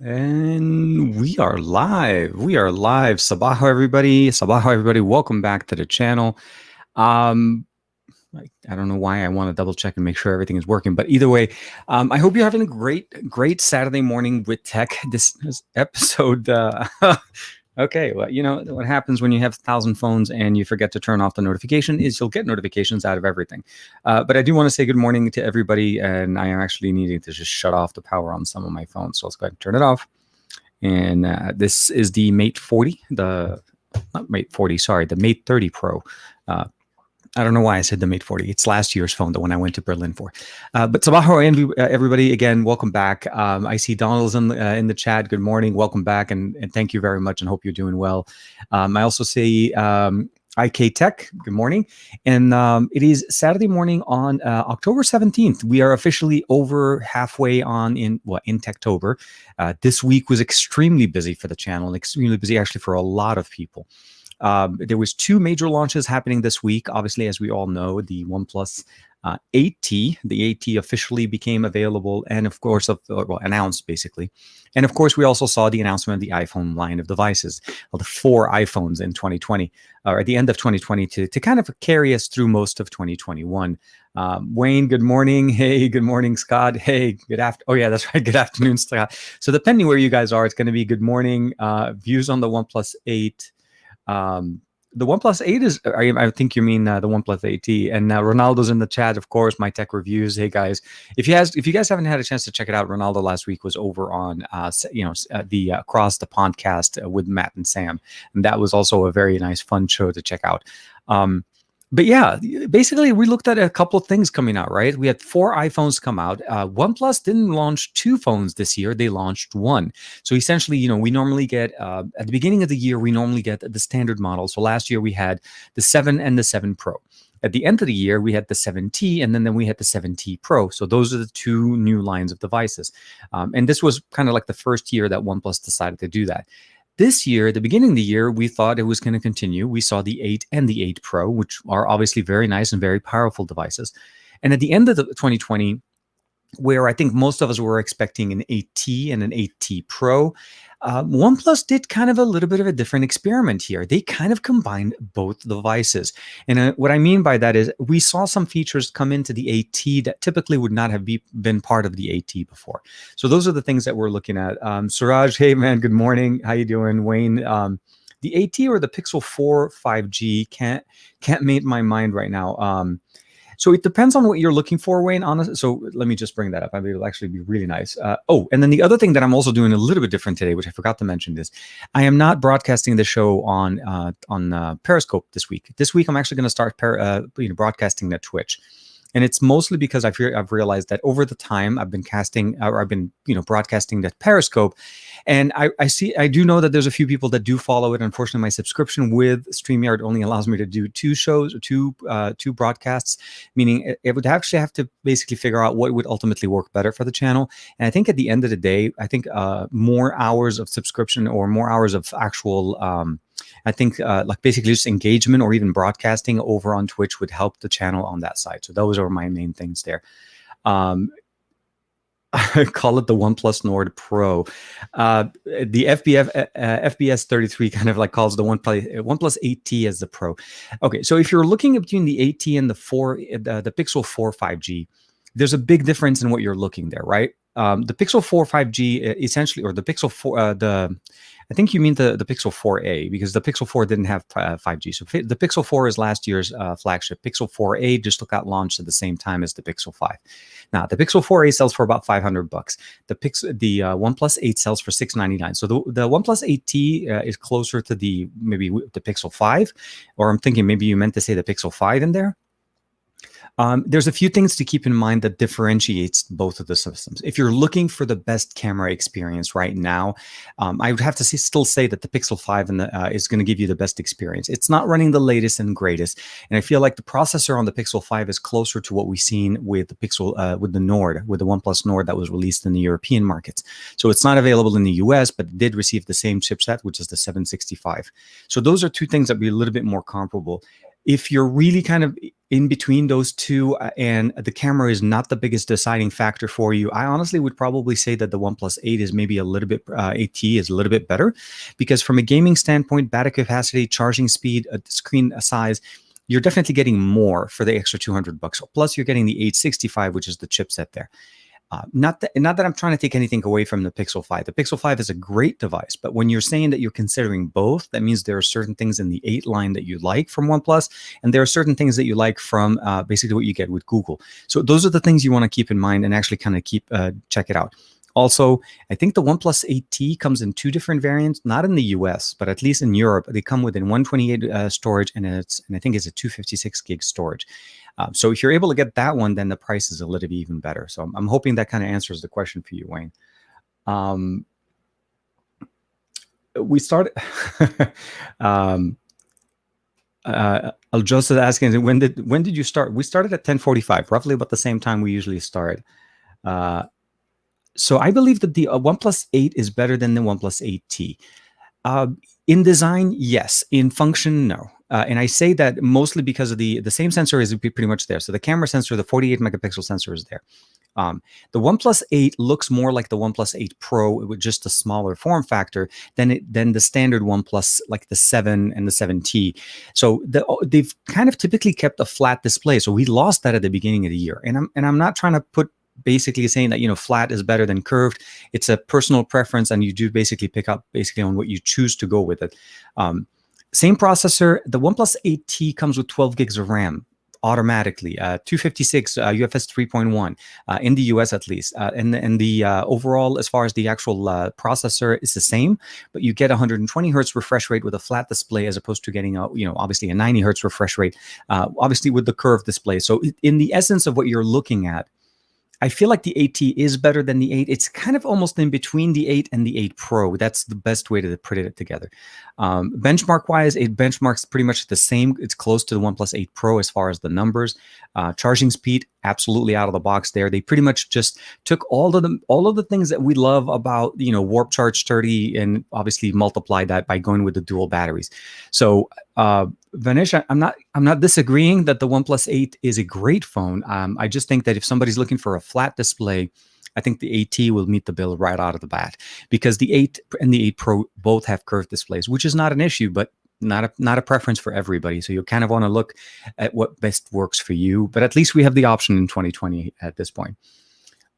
And we are live. We are live. Sabaho, everybody. Sabaho, everybody. Welcome back to the channel. Um, I don't know why I want to double check and make sure everything is working, but either way, I hope you're having a great Saturday morning with tech. This is episode. Okay, well, you know what happens when you have 1,000 phones and you forget to turn off the notification is you'll get notifications out of everything. But I do want to say good morning to everybody, and I am actually needing to just shut off the power on some of my phones. So let's go ahead and turn it off. And this is the Mate 40, the not Mate 40, sorry, the Mate 30 Pro. I don't know why I said the Mate 40. It's last year's phone, the one I went to Berlin for. But Sabaho, everybody, again, welcome back. I see Donald's in the chat. Good morning. Welcome back. And thank you very much. And hope you're doing well. I also see IK Tech. Good morning. And it is Saturday morning on October 17th. We are officially over halfway in Techtober. This week was extremely busy for the channel and extremely busy actually for a lot of people. There was two major launches happening this week. Obviously, as we all know, the OnePlus 8T, the 8T officially became available and of course, announced basically. And of course, we also saw the announcement of the iPhone line of devices, the 4 iPhones in 2020, or at the end of 2020 to kind of carry us through most of 2021. Wayne, good morning. Hey, good morning, Scott. Hey, good after. Oh yeah, that's right. Good afternoon, Scott. So depending where you guys are, it's going to be good morning. Views on the OnePlus 8. The OnePlus 8 is, I think you mean the OnePlus 8T, and Ronaldo's in the chat, of course, my tech reviews. Hey guys, if you guys haven't had a chance to check it out, Ronaldo last week was over on, the Across the Podcast with Matt and Sam. And that was also a very nice, fun show to check out. But yeah, basically, we looked at a couple of things coming out, right? We had 4 iPhones come out. OnePlus didn't launch 2 phones this year. They launched 1. So essentially, we normally get, at the beginning of the year, we normally get the standard model. So last year, we had the 7 and the 7 Pro. At the end of the year, we had the 7T, and then we had the 7T Pro. So those are the 2 new lines of devices. And this was kind of like the first year that OnePlus decided to do that. This year, at the beginning of the year, we thought it was going to continue. We saw the 8 and the 8 Pro, which are obviously very nice and very powerful devices. And at the end of 2020, where I think most of us were expecting an 8T and an 8T Pro, OnePlus did kind of a little bit of a different experiment here. They kind of combined both devices. And what I mean by that is we saw some features come into the 8T that typically would not have been part of the 8T before. So those are the things that we're looking at. Suraj, hey man, good morning. How you doing? Wayne, the 8T or the Pixel 4 5G can't make my mind right now. So it depends on what you're looking for, Wayne. Honestly, so let me just bring that up. I mean, it'll actually be really nice. And then the other thing that I'm also doing a little bit different today, which I forgot to mention, is I am not broadcasting the show on Periscope this week. This week, I'm actually going to start broadcasting at Twitch. And it's mostly because I've realized that over the time I've been broadcasting that Periscope, and I do know that there's a few people that do follow it. Unfortunately, my subscription with StreamYard only allows me to do 2 shows or two broadcasts, meaning it would actually have to basically figure out what would ultimately work better for the channel. And I think at the end of the day, I think more hours of subscription or more hours of actual like basically just engagement or even broadcasting over on Twitch would help the channel on that side. So those are my main things there. I call it the OnePlus Nord Pro. The FBS 33 kind of like calls the OnePlus 8T as the Pro. Okay, so if you're looking between the 8T and the Pixel 4 5G, there's a big difference in what you're looking there, right? The Pixel 4 5G essentially, or the Pixel 4, I think you mean the Pixel 4a, because the Pixel 4 didn't have 5G. So the Pixel 4 is last year's flagship. Pixel 4a just got launched at the same time as the Pixel 5. Now, the Pixel 4a sells for about $500. The OnePlus 8 sells for $699. So the OnePlus 8T is closer to maybe the Pixel 5, or I'm thinking maybe you meant to say the Pixel 5 in there. There's a few things to keep in mind that differentiates both of the systems. If you're looking for the best camera experience right now, I would have to still say that the Pixel 5 is going to give you the best experience. It's not running the latest and greatest, and I feel like the processor on the Pixel 5 is closer to what we've seen with the with the OnePlus Nord that was released in the European markets. So it's not available in the US, but it did receive the same chipset, which is the 765. So those are two things that be a little bit more comparable. If you're really kind of in between those two, and the camera is not the biggest deciding factor for you, I honestly would probably say that the OnePlus 8 is maybe a little bit 8T is a little bit better, because from a gaming standpoint, battery capacity, charging speed, screen size, you're definitely getting more for the extra $200. Plus, you're getting the 865, which is the chipset there. Not that I'm trying to take anything away from the Pixel 5. The Pixel 5 is a great device, but when you're saying that you're considering both, that means there are certain things in the 8 line that you like from OnePlus, and there are certain things that you like from basically what you get with Google. So those are the things you want to keep in mind and actually kind of check it out. Also, I think the OnePlus 8T comes in 2 different variants, not in the US, but at least in Europe, they come with an 128 storage, and I think it's a 256 gig storage. So if you're able to get that one, then the price is a little bit even better. So I'm hoping that kind of answers the question for you, Wayne. We started. Joseph asking, when did you start? We started at 10:45, roughly about the same time we usually start. So I believe that the OnePlus 8 is better than the OnePlus 8T. In design, yes. In function, no. And I say that mostly because of the same sensor is pretty much there. So the camera sensor, the 48 megapixel sensor is there. The OnePlus 8 looks more like the OnePlus 8 Pro with just a smaller form factor than the standard OnePlus, like the 7 and the 7T. So they've kind of typically kept a flat display. So we lost that at the beginning of the year. And I'm not trying to put basically saying that, flat is better than curved. It's a personal preference, and you do basically pick up basically on what you choose to go with it. Same processor. The OnePlus 8T comes with 12 gigs of RAM automatically, 256 UFS 3.1 in the US at least. And the overall, as far as the actual processor, is the same, but you get 120 hertz refresh rate with a flat display, as opposed to getting obviously a 90 hertz refresh rate, obviously with the curved display. So in the essence of what you're looking at, I feel like the 8T is better than the 8. It's kind of almost in between the 8 and the 8 Pro. That's the best way to put it together. Benchmark-wise, it benchmarks pretty much the same. It's close to the OnePlus 8 Pro as far as the numbers. Charging speed, absolutely out of the box there. They pretty much just took all of the things that we love about Warp Charge 30, and obviously multiplied that by going with the dual batteries. So Vanish, I'm not disagreeing that the OnePlus 8 is a great phone. I just think that if somebody's looking for a flat display, I think the 8T will meet the bill right out of the bat, because the 8 and the 8 Pro both have curved displays, which is not an issue, but not a preference for everybody. So you kind of want to look at what best works for you. But at least we have the option in 2020 at this point.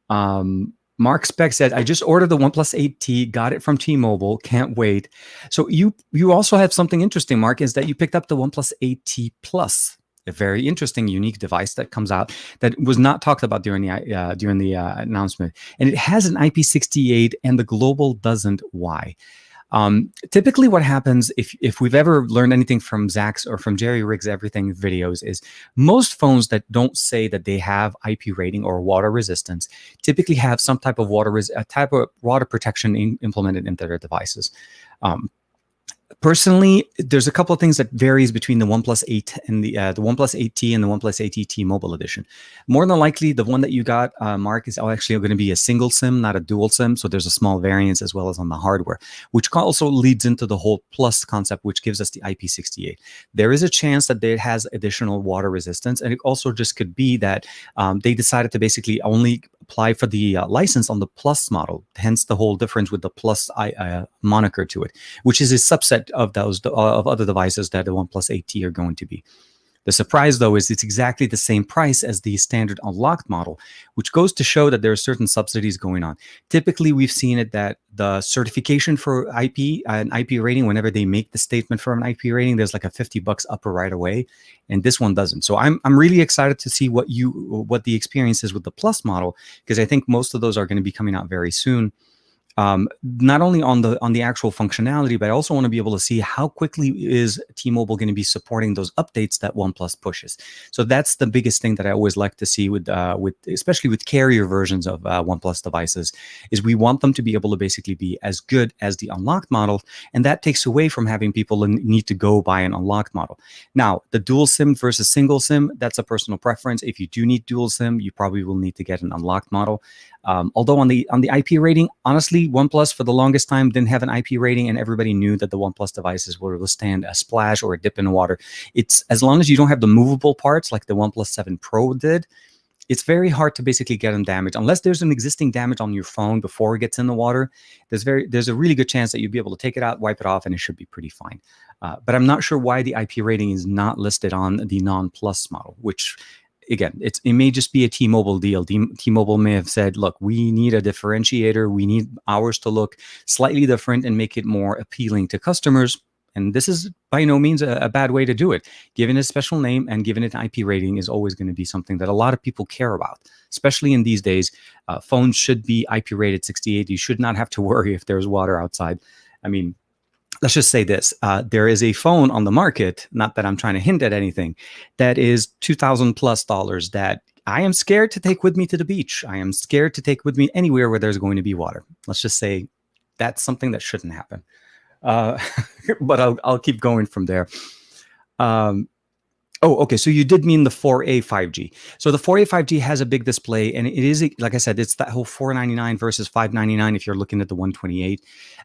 Mark Speck said, I just ordered the OnePlus 8T, got it from T-Mobile, can't wait. So you also have something interesting, Mark, is that you picked up the OnePlus 8T Plus, a very interesting, unique device that comes out that was not talked about during the announcement. And it has an IP68 and the Global doesn't. Why? Typically what happens, if we've ever learned anything from Zach's or from Jerry Riggs' Everything videos, is most phones that don't say that they have IP rating or water resistance typically have some type of water protection implemented into their devices. Personally, there's a couple of things that varies between the OnePlus 8 and the OnePlus 8T and the OnePlus 8T Mobile Edition. More than likely, the one that you got, Mark, is actually going to be a single SIM, not a dual SIM. So there's a small variance as well as on the hardware, which also leads into the whole Plus concept, which gives us the IP68. There is a chance that it has additional water resistance, and it also just could be that they decided to basically only apply for the license on the Plus model, hence the whole difference with the Plus moniker to it, which is a subset of other devices that the OnePlus 8T are going to be. The surprise, though, is it's exactly the same price as the standard unlocked model, which goes to show that there are certain subsidies going on. Typically, we've seen it that the certification for IP, an IP rating, whenever they make the statement for an IP rating, there's like a $50 upper right away, and this one doesn't. So I'm really excited to see what the experience is with the Plus model, because I think most of those are going to be coming out very soon. Not only on the actual functionality, but I also want to be able to see how quickly is T-Mobile going to be supporting those updates that OnePlus pushes. So that's the biggest thing that I always like to see with especially with carrier versions of OnePlus devices, is we want them to be able to basically be as good as the unlocked model, and that takes away from having people need to go buy an unlocked model. Now, the dual SIM versus single SIM, that's a personal preference. If you do need dual SIM, you probably will need to get an unlocked model. Although on the IP rating, honestly, OnePlus for the longest time didn't have an IP rating, and everybody knew that the OnePlus devices would withstand a splash or a dip in the water. It's as long as you don't have the movable parts like the OnePlus 7 Pro did, it's very hard to basically get them damaged unless there's an existing damage on your phone before it gets in the water. There's a really good chance that you'll be able to take it out, wipe it off, and it should be pretty fine. But I'm not sure why the IP rating is not listed on the non-plus model, which again, it may just be a T-Mobile deal. T-Mobile may have said, look, we need a differentiator. We need ours to look slightly different and make it more appealing to customers. And this is by no means a bad way to do it. Giving a special name and giving it an IP rating is always going to be something that a lot of people care about, especially in these days. Phones should be IP rated 68. You should not have to worry if there's water outside. I mean, let's just say this. There is a phone on the market, not that I'm trying to hint at anything, that is $2,000+ that I am scared to take with me to the beach. I am scared to take with me anywhere where there's going to be water. Let's just say that's something that shouldn't happen. But I'll keep going from there. Okay. So you did mean the 4A 5G. So the 4A 5G has a big display, and it is, like I said, it's that whole $499 versus $599 if you're looking at the 128.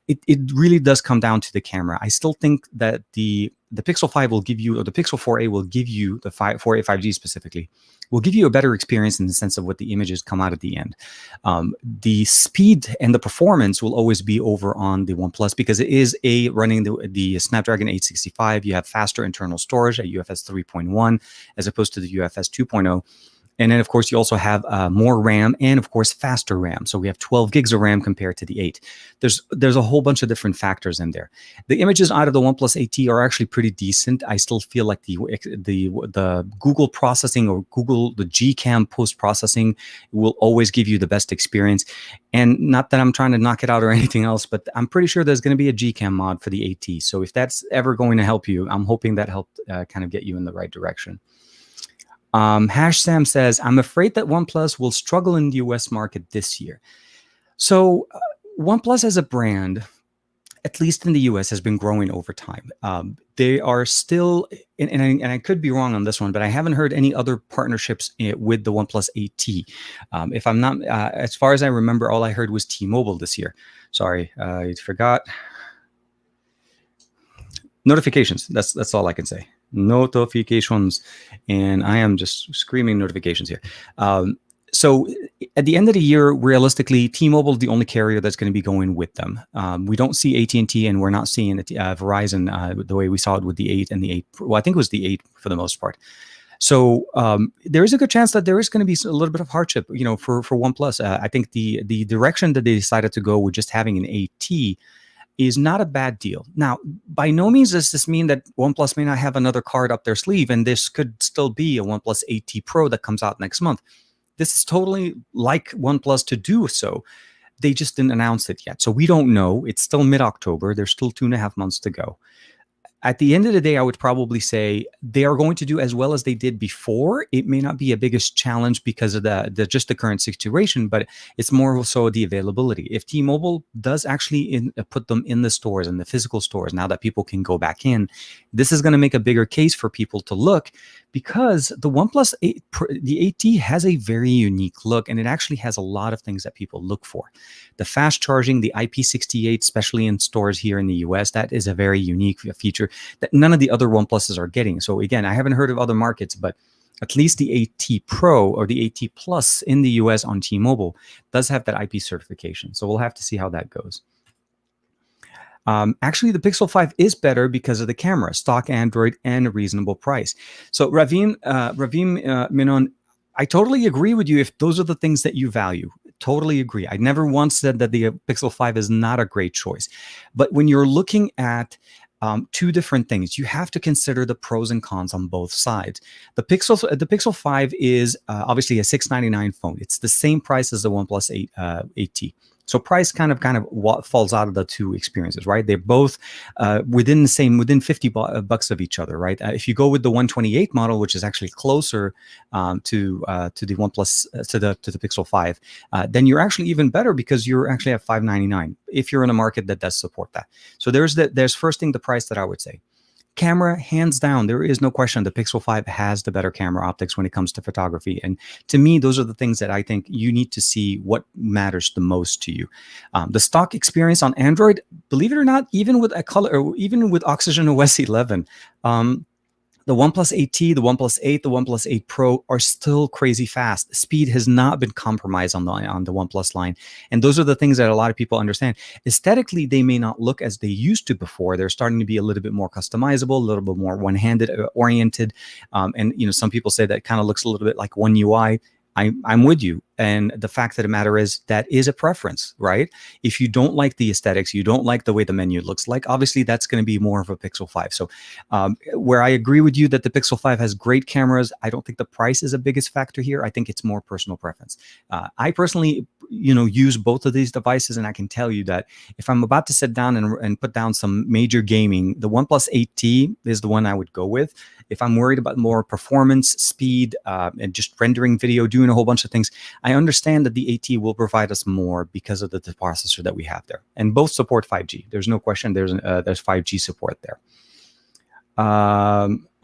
It really does come down to the camera. I still think that the Pixel 5 will give you, or the Pixel 4A will give you, the 4A 5G specifically, will give you a better experience in the sense of what the images come out at the end. The speed and the performance will always be over on the OnePlus because it is running the Snapdragon 865. You have faster internal storage at UFS 3.1 as opposed to the UFS 2.0. And then, of course, you also have more RAM and, of course, faster RAM. So we have 12 gigs of RAM compared to the 8. There's a whole bunch of different factors in there. The images out of the OnePlus 8T are actually pretty decent. I still feel like the Google processing or the Gcam post-processing will always give you the best experience. And not that I'm trying to knock it out or anything else, but I'm pretty sure there's going to be a Gcam mod for the 8T. So if that's ever going to help you, I'm hoping that helped kind of get you in the right direction. Sam says, I'm afraid that OnePlus will struggle in the US market this year. So OnePlus as a brand, at least in the US, has been growing over time. They are still, and I could be wrong on this one, but I haven't heard any other partnerships with the OnePlus 8T. If I'm not, as far as I remember, all I heard was T-Mobile this year. Sorry, I forgot. Notifications, that's all I can say. Notifications, and I am just screaming notifications here. So at the end of the year, realistically, T-Mobile is the only carrier that's going to be going with them. We don't see AT&T, and we're not seeing Verizon the way we saw it with the 8 and the 8. Well, I think it was the 8 for the most part. So there is a good chance that there is going to be a little bit of hardship, for OnePlus. I think the direction that they decided to go with just having an 8T is not a bad deal. Now, by no means does this mean that OnePlus may not have another card up their sleeve, and this could still be a OnePlus 8T Pro that comes out next month. This is totally like OnePlus to do so. They just didn't announce it yet. So we don't know. It's still mid-October. There's still 2.5 months to go. At the end of the day, I would probably say they are going to do as well as they did before. It may not be a biggest challenge because of just the current situation, but it's more so the availability. If T-Mobile does actually put them in the stores, in the physical stores, now that people can go back in, this is going to make a bigger case for people to look, because the OnePlus 8, the 8T has a very unique look, and it actually has a lot of things that people look for. The fast charging, the IP68, especially in stores here in the US, that is a very unique feature that none of the other OnePluses are getting. So again, I haven't heard of other markets, but at least the 8T Pro or the 8T Plus in the US on T-Mobile does have that IP certification. So we'll have to see how that goes. Actually, the Pixel 5 is better because of the camera, stock Android, and a reasonable price. So Ravim Minon, I totally agree with you if those are the things that you value. Totally agree. I never once said that the Pixel 5 is not a great choice. But when you're looking at two different things, you have to consider the pros and cons on both sides. The Pixel 5 is obviously a $699 phone. It's the same price as the OnePlus 8T. So price kind of what falls out of the two experiences, right? They're both within 50 bucks of each other, right? If you go with the 128 model, which is actually closer to the OnePlus to the Pixel 5, then you're actually even better because you're actually at $599 if you're in a market that does support that. So there's first thing, the price that I would say. Camera, hands down, there is no question. The Pixel 5 has the better camera optics when it comes to photography. And to me, those are the things that I think you need to see what matters the most to you. The stock experience on Android, believe it or not, even with a color, or even with Oxygen OS 11, the OnePlus 8T, the OnePlus 8, the OnePlus 8 Pro are still crazy fast. Speed has not been compromised on the OnePlus line. And those are the things that a lot of people understand. Aesthetically, they may not look as they used to before. They're starting to be a little bit more customizable, a little bit more one-handed oriented. And some people say that kind of looks a little bit like One UI. I'm with you. And the fact of the matter is that is a preference, right? If you don't like the aesthetics, you don't like the way the menu looks like, obviously that's going to be more of a Pixel 5. So where I agree with you that the Pixel 5 has great cameras, I don't think the price is a biggest factor here. I think it's more personal preference. I personally, use both of these devices, and I can tell you that if I'm about to sit down and put down some major gaming, the OnePlus 8T is the one I would go with. If I'm worried about more performance, speed, and just rendering video, doing a whole bunch of things, I understand that the AT will provide us more because of the processor that we have there, and both support 5G. There's no question. There's 5G support there.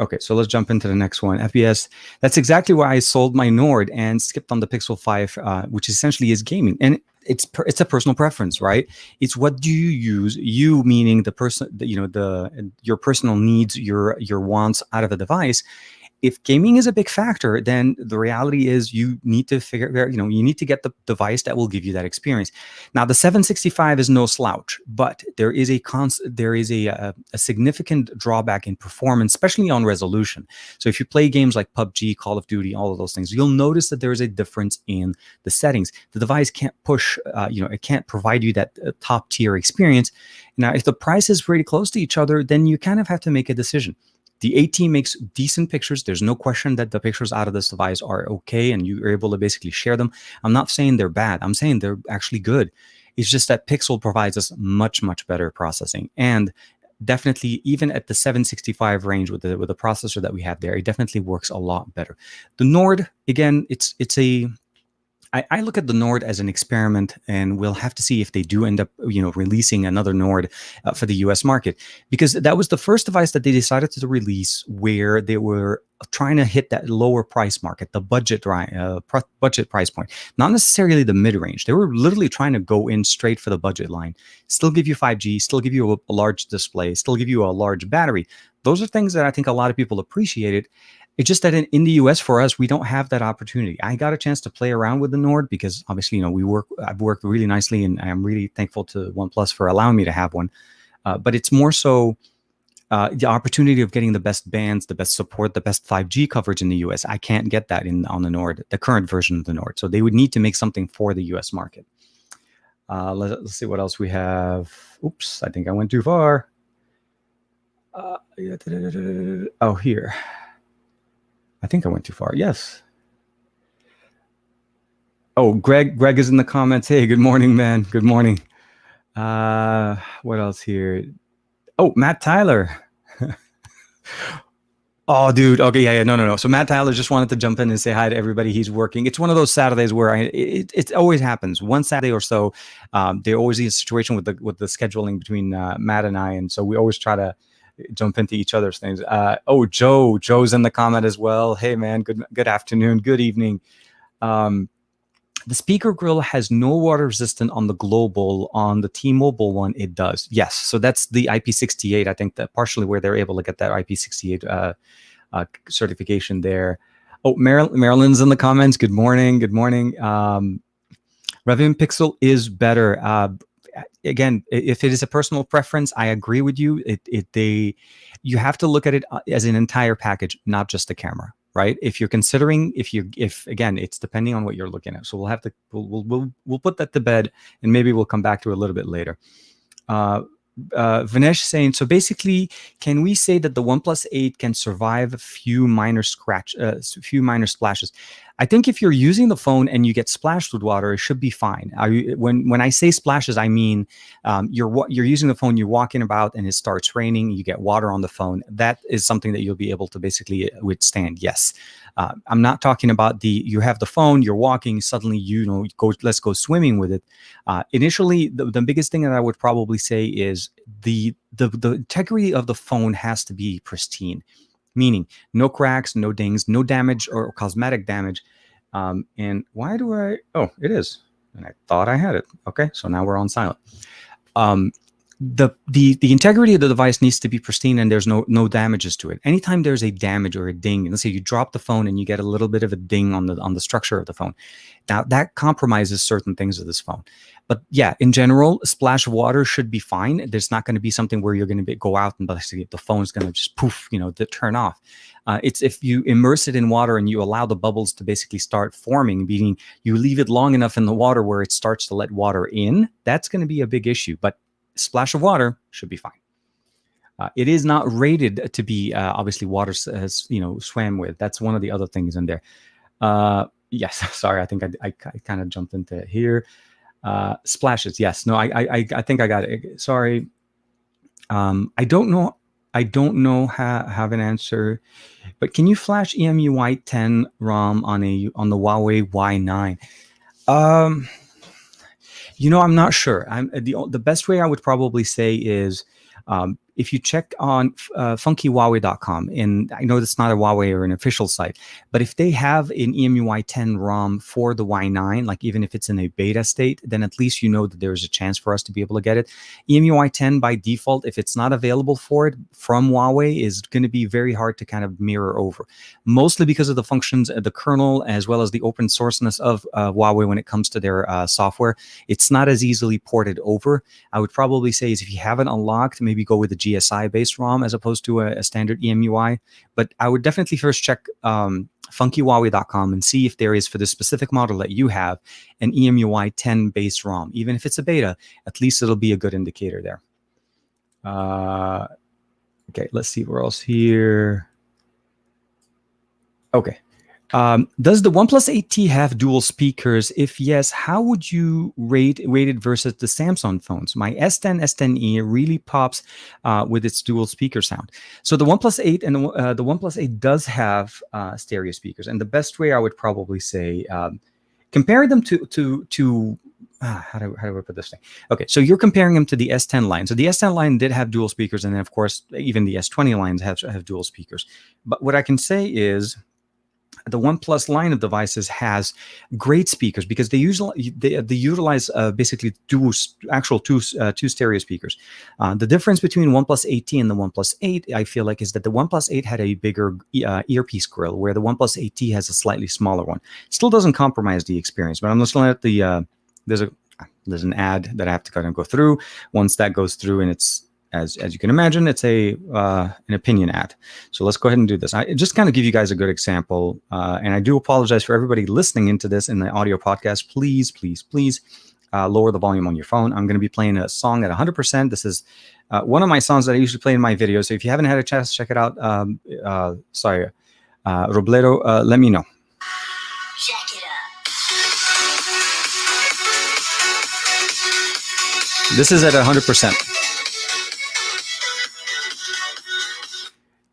Okay, so let's jump into the next one. FPS. That's exactly why I sold my Nord and skipped on the Pixel 5, which essentially is gaming, and it's a personal preference, right? It's what do you use? You meaning the person, your personal needs, your wants out of a device. If gaming is a big factor, then the reality is you need to you need to get the device that will give you that experience. Now, the 765 is no slouch, but there is a significant drawback in performance, especially on resolution. So if you play games like PUBG, Call of Duty, all of those things, you'll notice that there is a difference in the settings. The device can't push, it can't provide you that top tier experience. Now, if the price is pretty close to each other, then you kind of have to make a decision. The 8T makes decent pictures. There's no question that the pictures out of this device are okay, and you're able to basically share them. I'm not saying they're bad. I'm saying they're actually good. It's just that Pixel provides us much, much better processing. And definitely, even at the 765 range with the processor that we have there, it definitely works a lot better. The Nord, again, I look at the Nord as an experiment, and we'll have to see if they do end up, releasing another Nord for the U.S. market, because that was the first device that they decided to release where they were trying to hit that lower price market, the budget price point, not necessarily the mid range. They were literally trying to go in straight for the budget line, still give you 5G, still give you a large display, still give you a large battery. Those are things that I think a lot of people appreciated. It's just that in the US, for us, we don't have that opportunity. I got a chance to play around with the Nord because obviously, I've worked really nicely, and I'm really thankful to OnePlus for allowing me to have one. But it's more so the opportunity of getting the best bands, the best support, the best 5G coverage in the US. I can't get that on the Nord, the current version of the Nord. So they would need to make something for the US market. Let's see what else we have. Oops, I think I went too far. Oh, here. I think I went too far. Yes. Oh, Greg is in the comments. Hey, good morning, man. Good morning. What else here? Oh, Matt Tyler. Oh, dude. Okay, yeah. No. So Matt Tyler just wanted to jump in and say hi to everybody. He's working. It's one of those Saturdays where it always happens. One Saturday or so, there always is a situation with the scheduling between Matt and I, and so we always try to jump into each other's things. Joe's in the comment as well. Hey man, good afternoon, good evening. The speaker grill has no water resistant on the global. On the T-Mobile one, it does. Yes, so that's the IP68. I think that partially where they're able to get that IP68 certification there. Oh, Marilyn's in the comments. Good morning. Revian Pixel is better. Again, if it is a personal preference, I agree with you. You have to look at it as an entire package, not just the camera, right? If you're considering, if again, it's depending on what you're looking at. So we'll put that to bed, and maybe we'll come back to it a little bit later. Vinesh saying, so basically, can we say that the OnePlus 8 can survive a few minor splashes? I think if you're using the phone and you get splashed with water, it should be fine. When I say splashes, I mean you're using the phone, you're walking about, and it starts raining. You get water on the phone. That is something that you'll be able to basically withstand. Yes, I'm not talking about you have the phone, you're walking, suddenly let's go swimming with it. Initially, the biggest thing that I would probably say is the integrity of the phone has to be pristine, meaning no cracks, no dings, no damage or cosmetic damage. And why do I? Oh, it is. And I thought I had it. Okay, so now we're on silent. Um, the integrity of the device needs to be pristine, and there's no damages to it. Anytime there's a damage or a ding, let's say you drop the phone and you get a little bit of a ding on the structure of the phone, now that compromises certain things of this phone. But yeah, in general, a splash of water should be fine. There's not going to be something where you're going to go out and basically the phone's going to just poof, turn off. It's if you immerse it in water and you allow the bubbles to basically start forming, meaning you leave it long enough in the water where it starts to let water in, that's going to be a big issue. But splash of water should be fine. It is not rated to be obviously water swam with. That's one of the other things in there. Yes, sorry, I think I kind of jumped into it here. Splashes, yes, no, I think I got it. Sorry, I don't know. Have an answer, but can you flash emui 10 ROM on the Huawei Y9? I'm not sure. The best way I would probably say is if you check on funkyhuawei.com, and I know that's not a Huawei or an official site, but if they have an emui 10 ROM for the Y9, like even if it's in a beta state, then at least you know that there's a chance for us to be able to get it. emui 10 by default, if it's not available for it from Huawei, is going to be very hard to kind of mirror over, mostly because of the functions, the kernel, as well as the open sourceness of Huawei when it comes to their software. It's not as easily ported over. I would probably say is if you haven't unlocked, maybe go with the GSI-based ROM as opposed to a standard emui. But I would definitely first check funkyhuawei.com and see if there is, for the specific model that you have, an emui 10 based ROM. Even if it's a beta, at least it'll be a good indicator there. Okay, let's see where else here. Okay. Does the OnePlus 8T have dual speakers? If yes, how would you rate it versus the Samsung phones? My S10, S10e really pops with its dual speaker sound. So the OnePlus 8 and the OnePlus 8 does have stereo speakers, and the best way I would probably say compare them to how do I put this thing? Okay, so you're comparing them to the S10 line. So the S10 line did have dual speakers, and then of course even the S20 lines have dual speakers. But what I can say is, the OnePlus line of devices has great speakers because they utilize basically two stereo speakers. The difference between OnePlus 8T and the OnePlus 8, I feel like, is that the OnePlus 8 had a bigger earpiece grill, where the OnePlus 8T has a slightly smaller one. Still doesn't compromise the experience, but I'm just looking at the there's an ad that I have to kind of go through. Once that goes through, and it's as you can imagine, it's an opinion ad. So let's go ahead and do this. I just kind of give you guys a good example. And I do apologize for everybody listening into this in the audio podcast. Please, please, please lower the volume on your phone. I'm going to be playing a song at 100%. This is one of my songs that I usually play in my videos. So if you haven't had a chance to check it out, Robledo, let me know. Check it out. This is at 100%.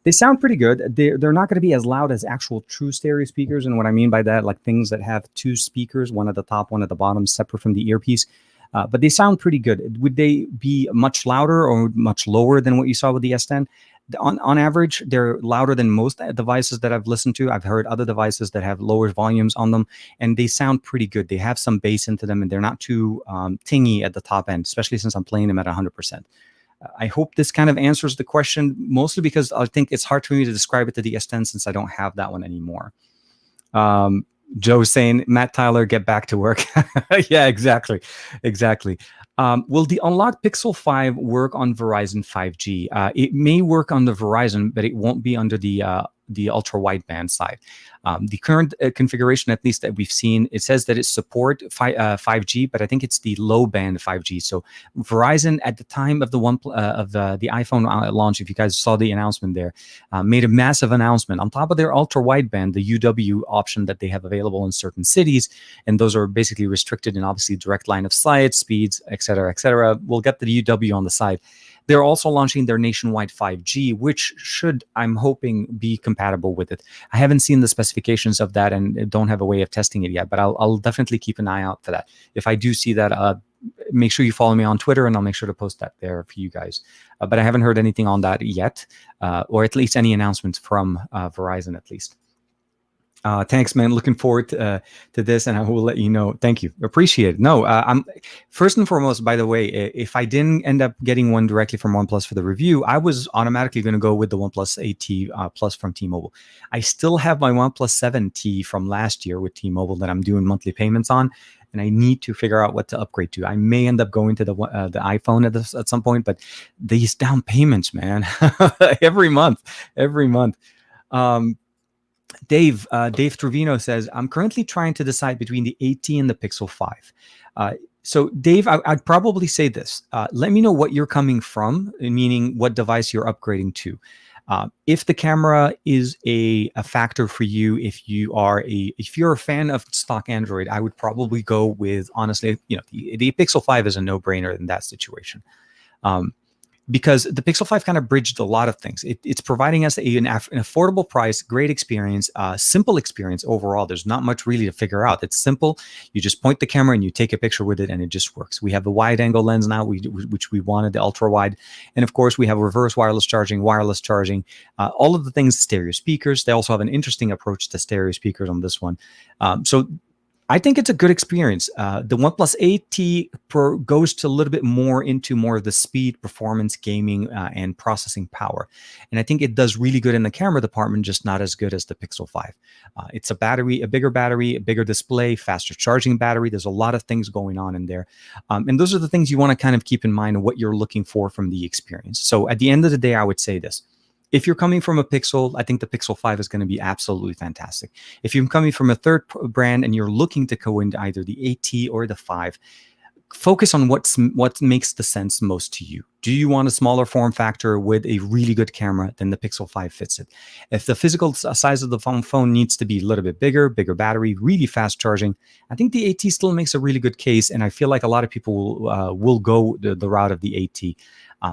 They sound pretty good. They're not going to be as loud as actual true stereo speakers. And what I mean by that, like things that have two speakers, one at the top, one at the bottom, separate from the earpiece. But they sound pretty good. Would they be much louder or much lower than what you saw with the S10? On average, they're louder than most devices that I've listened to. I've heard other devices that have lower volumes on them, and they sound pretty good. They have some bass into them, and they're not too tingy at the top end, especially since I'm playing them at 100%. I hope this kind of answers the question, mostly because I think it's hard for me to describe it to the S10 since I don't have that one anymore. Joe's saying, Matt Tyler, get back to work. Yeah, exactly. Will the unlocked Pixel 5 work on Verizon 5G? It may work on the Verizon, but it won't be under the ultra wideband side. The current configuration, at least that we've seen, it says that it supports 5G, but I think it's the low band 5G. So Verizon, at the time of the iPhone launch, if you guys saw the announcement there, made a massive announcement on top of their ultra wideband, the UW option that they have available in certain cities, and those are basically restricted and obviously direct line of sight, speeds, etc., etc. We'll get the UW on the side. They're also launching their nationwide 5G, which should, I'm hoping, be compatible with it. I haven't seen the specifications of that and don't have a way of testing it yet, but I'll definitely keep an eye out for that. If I do see that, make sure you follow me on Twitter, and I'll make sure to post that there for you guys. But I haven't heard anything on that yet, or at least any announcements from Verizon, at least. Thanks, man. Looking forward to this, and I will let you know. Thank you. Appreciate it. No, I'm first and foremost, by the way, if I didn't end up getting one directly from OnePlus for the review, I was automatically going to go with the OnePlus 8T Plus from T-Mobile. I still have my OnePlus 7T from last year with T-Mobile that I'm doing monthly payments on, and I need to figure out what to upgrade to. I may end up going to the iPhone at some point, but these down payments, man, every month. Dave Trevino says, I'm currently trying to decide between the 8T and the Pixel 5. So Dave, I'd probably say this. Let me know what you're coming from, meaning what device you're upgrading to. If the camera is a factor for you, if you're a fan of stock Android, I would probably go with, honestly, the Pixel 5 is a no-brainer in that situation. Because the Pixel 5 kind of bridged a lot of things. It's providing us an affordable price, great experience, simple experience overall. There's not much really to figure out. It's simple. You just point the camera and you take a picture with it, and it just works. We have the wide angle lens now, which we wanted, the ultra wide. And of course, we have reverse wireless charging, all of the things, stereo speakers. They also have an interesting approach to stereo speakers on this one. So I think it's a good experience. The OnePlus 8T Pro goes to a little bit more into more of the speed, performance, gaming, and processing power. And I think it does really good in the camera department, just not as good as the Pixel 5. It's a bigger battery, a bigger display, faster charging battery. There's a lot of things going on in there. And those are the things you want to kind of keep in mind and what you're looking for from the experience. So at the end of the day, I would say this. If you're coming from a Pixel, I think the Pixel 5 is going to be absolutely fantastic. If you're coming from a third brand and you're looking to go into either the 8T or the 5, focus on what makes the sense most to you. Do you want a smaller form factor with a really good camera? Then the Pixel 5 fits it. If the physical size of the phone needs to be a little bit bigger battery, really fast charging, I think the 8T still makes a really good case, and I feel like a lot of people will go the route of the 8T.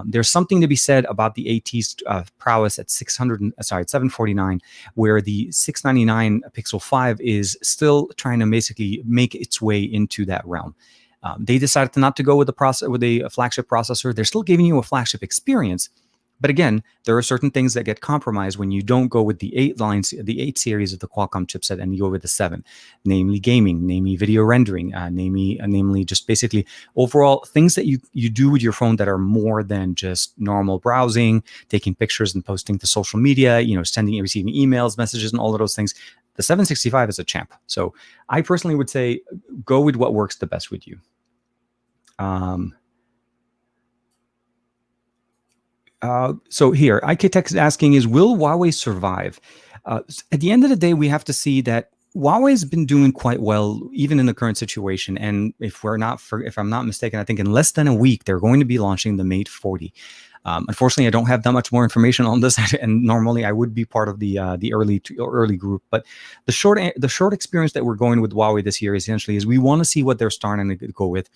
There's something to be said about the 8T's prowess at $749, where the $699 Pixel 5 is still trying to basically make its way into that realm. They decided not to go with a flagship processor. They're still giving you a flagship experience. But again, there are certain things that get compromised when you don't go with the 8 series of the Qualcomm chipset and you go with the 7, namely gaming, namely video rendering, namely just basically overall things that you do with your phone that are more than just normal browsing, taking pictures and posting to social media, sending and receiving emails, messages, and all of those things. The 765 is a champ. So I personally would say go with what works the best with you. So here, IKTech is asking will Huawei survive? At the end of the day, we have to see that Huawei's been doing quite well, even in the current situation. And if I'm not mistaken, I think in less than a week, they're going to be launching the Mate 40. Unfortunately, I don't have that much more information on this, and normally I would be part of the early group. But the short experience that we're going with Huawei this year essentially is we want to see what they're starting to go with.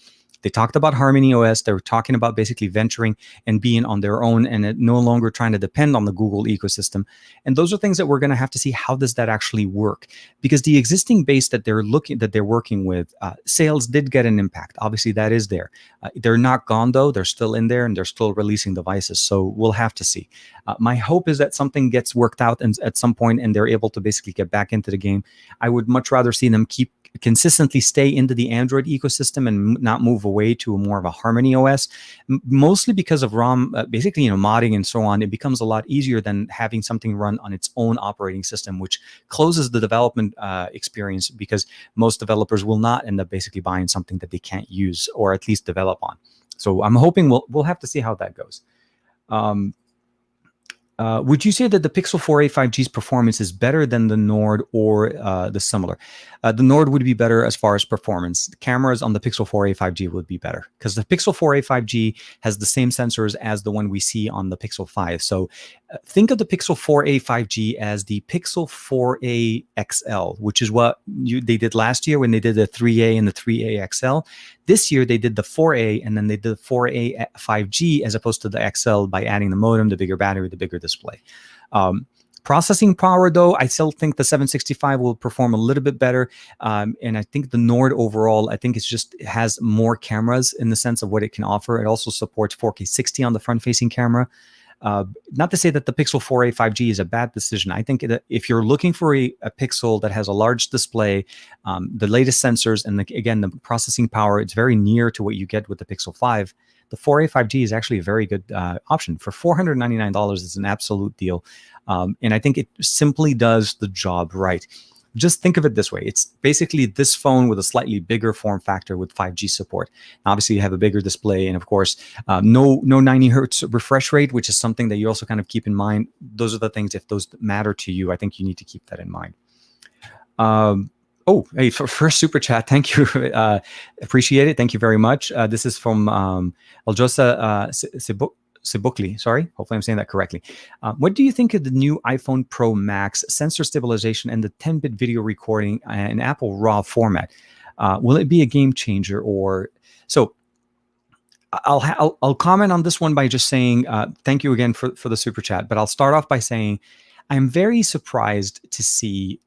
They talked about Harmony OS. They were talking about basically venturing and being on their own and no longer trying to depend on the Google ecosystem. And those are things that we're going to have to see, how does that actually work? Because the existing base that they're working with, sales did get an impact. Obviously, that is there. They're not gone though. They're still in there and they're still releasing devices. So we'll have to see. My hope is that something gets worked out at some point and they're able to basically get back into the game. I would much rather see them consistently stay into the Android ecosystem and not move away to more of a Harmony OS, mostly because of ROM, basically, modding and so on. It becomes a lot easier than having something run on its own operating system, which closes the development experience because most developers will not end up basically buying something that they can't use or at least develop on. So I'm hoping we'll have to see how that goes. would you say that the Pixel 4a 5G's performance is better than the Nord or the similar? The Nord would be better as far as performance. The cameras on the Pixel 4a 5G would be better because the Pixel 4a 5G has the same sensors as the one we see on the Pixel 5. So think of the Pixel 4a 5G as the Pixel 4a XL, which is what they did last year when they did the 3a and the 3a XL. This year they did the 4a and then they did the 4a 5G as opposed to the XL by adding the modem, the bigger battery, the bigger display. Processing power, though, I still think the 765 will perform a little bit better. And I think the Nord overall, I think it has more cameras in the sense of what it can offer. It also supports 4K 60 on the front-facing camera. Not to say that the Pixel 4a 5G is a bad decision. I think if you're looking for a Pixel that has a large display, the latest sensors, and again, the processing power, it's very near to what you get with the Pixel 5. The 4a 5G is actually a very good option. For $499, it's an absolute deal. And I think it simply does the job right. Just think of it this way. It's basically this phone with a slightly bigger form factor with 5G support. Obviously, you have a bigger display and, of course, no 90 hertz refresh rate, which is something that you also kind of keep in mind. Those are the things, if those matter to you, I think you need to keep that in mind. Oh, hey, for first super chat, thank you. Appreciate it. Thank you very much. This is from Aljosa Sibukli, sorry, hopefully I'm saying that correctly. What do you think of the new iPhone Pro Max sensor stabilization and the 10-bit video recording in Apple RAW format? Will it be a game changer? Or so? I'll comment on this one by just saying thank you again for the super chat. But I'll start off by saying I'm very surprised to see,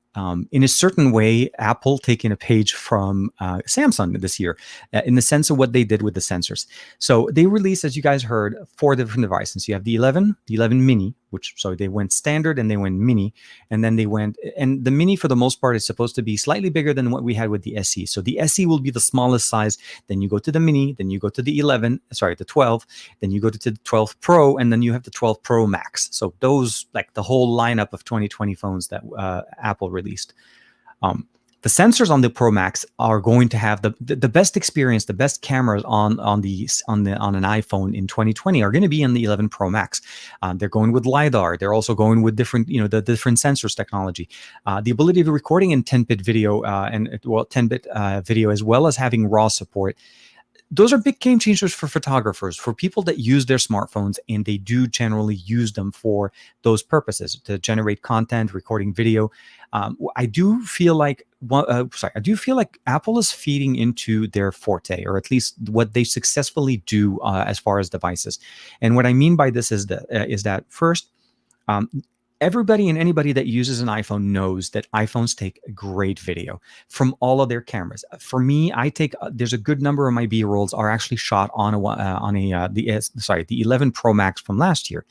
in a certain way, Apple taking a page from Samsung this year in the sense of what they did with the sensors. So they released, as you guys heard, 4 different devices. You have the 11 mini, so they went standard and they went mini, and then they went, and the mini for the most part is supposed to be slightly bigger than what we had with the SE. So the SE will be the smallest size. Then you go to the mini, then you go to the 12, then you go to the 12 Pro, and then you have the 12 Pro Max. So those, like the whole lineup of 2020 phones that Apple released. The sensors on the Pro Max are going to have the best experience, the best cameras on an iPhone in 2020 are going to be in the 11 Pro Max. They're going with LiDAR. They're also going with different, the different sensors technology. The ability of recording in 10-bit video 10-bit video, as well as having RAW support. Those are big game changers for photographers, for people that use their smartphones, and they do generally use them for those purposes, to generate content, recording video. I do feel like Apple is feeding into their forte, or at least what they successfully do as far as devices. And what I mean by this is that first, everybody and anybody that uses an iPhone knows that iPhones take great video from all of their cameras. For me, there's a good number of my B-rolls are actually shot on the 11 Pro Max from last year.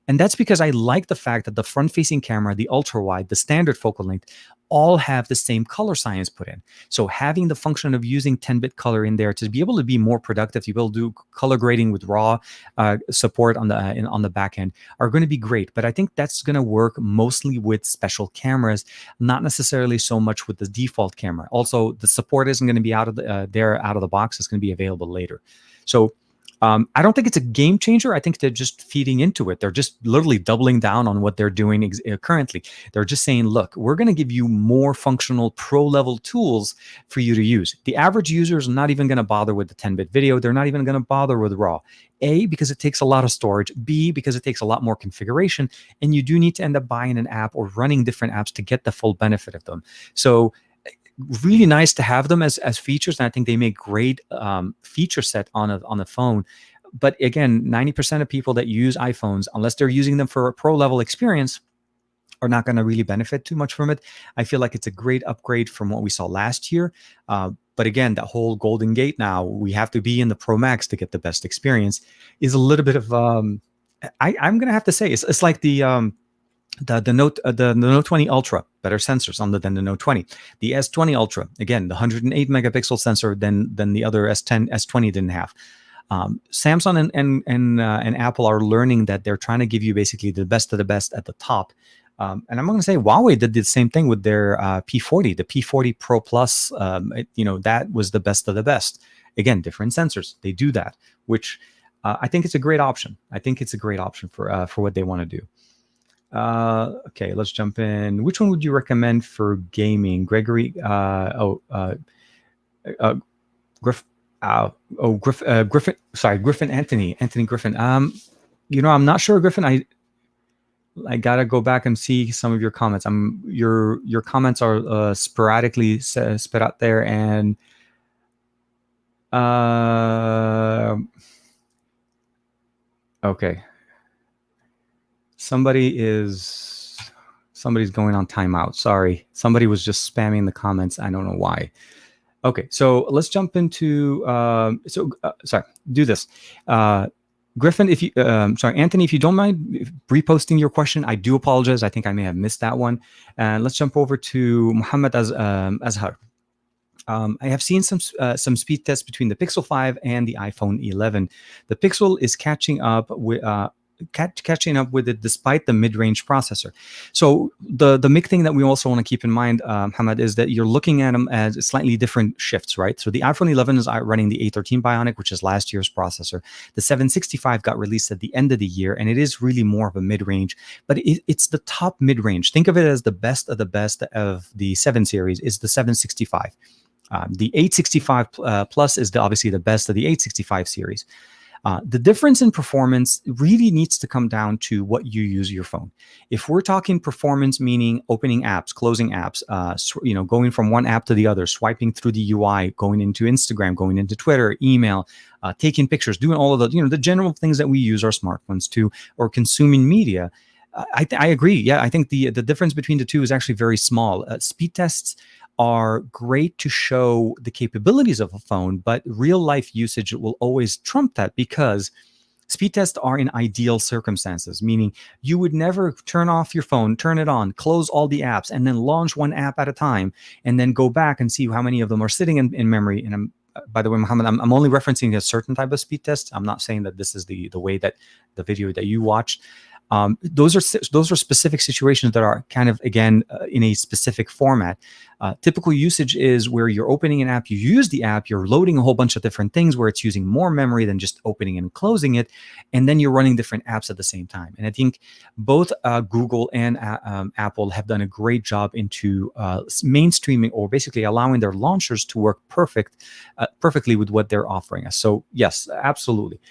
And that's because I like the fact that the front-facing camera, the ultra-wide, the standard focal length, all have the same color science put in. So having the function of using 10-bit color in there to be able to be more productive, to be able to do color grading with RAW support on the back end are going to be great. But I think that's going to work mostly with special cameras, not necessarily so much with the default camera. Also, the support isn't going to be out of the box. It's going to be available later. So I don't think it's a game changer. I think they're just feeding into it. They're just literally doubling down on what they're doing currently. They're just saying, look, we're going to give you more functional pro-level tools for you to use. The average user is not even going to bother with the 10-bit video. They're not even going to bother with RAW. A, because it takes a lot of storage. B, because it takes a lot more configuration. And you do need to end up buying an app or running different apps to get the full benefit of them. So really nice to have them as features, and I think they make great feature set on a phone. But again, 90% of people that use iPhones, unless they're using them for a pro level experience, are not going to really benefit too much from it. I feel like it's a great upgrade from what we saw last year. But again, that whole Golden Gate, now we have to be in the Pro Max to get the best experience, is a little bit of I'm going to have to say it's like the Note 20 Ultra, better sensors than the Note 20. The S20 Ultra, again, the 108 megapixel sensor than the other S20 didn't have. Samsung and Apple are learning that they're trying to give you basically the best of the best at the top. And I'm going to say Huawei did the same thing with their P40, the P40 Pro Plus. That was the best of the best. Again, different sensors. They do that, which I think it's a great option. I think it's a great option for what they want to do. Okay, let's jump in. Which one would you recommend for gaming? Gregory, uh, Griff, Griffin. Sorry, Griffin Anthony Griffin. I'm not sure, Griffin. I gotta go back and see some of your comments. Your comments are sporadically spit out there, and okay, somebody's going on timeout. Sorry, somebody was just spamming the comments. I don't know why. Okay, so let's jump into sorry, do this. Griffin, if you sorry, Anthony, if you don't mind reposting your question, I do apologize. I think I may have missed that one. And let's jump over to Muhammad Azhar. I have seen some speed tests between the Pixel 5 and the iPhone 11. The Pixel is catching up with it despite the mid-range processor. So the big thing that we also want to keep in mind, Hamad, is that you're looking at them as slightly different shifts, right? So the iPhone 11 is running the A13 Bionic, which is last year's processor. The 765 got released at the end of the year, and it is really more of a mid-range, but it's the top mid-range. Think of it as the best of the 7 series is the 765. The 865 Plus is obviously the best of the 865 series. The difference in performance really needs to come down to what you use your phone. If we're talking performance, meaning opening apps, closing apps, going from one app to the other, swiping through the UI, going into Instagram, going into Twitter, email, taking pictures, doing all of the general things that we use our smartphones to, or consuming media. I agree. Yeah, I think the difference between the two is actually very small. Speed tests are great to show the capabilities of a phone, but real life usage will always trump that, because speed tests are in ideal circumstances, meaning you would never turn off your phone, turn it on, close all the apps, and then launch one app at a time, and then go back and see how many of them are sitting in memory. And by the way, Mohammed, I'm only referencing a certain type of speed test. I'm not saying that this is the way that the video that you watched. Those are specific situations that are kind of, again, in a specific format. Typical usage is where you're opening an app, you use the app, you're loading a whole bunch of different things where it's using more memory than just opening and closing it, and then you're running different apps at the same time. And I think both Google and Apple have done a great job into mainstreaming, or basically allowing their launchers to work perfectly with what they're offering us. So yes, absolutely.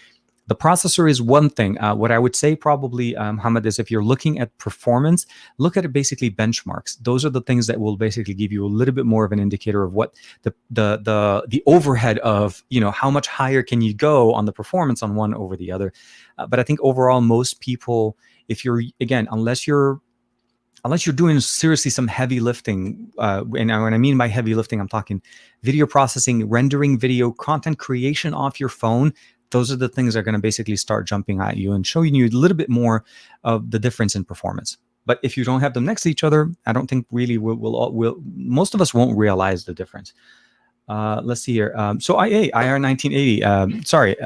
The processor is one thing. What I would say probably, Hamad, is if you're looking at performance, look at basically benchmarks. Those are the things that will basically give you a little bit more of an indicator of what the overhead of, how much higher can you go on the performance on one over the other. But I think overall, most people, if you're, again, unless you're doing seriously some heavy lifting, and when I mean by heavy lifting, I'm talking video processing, rendering video, content creation off your phone. Those are the things that are going to basically start jumping at you and showing you a little bit more of the difference in performance. But if you don't have them next to each other, I don't think really most of us won't realize the difference. Let's see here. So IR 1980. Sorry,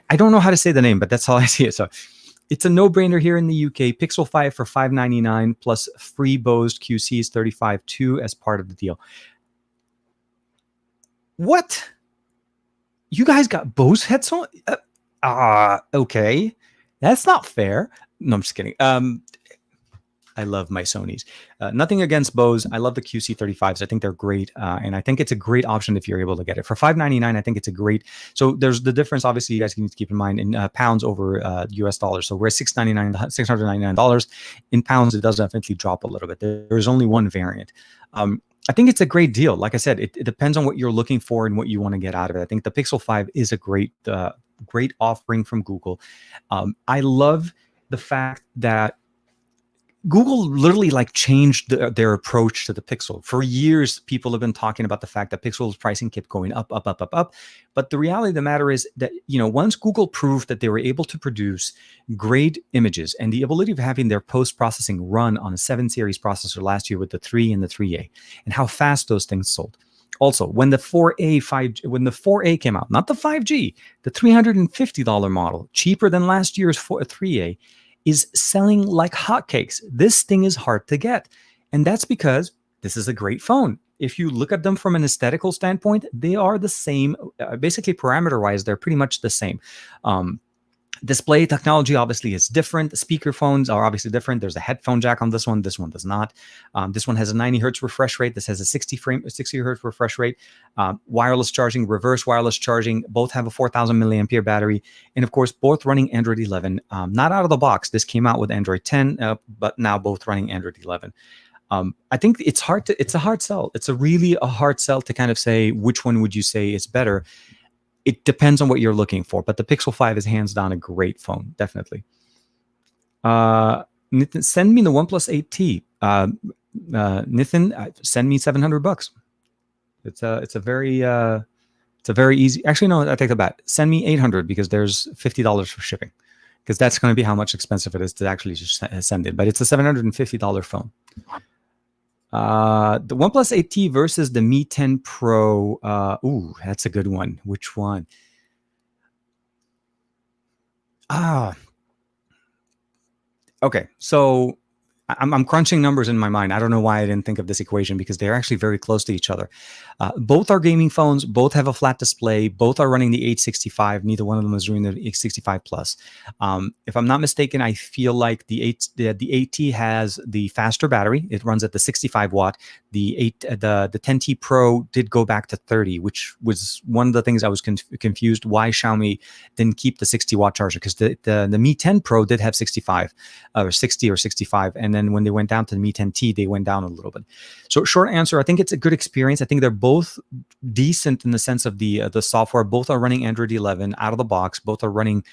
I don't know how to say the name, but that's how I see it. So it's a no-brainer here in the UK. Pixel 5 for $599 plus free Bose QCs 35.2 as part of the deal. What? You guys got Bose headphones? Okay. That's not fair. No, I'm just kidding. I love my Sonys. Nothing against Bose. I love the QC35s. I think they're great. And I think it's a great option if you're able to get it. For $599, I think it's a great... So there's the difference, obviously, you guys need to keep in mind, in pounds over US dollars. So we're $699. In pounds, it does definitely drop a little bit. There's only one variant. I think it's a great deal. Like I said, it depends on what you're looking for and what you want to get out of it. I think the Pixel 5 is a great offering from Google. I love the fact that Google literally changed their approach to the Pixel. For years, people have been talking about the fact that Pixel's pricing kept going up. But the reality of the matter is that, once Google proved that they were able to produce great images and the ability of having their post-processing run on a 7 series processor last year with the 3 and the 3A, and how fast those things sold. Also, when the 4A came out, not the 5G, the $350 model, cheaper than last year's 3A, is selling like hotcakes. This thing is hard to get. And that's because this is a great phone. If you look at them from an aesthetical standpoint, they are the same. Basically, parameter-wise, they're pretty much the same. Display technology obviously is different. Speaker phones are obviously different. There's a headphone jack on this one. This one does not. This one has a 90 hertz refresh rate. This has a 60 hertz refresh rate. Wireless charging, reverse wireless charging. Both have a 4,000 milliampere battery, and of course, both running Android 11. Not out of the box. This came out with Android 10, but now both running Android 11. I think it's a hard sell. It's really a hard sell to kind of say which one would you say is better. It depends on what you're looking for, but the Pixel 5 is hands down a great phone, definitely. Nitin, send me the OnePlus 8T. Nitin, send me $700. It's a very easy. Actually, no, I take that back. Send me 800 because there's $50 for shipping, because that's going to be how much expensive it is to actually just send it. But it's a $750 phone. The OnePlus 8T versus the Mi 10 Pro. Ooh, that's a good one. Which one? Okay. So I'm crunching numbers in my mind. I don't know why I didn't think of this equation, because they're actually very close to each other. Both are gaming phones. Both have a flat display. Both are running the 865. Neither one of them is running the 865 Plus. If I'm not mistaken, I feel like the 8T has the faster battery. It runs at the 65 watt. The 10T Pro did go back to 30, which was one of the things I was confused why Xiaomi didn't keep the 60 watt charger, because the Mi 10 Pro did have 65 or 60 or 65, and then when they went down to the Mi 10T, they went down a little bit. So short answer, I think it's a good experience. I think they're both decent in the sense of the software. Both are running Android 11 out of the box. Both are running.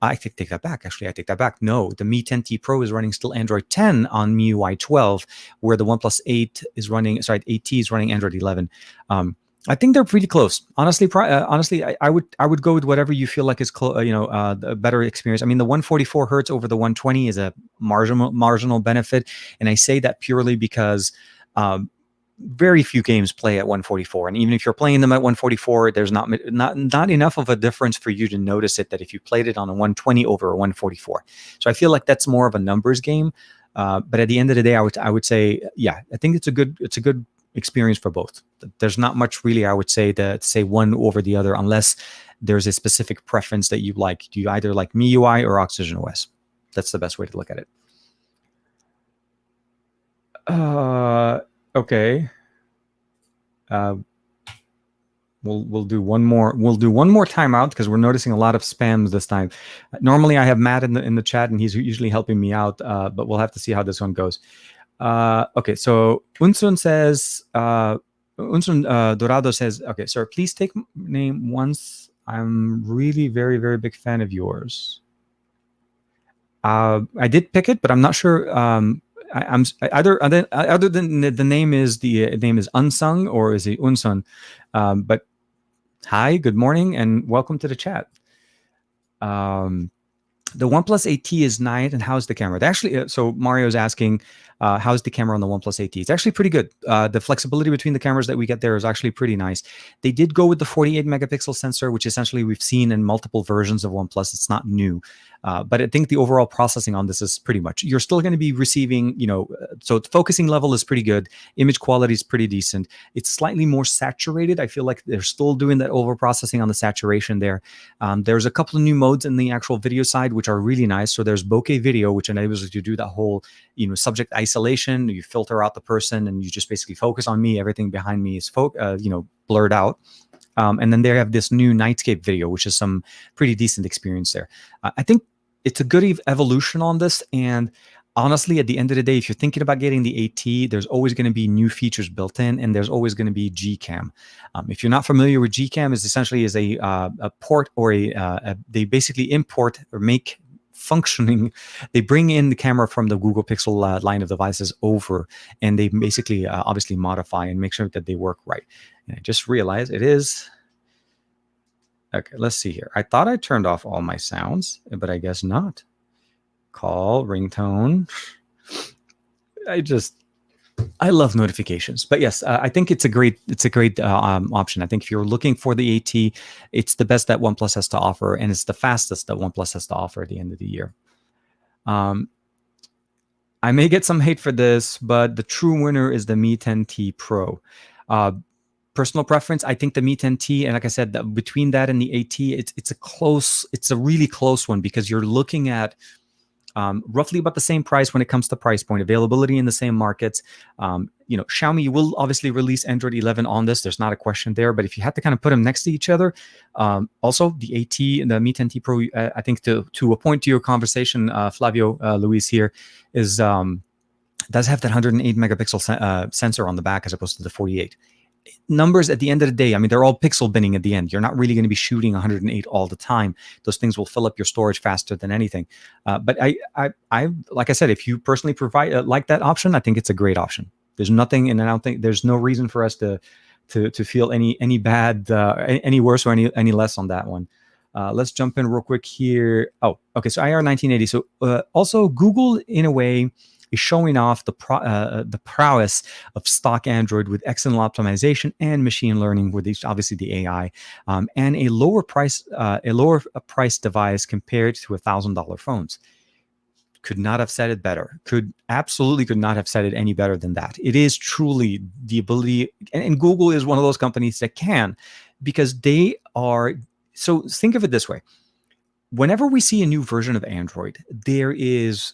I take that back. Actually, I take that back. No, the Mi 10T Pro is running still Android 10 on MIUI 12, where the OnePlus 8 is running. Sorry, 8T is running Android 11. I think they're pretty close. Honestly, I would go with whatever you feel like is the better experience. I mean, the 144 hertz over the 120 is a marginal benefit, and I say that purely because very few games play at 144, and even if you're playing them at 144, there's not enough of a difference for you to notice it. That if you played it on a 120 over a 144, so I feel like that's more of a numbers game. But at the end of the day, I would say, yeah, I think it's a good experience for both. There's not much really, I would say, to say one over the other, unless there's a specific preference that you like. Do you either like MIUI or Oxygen OS? That's the best way to look at it. Okay. We'll do one more. We'll do one more timeout because we're noticing a lot of spams this time. Normally, I have Matt in the chat, and he's usually helping me out. But we'll have to see how this one goes. Okay, so Unsun says, Dorado says, okay, sir, please take name once. I'm really very, very big fan of yours. I did pick it, but I'm not sure. I'm other than the name is Unsung, or is it Unsun? But hi, good morning, and welcome to the chat. The OnePlus 8T is nice, and how's the camera? Actually, so Mario's asking, how's the camera on the OnePlus 8T? It's actually pretty good. The flexibility between the cameras that we get there is actually pretty nice. They did go with the 48 megapixel sensor, which essentially we've seen in multiple versions of OnePlus. It's not new. But I think the overall processing on this is pretty much, you're still going to be receiving, so the focusing level is pretty good. Image quality is pretty decent. It's slightly more saturated. I feel like they're still doing that over processing on the saturation there. There's a couple of new modes in the actual video side, which are really nice. So there's bokeh video, which enables you to do that whole, subject isolation. You filter out the person and you just basically focus on me. Everything behind me is blurred out. And then they have this new nightscape video, which is some pretty decent experience there. I think it's a good evolution on this. And honestly, at the end of the day, if you're thinking about getting the AT, there's always going to be new features built in, and there's always going to be Gcam. If you're not familiar with Gcam, is essentially is a port, or they basically import or make functioning. They bring in the camera from the Google Pixel line of devices over, and they basically obviously modify and make sure that they work right. And I just realized it is. Okay, let's see here. I thought I turned off all my sounds, but I guess not. Call, ringtone. I love notifications. But yes, I think it's a great option. I think if you're looking for the AT, it's the best that OnePlus has to offer, and it's the fastest that OnePlus has to offer at the end of the year. I may get some hate for this, but the true winner is the Mi 10T Pro. personal preference, I think the Mi 10T, and like I said, between that and the AT, it's a really close one, because you're looking at roughly about the same price when it comes to price point, availability in the same markets. Xiaomi will obviously release Android 11 on this. There's not a question there. But if you had to kind of put them next to each other, also the AT and the Mi 10T Pro, I think to a point to your conversation, Flavio Luis here, is does have that 108 megapixel sensor on the back as opposed to the 48. Numbers at the end of the day, I mean, they're all pixel binning at the end. You're not really going to be shooting 108 all the time. Those things will fill up your storage faster than anything. But I like I said, if you personally provide like that option, I think it's a great option. There's nothing, and I don't think there's no reason for us to feel any bad, any worse or any less on that one. Let's jump in real quick here. Oh, okay. So IR 1980. So also Google, in a way, is showing off the prowess of stock Android with excellent optimization and machine learning, with obviously the AI, and a lower price device compared to $1,000 phones. Could not have said it better. Absolutely could not have said it any better than that. It is truly the ability, and Google is one of those companies that can, because they are. So think of it this way. Whenever we see a new version of Android, there is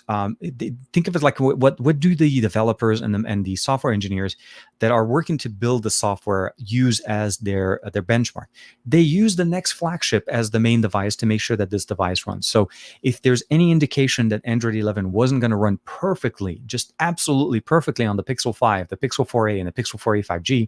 think of it like what do the developers and the software engineers that are working to build the software use as their benchmark? They use the next flagship as the main device to make sure that this device runs. So if there's any indication that Android 11 wasn't going to run perfectly, just absolutely perfectly on the Pixel 5, the Pixel 4a, and the Pixel 4a 5G,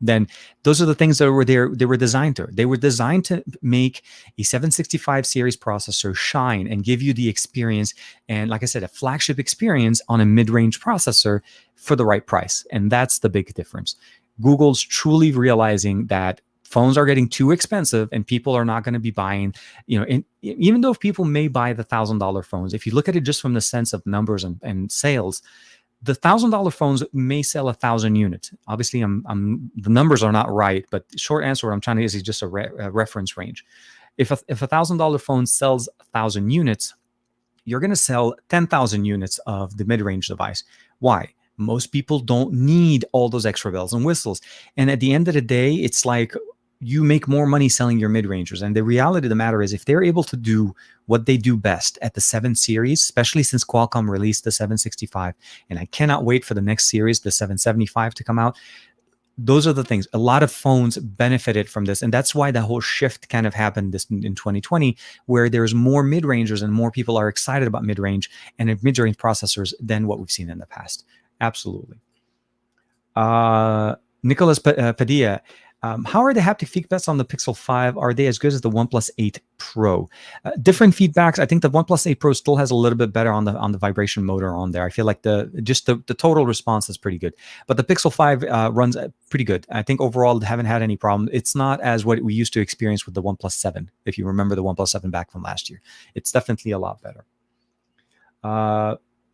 then those are the things that were there. They were designed to. They were designed to make a 765 series processor shine and give you the experience. And like I said, a flagship experience on a mid-range processor for the right price. And that's the big difference. Google's truly realizing that phones are getting too expensive and people are not going to be buying, and even though people may buy the $1,000 phones, if you look at it just from the sense of numbers and sales, the $1,000 phones may sell 1,000 units. Obviously, the numbers are not right, but the short answer what I'm trying to use is just a reference range. If a $1,000 phone sells 1,000 units, you're going to sell 10,000 units of the mid-range device. Why? Most people don't need all those extra bells and whistles. And at the end of the day, it's like you make more money selling your mid-rangers. And the reality of the matter is, if they're able to do what they do best at the 7 series, especially since Qualcomm released the 765, and I cannot wait for the next series, the 775, to come out. Those are the things. A lot of phones benefited from this. And that's why the whole shift kind of happened in 2020, where there's more mid-rangers and more people are excited about mid-range and mid-range processors than what we've seen in the past. Absolutely. Nicholas Padilla, how are the haptic feedbacks on the Pixel 5? Are they as good as the OnePlus 8 Pro? Different feedbacks. I think the OnePlus 8 Pro still has a little bit better on the vibration motor on there. I feel like the total response is pretty good. But the Pixel 5 runs pretty good. I think overall haven't had any problem. It's not as what we used to experience with the OnePlus 7. If you remember the OnePlus 7 back from last year, it's definitely a lot better.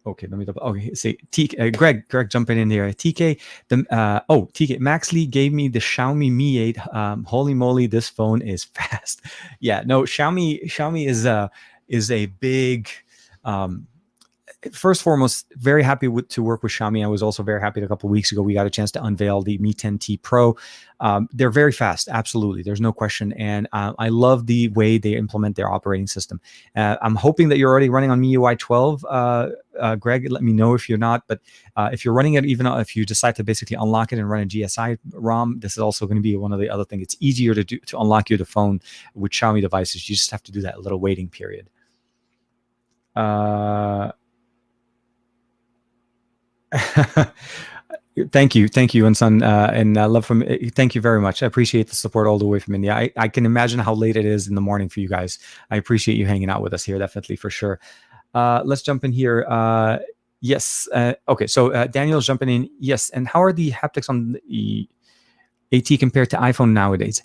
Okay, let me double. Okay, see, Greg jumping in here. TK, TK, Max Lee gave me the Xiaomi Mi 8. Holy moly, this phone is fast. Yeah, no, Xiaomi is a big. First and foremost, very happy to work with Xiaomi. I was also very happy a couple of weeks ago we got a chance to unveil the Mi 10T Pro. They're very fast, absolutely. There's no question. And I love the way they implement their operating system. I'm hoping that you're already running on MIUI 12. Greg, let me know if you're not. But if you're running it, even if you decide to basically unlock it and run a GSI ROM, this is also going to be one of the other things. It's easier to unlock the phone with Xiaomi devices. You just have to do that little waiting period. Thank you, and son, and love from. Thank you very much. I appreciate the support all the way from India. I can imagine how late it is in the morning for you guys. I appreciate you hanging out with us here, definitely for sure. Let's jump in here. Yes. Okay. So Daniel's jumping in. Yes. And how are the haptics on the AT compared to iPhone nowadays?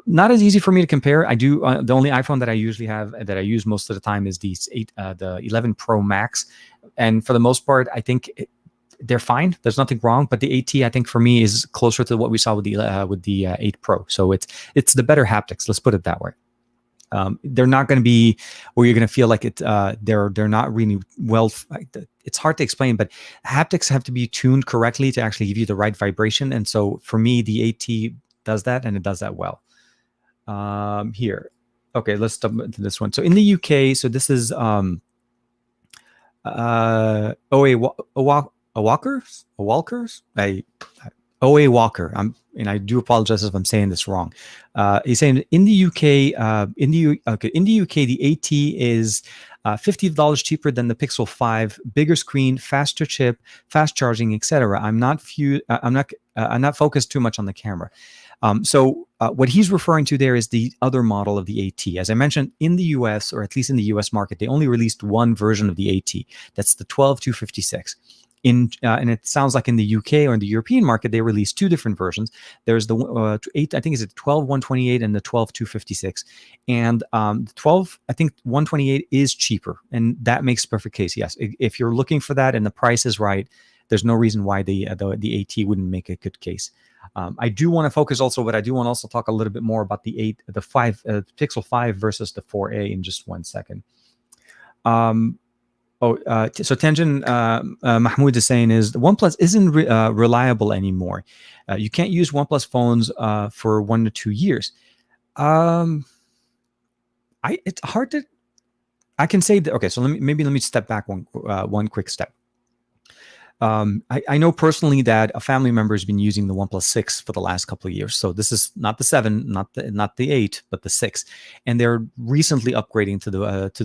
Not as easy for me to compare. I do. The only iPhone that I usually have that I use most of the time is the 11 Pro Max, and for the most part, I think they're fine. There's nothing wrong. But the AT, I think for me, is closer to what we saw with the 8 Pro. So it's the better haptics. Let's put it that way. They're not going to be where you're going to feel like it. They're not really well. It's hard to explain, but haptics have to be tuned correctly to actually give you the right vibration. And so for me, the AT does that, and it does that well. Here, okay, let's jump into this one. So in the UK, so this is OA Walker. And I do apologize if I'm saying this wrong. He's saying in the UK, in the UK, the AT is $50 cheaper than the Pixel 5, bigger screen, faster chip, fast charging, etc. I'm not focused too much on the camera. So what he's referring to there is the other model of the AT. As I mentioned, in the US, or at least in the US market, they only released one version of the AT. That's the 12256. And it sounds like in the UK or in the European market, they released two different versions. There's the 8, I think it's the 12128 and the 12256. And the 12, I think 128 is cheaper, and that makes perfect case. Yes, if you're looking for that and the price is right, there's no reason why the AT wouldn't make a good case. I do want to focus also, but I do want to also talk a little bit more about the Pixel 5 versus the 4A in just 1 second. So Tenjin Mahmoud is saying is the OnePlus isn't reliable anymore. You can't use OnePlus phones for 1 to 2 years. It's hard to. I can say that. Okay, so let me step back one quick step. I know personally that a family member has been using the OnePlus 6 for the last couple of years. So this is not the 7, not the 8, but the 6, and they're recently upgrading to the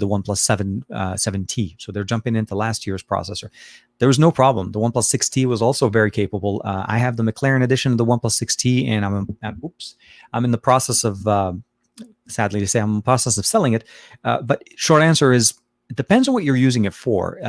OnePlus 7T. So they're jumping into last year's processor. There was no problem. The OnePlus 6T was also very capable. I have the McLaren edition of the OnePlus 6T, and I'm in the process of, sadly to say, I'm in the process of selling it. But short answer is, it depends on what you're using it for.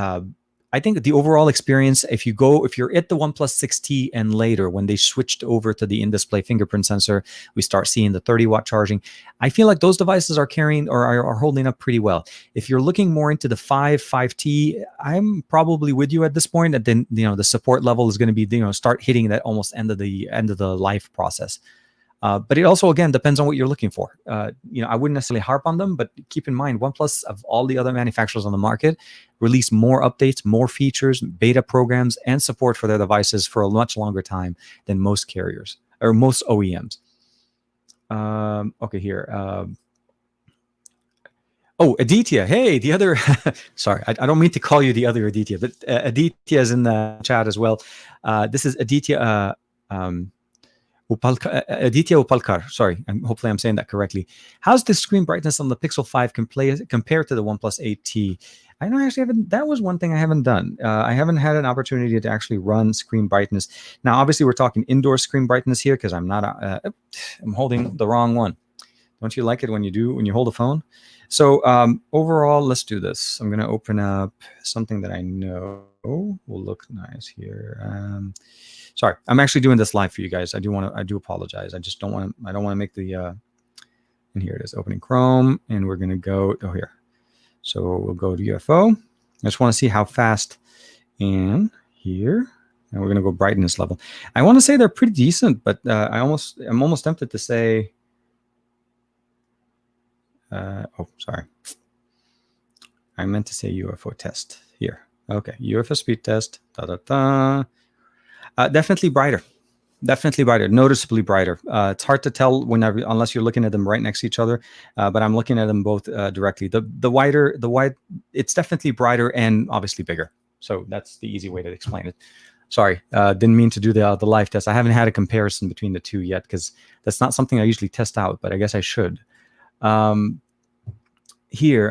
I think the overall experience, if you're at the OnePlus 6T and later, when they switched over to the in-display fingerprint sensor, we start seeing the 30-watt charging. I feel like those devices are carrying or are holding up pretty well. If you're looking more into the 5T, I'm probably with you at this point. And then the support level is going to be start hitting that almost end of the life process. But it also, again, depends on what you're looking for. I wouldn't necessarily harp on them, but keep in mind, OnePlus, of all the other manufacturers on the market, release more updates, more features, beta programs, and support for their devices for a much longer time than most carriers or most OEMs. Okay, here. Aditya. Hey, the other. Sorry, I don't mean to call you the other Aditya, but Aditya is in the chat as well. This is Aditya. Aditya Upalkar, sorry, hopefully I'm saying that correctly. How's the screen brightness on the Pixel 5 compared to the OnePlus 8T? I know, actually that was one thing I haven't done. I haven't had an opportunity to actually run screen brightness. Now, obviously, we're talking indoor screen brightness here because I'm holding the wrong one. Don't you like it when you hold a phone? So overall, let's do this. I'm going to open up something that I know will look nice here. Sorry, I'm actually doing this live for you guys. I do apologize. I don't want to make the, and here it is, opening Chrome, and we're going to go, here. So we'll go to UFO. I just want to see how fast, and here, and we're going to go brightness level. I want to say they're pretty decent, but I'm almost tempted to say, sorry. I meant to say UFO test here. Okay, UFO speed test, definitely brighter, noticeably brighter. It's hard to tell unless you're looking at them right next to each other, but I'm looking at them both directly. The wide, it's definitely brighter and obviously bigger. So that's the easy way to explain it. Sorry, didn't mean to do the live test. I haven't had a comparison between the two yet because that's not something I usually test out, but I guess I should. Here,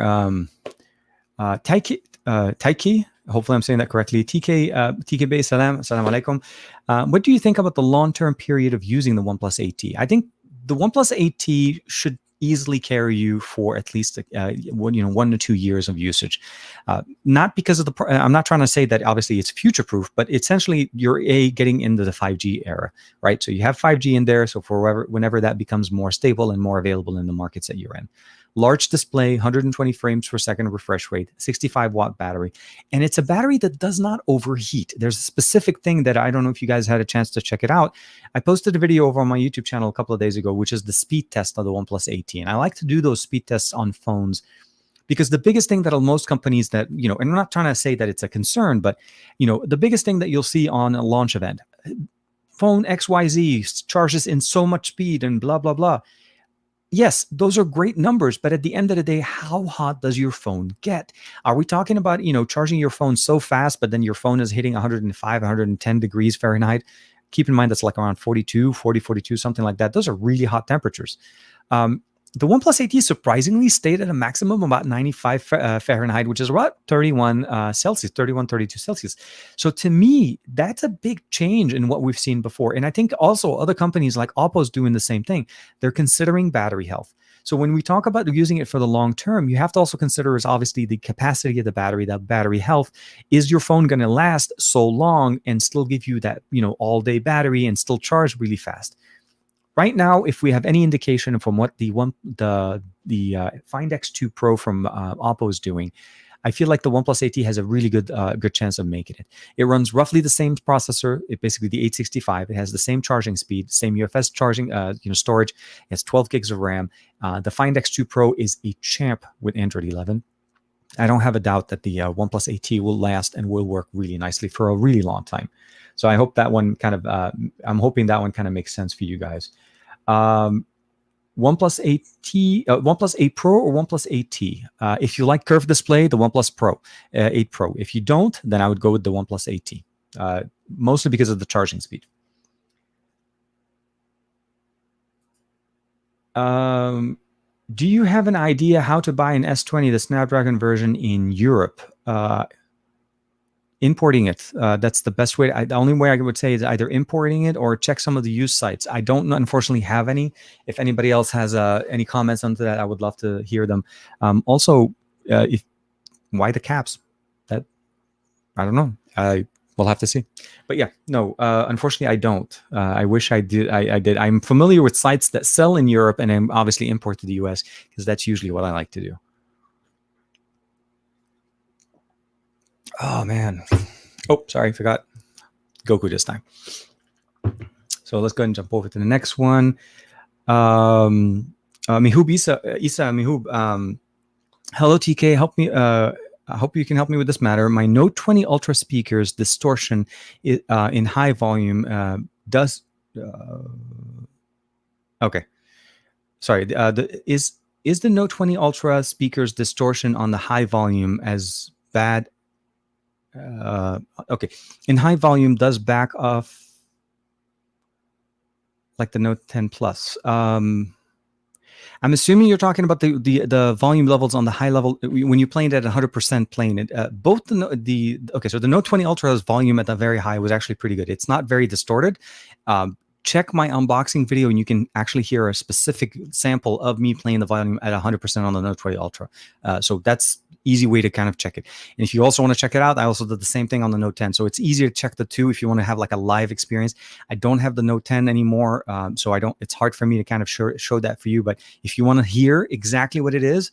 Taiki. Hopefully I'm saying that correctly. TK Bay, salam alaikum. What do you think about the long-term period of using the OnePlus 8T? I think the OnePlus 8T should easily carry you for at least 1 to 2 years of usage. Not because of I'm not trying to say that obviously it's future-proof, but essentially you're getting into the 5G era, right? So you have 5G in there. So whenever that becomes more stable and more available in the markets that you're in. Large display, 120 frames per second refresh rate, 65-watt battery. And it's a battery that does not overheat. There's a specific thing that I don't know if you guys had a chance to check it out. I posted a video over on my YouTube channel a couple of days ago, which is the speed test of the OnePlus 8T. And I like to do those speed tests on phones because the biggest thing that most companies that, and I'm not trying to say that it's a concern, but, the biggest thing that you'll see on a launch event, phone XYZ charges in so much speed and blah, blah, blah. Yes, those are great numbers, but at the end of the day, how hot does your phone get? Are we talking about, charging your phone so fast, but then your phone is hitting 105, 110 degrees Fahrenheit? Keep in mind that's like around 42, 40, 42, something like that. Those are really hot temperatures. The OnePlus 8T surprisingly stayed at a maximum about 95 Fahrenheit, which is about 31 Celsius, 31, 32 Celsius. So to me, that's a big change in what we've seen before. And I think also other companies like Oppo's doing the same thing. They're considering battery health. So when we talk about using it for the long term, you have to also consider is obviously the capacity of the battery health. Is your phone going to last so long and still give you that, all day battery and still charge really fast? Right now, if we have any indication from what the Find X2 Pro from Oppo is doing, I feel like the OnePlus 8T has a really good chance of making it. It runs roughly the same processor. It basically the 865. It has the same charging speed, same UFS charging, storage. It has 12 gigs of RAM. The Find X2 Pro is a champ with Android 11. I don't have a doubt that the OnePlus 8T will last and will work really nicely for a really long time. So I hope that one I'm hoping that one kind of makes sense for you guys. OnePlus 8T, OnePlus 8 Pro or OnePlus 8T. If you like curved display, the OnePlus Pro 8 Pro. If you don't, then I would go with the OnePlus 8T, mostly because of the charging speed. Do you have an idea how to buy an S20, the Snapdragon version in Europe? Importing it. That's the best way. The only way I would say is either importing it or check some of the used sites. I don't unfortunately have any. If anybody else has any comments onto that, I would love to hear them. Also, why the caps? That I don't know. We'll have to see. But yeah, no, unfortunately, I don't. I wish I did. I did. I'm familiar with sites that sell in Europe and then obviously import to the US because that's usually what I like to do. Oh, man. Oh, sorry, forgot Goku this time. So let's go ahead and jump over to the next one. Mihub Isa Mihub. Hello, TK. Help me. I hope you can help me with this matter. My Note 20 Ultra speakers distortion in high volume does. Okay. Sorry. Is the Note 20 Ultra speakers distortion on the high volume as bad? Okay, in high volume does back off like the Note 10 Plus. I'm assuming you're talking about the volume levels on the high level when you played at 100% playing it. Both okay, so the Note 20 Ultra's volume at the very high was actually pretty good. It's not very distorted. Check my unboxing video and you can actually hear a specific sample of me playing the volume at 100% on the Note 20 Ultra. So that's easy way to kind of check it. And if you also want to check it out, I also did the same thing on the Note 10. So it's easier to check the two if you want to have like a live experience. I don't have the Note 10 anymore. So it's hard for me to kind of show that for you. But if you want to hear exactly what it is,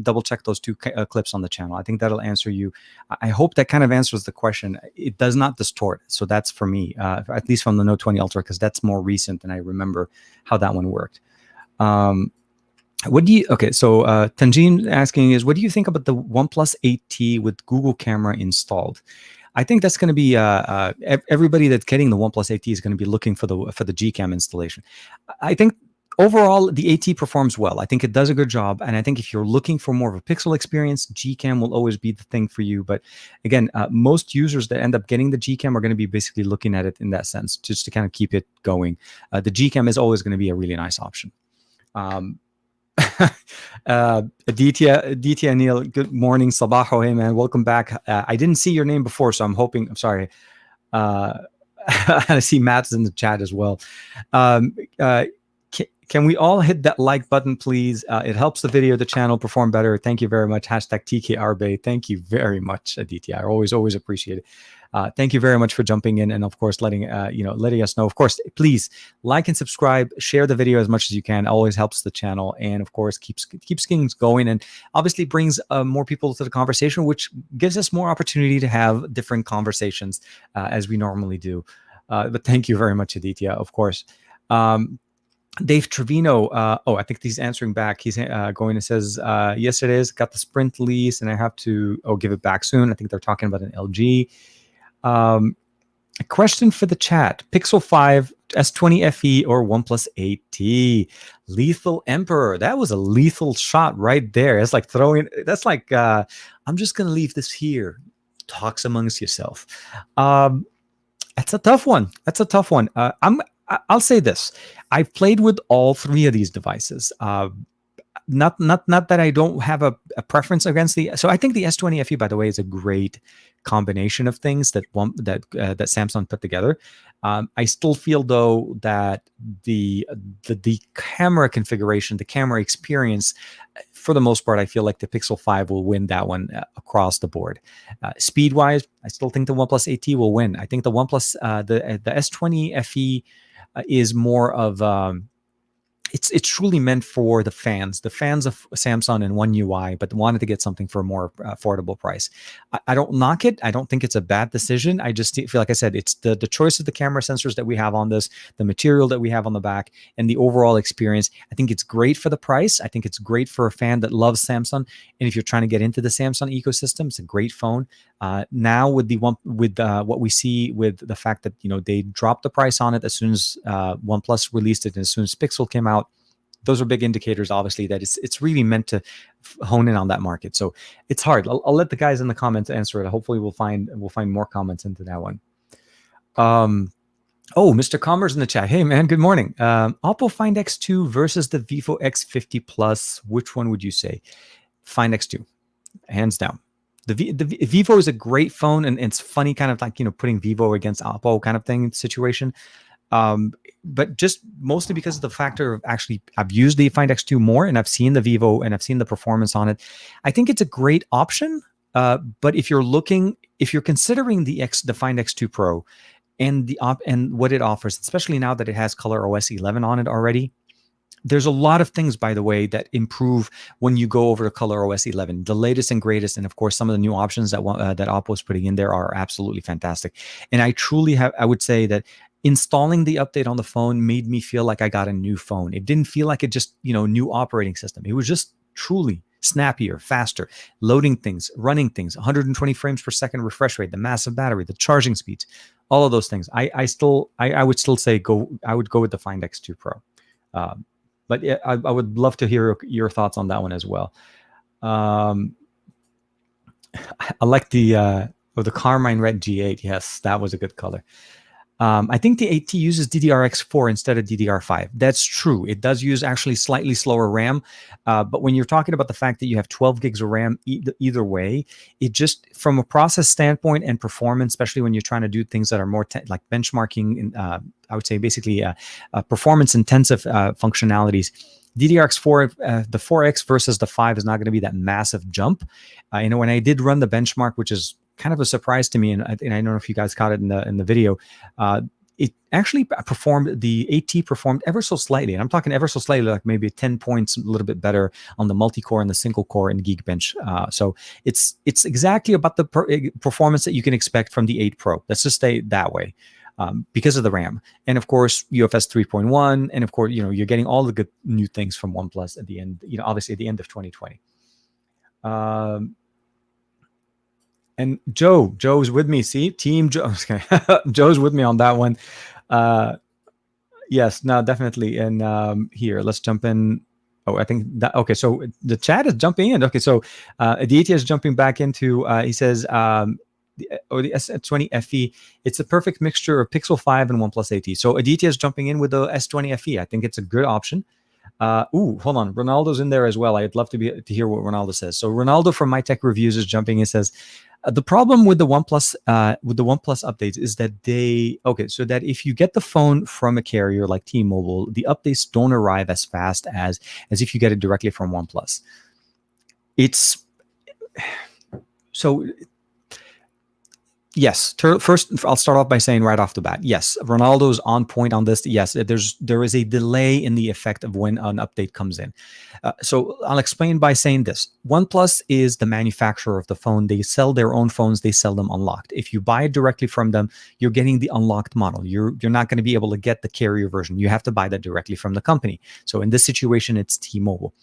double check those two clips on the channel. I think that'll answer you. I hope that kind of answers the question. It does not distort. So that's for me, at least from the Note 20 Ultra, because that's more recent and I remember how that one worked. So Tanjin asking is, what do you think about the OnePlus 8T with Google camera installed? I think that's going to be everybody that's getting the OnePlus 8T is going to be looking for the Gcam installation. I think overall the 8T performs well. I think it does a good job, and I think if you're looking for more of a pixel experience, Gcam will always be the thing for you. But again, most users that end up getting the Gcam are going to be basically looking at it in that sense, just to kind of keep it going. The Gcam is always going to be a really nice option. Aditya Neil, good morning. Sabaho, hey man, welcome back. I didn't see your name before, so I'm sorry. I see Matt's in the chat as well. Can we all hit that like button, please? It helps the video, the channel perform better. Thank you very much. Hashtag TKRBay. Thank you very much, Aditya. I always appreciate it. Thank you very much for jumping in and, of course, letting us know. Of course, please like and subscribe, share the video as much as you can. Always helps the channel, and of course keeps things going, and obviously brings more people to the conversation, which gives us more opportunity to have different conversations as we normally do. But thank you very much, Aditya. Of course. Dave Trevino, I think he's answering back. He's going and says, yes, it is. Got the Sprint lease and I have to give it back soon. I think they're talking about an LG. A question for the chat: Pixel 5, S20 FE, or OnePlus 8T? Lethal Emperor. That was a lethal shot right there. It's like throwing. That's like I'm just gonna leave this here. Talks amongst yourself. That's a tough one. That's a tough one. I'll say this: I've played with all three of these devices. Not that I don't have a preference against the. So I think the S20 FE, by the way, is a great combination of things that Samsung put together. I still feel though that the camera configuration, the camera experience, for the most part, I feel like the Pixel 5 will win that one across the board. Speed wise, I still think the OnePlus 8T will win. I think the OnePlus the S20 FE is more of it's truly meant for the fans of Samsung and One UI, but wanted to get something for a more affordable price. I don't knock it. I don't think it's a bad decision. I just feel like I said, it's the choice of the camera sensors that we have on this, the material that we have on the back, and the overall experience. I think it's great for the price. I think it's great for a fan that loves Samsung, and if you're trying to get into the Samsung ecosystem, it's a great phone. Now with what we see with the fact that they dropped the price on it as soon as OnePlus released it, and as soon as Pixel came out. Those are big indicators, obviously, that it's really meant to hone in on that market. So it's hard. I'll let the guys in the comments answer it. Hopefully, we'll find more comments into that one. Oh, Mr. Commerce in the chat. Hey, man, good morning. Oppo Find X2 versus the Vivo X50 Plus. Which one would you say? Find X2, hands down. The Vivo is a great phone, and it's funny, kind of like putting Vivo against Oppo kind of thing situation. But just mostly because of the factor of actually I've used the Find X2 more, and I've seen the Vivo and I've seen the performance on it. I think it's a great option. But if you're considering the Find X2 Pro and and what it offers, especially now that it has Color OS 11 on it already, there's a lot of things, by the way, that improve when you go over to Color OS 11, the latest and greatest. And of course, some of the new options that Oppo is putting in there are absolutely fantastic. And I would say that installing the update on the phone made me feel like I got a new phone. It didn't feel like it just, new operating system. It was just truly snappier, faster, loading things, running things, 120 frames per second refresh rate, the massive battery, the charging speeds, all of those things. I would still say I would go with the Find X2 Pro. But yeah, I would love to hear your thoughts on that one as well. I like the Carmine Red G8. Yes, that was a good color. I think the 8T uses DDR4 instead of DDR5. That's true. It does use actually slightly slower RAM. But when you're talking about the fact that you have 12 gigs of RAM, either way, it just, from a process standpoint and performance, especially when you're trying to do things that are more like benchmarking, I would say basically performance intensive functionalities, DDR4, the 4X versus the 5 is not going to be that massive jump. When I did run the benchmark, which is kind of a surprise to me, and I don't know if you guys caught it in the video, it actually the 8T performed ever so slightly, and I'm talking ever so slightly, like maybe 10 points, a little bit better on the multi-core and the single core in Geekbench. So it's exactly about the performance that you can expect from the 8 Pro. Let's just stay that way. Because of the RAM, and of course UFS 3.1, and of course you're getting all the good new things from OnePlus at the end. Obviously at the end of 2020. And Joe's with me. See, Team Joe. Joe's with me on that one. Yes, no, definitely. And here, let's jump in. Oh, I think that okay. So the chat is jumping in. Okay, so Aditya is jumping back into. He says. The S20 FE, it's a perfect mixture of Pixel 5 and OnePlus 8T. So Aditya is jumping in with the S20 FE. I think it's a good option. Hold on. Ronaldo's in there as well. I'd love to hear what Ronaldo says. So Ronaldo from My Tech Reviews is jumping in. Says the problem with the OnePlus updates is that that if you get the phone from a carrier like T-Mobile, the updates don't arrive as fast as if you get it directly from OnePlus. It's so. Yes. First, I'll start off by saying right off the bat, yes, Ronaldo's on point on this. Yes, there is a delay in the effect of when an update comes in. So I'll explain by saying this. OnePlus is the manufacturer of the phone. They sell their own phones. They sell them unlocked. If you buy it directly from them, you're getting the unlocked model. You're not going to be able to get the carrier version. You have to buy that directly from the company. So in this situation, it's T-Mobile.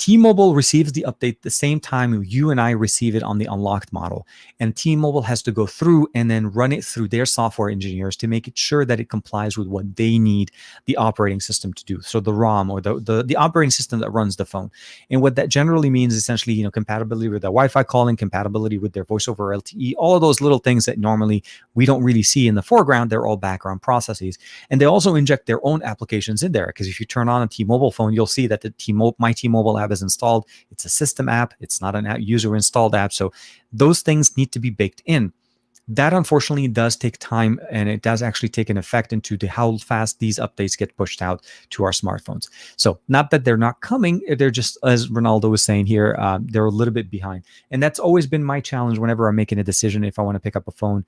T-Mobile receives the update the same time you and I receive it on the unlocked model. And T-Mobile has to go through and then run it through their software engineers to make it sure that it complies with what they need the operating system to do. So the ROM, or the operating system that runs the phone. And what that generally means, essentially, compatibility with their Wi-Fi calling, compatibility with their voice over LTE, all of those little things that normally we don't really see in the foreground. They're all background processes. And they also inject their own applications in there, because if you turn on a T-Mobile phone, you'll see that the My T-Mobile app is installed. It's a system app. It's not an user installed app. So those things need to be baked in. That unfortunately does take time, and it does actually take an effect into how fast these updates get pushed out to our smartphones. So not that they're not coming, they're just, as Ronaldo was saying here, they're a little bit behind. And that's always been my challenge whenever I'm making a decision if I want to pick up a phone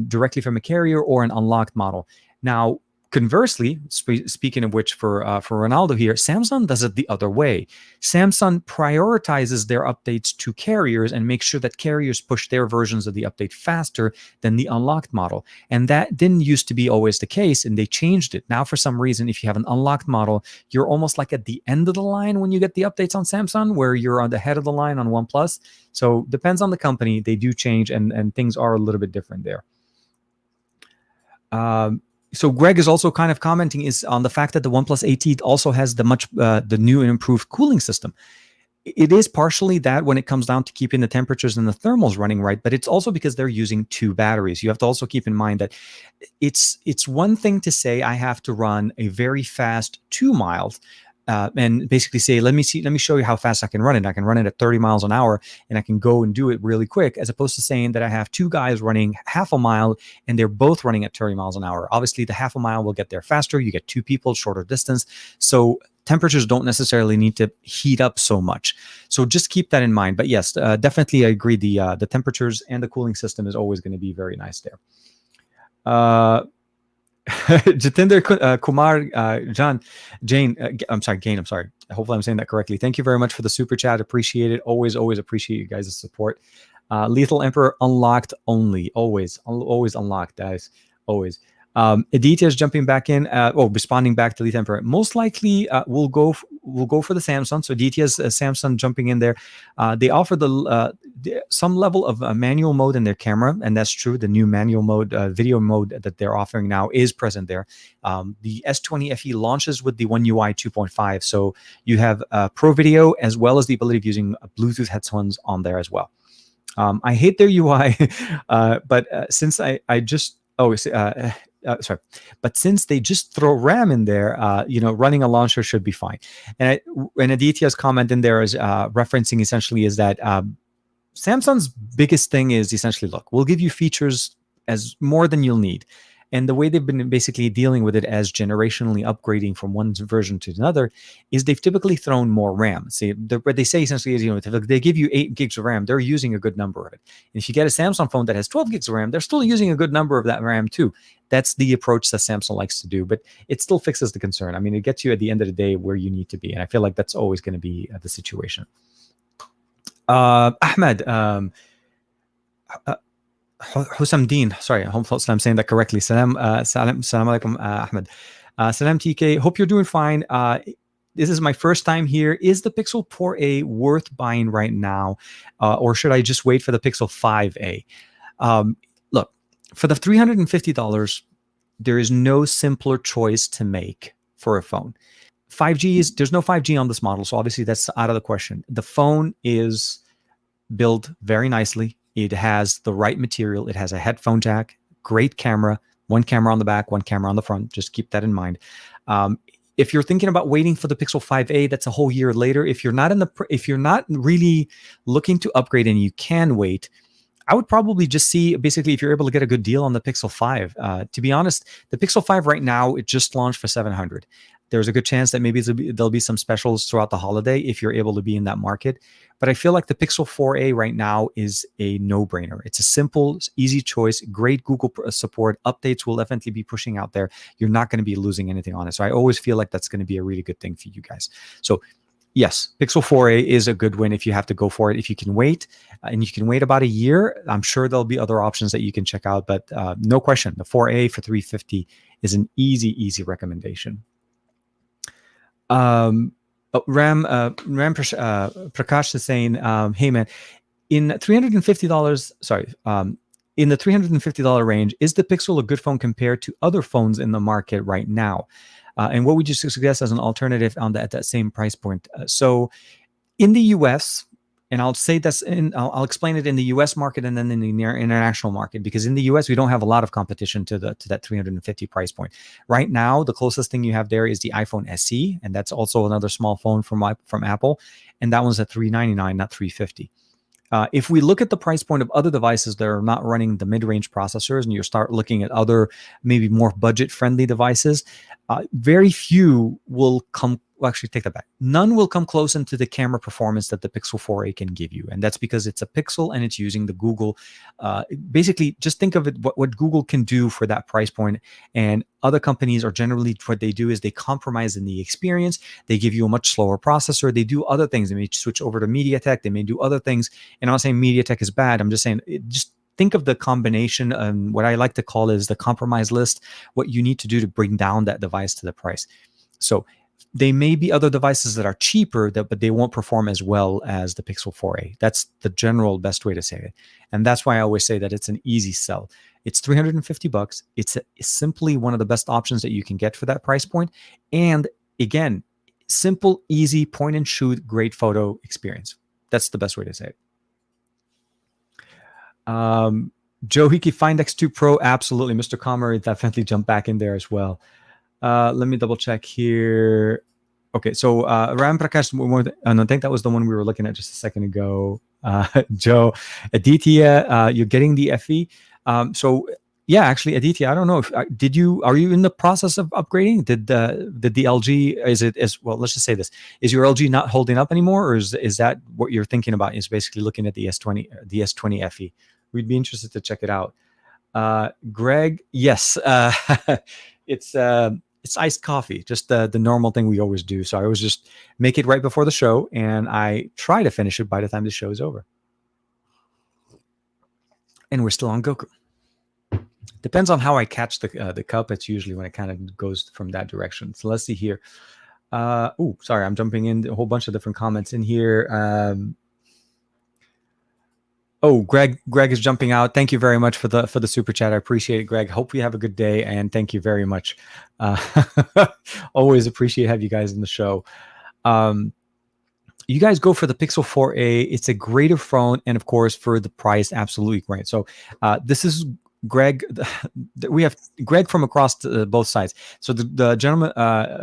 directly from a carrier or an unlocked model. Now, conversely, speaking of which, for Ronaldo here, Samsung does it the other way. Samsung prioritizes their updates to carriers and makes sure that carriers push their versions of the update faster than the unlocked model. And that didn't used to be always the case, and they changed it. Now, for some reason, if you have an unlocked model, you're almost like at the end of the line when you get the updates on Samsung, where you're on the head of the line on OnePlus. So depends on the company. They do change, and things are a little bit different there. So Greg is also kind of commenting is on the fact that the OnePlus 8T also has the new and improved cooling system. It is partially that when it comes down to keeping the temperatures and the thermals running right, but it's also because they're using 2 batteries. You have to also keep in mind that it's one thing to say I have to run a very fast 2 miles. And basically say, let me show you how fast I can run it. I can run it at 30 miles an hour, and I can go and do it really quick, as opposed to saying that I have 2 guys running half a mile and they're both running at 30 miles an hour. Obviously, the half a mile will get there faster. You get 2 people, shorter distance. So temperatures don't necessarily need to heat up so much. So just keep that in mind. But yes, definitely I agree. The temperatures and the cooling system is always going to be very nice there. Jatinder Kumar Jane, I'm sorry, Gain. I'm sorry. Hopefully I'm saying that correctly. Thank you very much for the super chat. Appreciate it. Always appreciate you guys' support. Lethal Emperor unlocked only. Always unlocked, guys. Always. Aditya is jumping back in. Responding back to Lethal Emperor. Most likely, we'll go for the Samsung. So Aditya's Samsung jumping in there. They offer some level of manual mode in their camera, and that's true. The new manual mode, video mode that they're offering now is present there. The S20 FE launches with the One UI 2.5, so you have Pro Video as well as the ability of using Bluetooth headphones on there as well. I hate their UI, but since but since they just throw RAM in there, running a launcher should be fine. And Aditya's comment in there is referencing essentially is that Samsung's biggest thing is essentially, look, we'll give you features as more than you'll need. And the way they've been basically dealing with it as generationally upgrading from one version to another is they've typically thrown more RAM. See, what they say essentially is, if they give you 8 gigs of RAM, they're using a good number of it. And if you get a Samsung phone that has 12 gigs of RAM, they're still using a good number of that RAM too. That's the approach that Samsung likes to do, but it still fixes the concern. I mean, it gets you at the end of the day where you need to be. And I feel like that's always going to be the situation. Ahmed, Hussam Deen, sorry, hopefully I'm saying that correctly. Salam alaikum, Ahmed. Salam TK, hope you're doing fine. This is my first time here. Is the Pixel 4a worth buying right now, or should I just wait for the Pixel 5a? Look, for the $350, there is no simpler choice to make for a phone. 5G there's no 5G on this model, so obviously that's out of the question. The phone is built very nicely. It has the right material. It has a headphone jack, great camera, 1 camera on the back, 1 camera on the front. Just keep that in mind. If you're thinking about waiting for the Pixel 5a, that's a whole year later. If you're not really looking to upgrade and you can wait, I would probably just see basically if you're able to get a good deal on the Pixel 5. To be honest, the Pixel 5 right now, it just launched for $700. There's a good chance that maybe there'll be some specials throughout the holiday if you're able to be in that market. But I feel like the Pixel 4a right now is a no-brainer. It's a simple, easy choice, great Google support. Updates will definitely be pushing out there. You're not going to be losing anything on it. So I always feel like that's going to be a really good thing for you guys. So yes, Pixel 4a is a good win if you have to go for it. If you can wait, and you can wait about a year, I'm sure there'll be other options that you can check out. But no question, the 4a for $350 is an easy recommendation. Prakash is saying, hey man, in $350, sorry, in the $350 range, is the Pixel a good phone compared to other phones in the market right now? And what would you suggest as an alternative at that same price point? So in the US, and I'll say this I'll explain it in the US market and then in the international market, because in the US we don't have a lot of competition to that 350 price point. Right now, the closest thing you have there is the iPhone SE, and that's also another small phone from Apple, and that one's at $399, not $350. If we look at the price point of other devices that are not running the mid-range processors, and you start looking at other maybe more budget-friendly devices, very few will come. Well, actually, take that back. None will come close into the camera performance that the Pixel 4a can give you, and that's because it's a Pixel and it's using the Google. Basically, just think of it what Google can do for that price point, and other companies are generally what they do is they compromise in the experience. They give you a much slower processor. They do other things. They may switch over to MediaTek. They may do other things. And I'm not saying MediaTek is bad. I'm just saying just think of the combination. What I like to call is the compromise list. What you need to do to bring down that device to the price. So they may be other devices that are cheaper, but they won't perform as well as the Pixel 4a. That's the general best way to say it. And that's why I always say that it's an easy sell. It's $350. It's simply one of the best options that you can get for that price point. And again, simple, easy, point and shoot, great photo experience. That's the best way to say it. Joe Hickey, Find X2 Pro, absolutely. Mr. Comer definitely jumped back in there as well. Let me double check here. Okay, so Ram Prakash, I think that was the one we were looking at just a second ago. Joe, Aditya, you're getting the FE. So yeah, actually, Aditya, I don't know if are you in the process of upgrading? Did the LG well? Let's just say this: is your LG not holding up anymore, or is that what you're thinking about? Is basically looking at the S20 FE. We'd be interested to check it out. Greg, yes, it's iced coffee, just the normal thing we always do. So I always just make it right before the show, and I try to finish it by the time the show is over. And we're still on Goku. Depends on how I catch the cup. It's usually when it kind of goes from that direction. So let's see here. Oh, sorry, I'm jumping in a whole bunch of different comments in here. Oh, Greg is jumping out. Thank you very much for the super chat. I appreciate it, Greg. Hope you have a good day, and thank you very much. Always appreciate have you guys in the show. You guys go for the Pixel 4a. It's a greater phone, and of course, for the price, absolutely great. So this is Greg. We have Greg from across both sides. So the gentleman,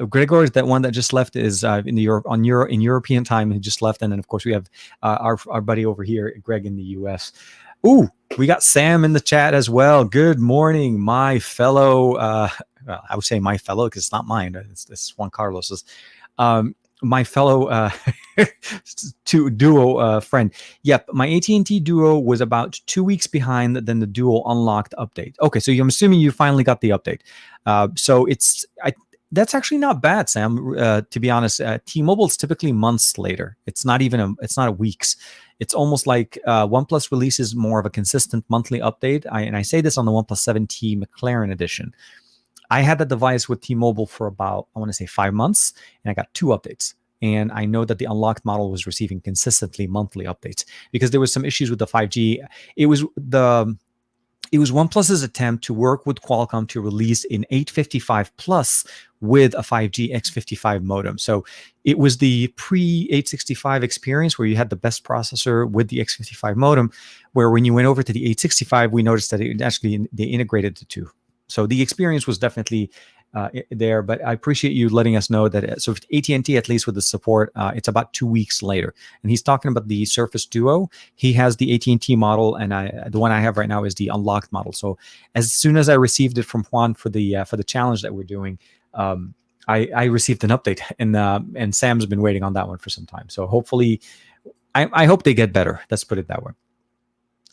Gregor, is that one that just left, is in European time. He just left, and then of course we have our buddy over here, Greg, in the U.S. Ooh, we got Sam in the chat as well. Good morning, my fellow. Well, I would say my fellow because it's not mine. It's Juan Carlos's. My fellow Duo friend. Yep, my AT&T Duo was about 2 weeks behind than the Duo Unlocked update. Okay, so I'm assuming you finally got the update. So that's actually not bad, Sam. To be honest, T-Mobile is typically months later. It's not a weeks. It's almost like OnePlus releases more of a consistent monthly update. And I say this on the OnePlus 7T McLaren edition. I had the device with T-Mobile for about, I want to say 5 months, and I got 2 updates. And I know that the unlocked model was receiving consistently monthly updates because there was some issues with the 5G. It was OnePlus's attempt to work with Qualcomm to release an 855 Plus with a 5G X55 modem. So it was the pre-865 experience where you had the best processor with the X55 modem, where when you went over to the 865, we noticed that they integrated the two. So the experience was definitely there, but I appreciate you letting us know that. So AT&T, at least with the support, it's about 2 weeks later. And he's talking about the Surface Duo. He has the AT&T model, and the one I have right now is the unlocked model. So as soon as I received it from Juan for the challenge that we're doing, I received an update, and Sam's been waiting on that one for some time. So hopefully, I hope they get better. Let's put it that way.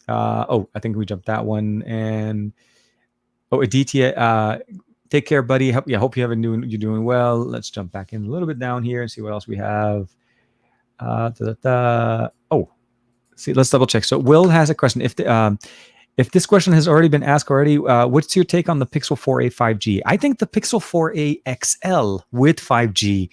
I think we jumped that one. And Aditya, take care, buddy. Hope you you're doing well. Let's jump back in a little bit down here and see what else we have. See, let's double check. So Will has a question. If this question has already been asked already, what's your take on the Pixel 4a 5G? I think the Pixel 4a XL with 5G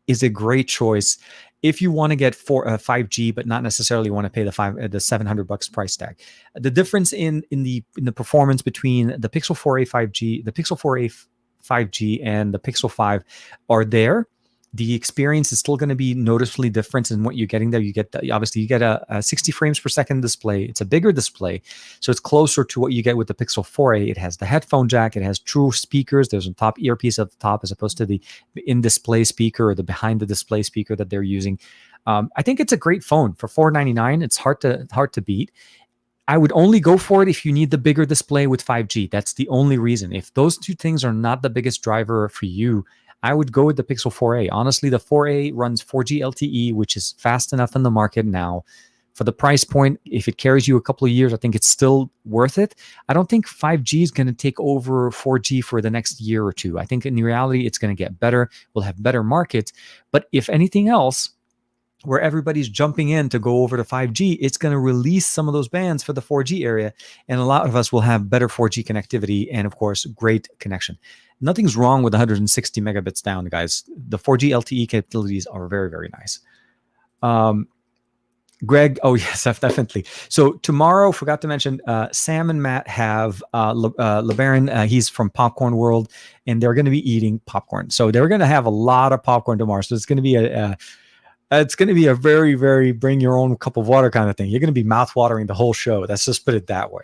is a great choice if you want to get 5G, but not necessarily want to pay the $700 price tag. The difference in the performance between the Pixel 4a 5G, the Pixel 4a 5G, and the Pixel 5 are there. The experience is still going to be noticeably different in what you're getting there. You get obviously you get a 60 frames per second display. It's a bigger display, so it's closer to what you get with the Pixel 4a. It has the headphone jack. It has true speakers. There's a top earpiece at the top as opposed to the in-display speaker or the behind-the-display speaker that they're using. I think it's a great phone for $499. It's hard to beat. I would only go for it if you need the bigger display with 5G. That's the only reason. If those two things are not the biggest driver for you, I would go with the Pixel 4a. Honestly, the 4a runs 4G LTE, which is fast enough in the market now. For the price point, if it carries you a couple of years, I think it's still worth it. I don't think 5G is going to take over 4G for the next year or two. I think in reality, it's going to get better. We'll have better markets. But if anything else, where everybody's jumping in to go over to 5G, it's going to release some of those bands for the 4G area. And a lot of us will have better 4G connectivity and, of course, great connection. Nothing's wrong with 160 megabits down, guys. The 4G LTE capabilities are very, very nice. Greg, oh yes, definitely. So tomorrow, forgot to mention, Sam and Matt have LeBaron. He's from Popcorn World, and they're going to be eating popcorn. So they're going to have a lot of popcorn tomorrow. So it's going to be a very, very bring your own cup of water kind of thing. You're going to be mouth-watering the whole show. Let's just put it that way.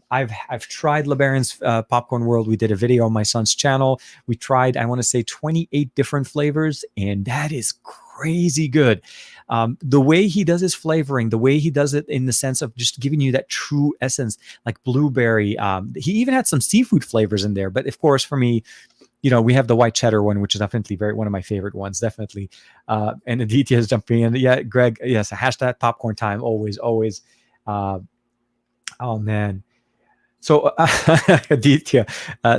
I've tried LeBaron's Popcorn World. We did a video on my son's channel. We tried, I want to say, 28 different flavors, and that is crazy good. The way he does his flavoring, the way he does it in the sense of just giving you that true essence, like blueberry. He even had some seafood flavors in there. But of course, for me, we have the white cheddar one, which is definitely one of my favorite ones, definitely. And Aditya is jumping in. Yeah, Greg, yes, hashtag popcorn time, always. Oh man. So Aditya,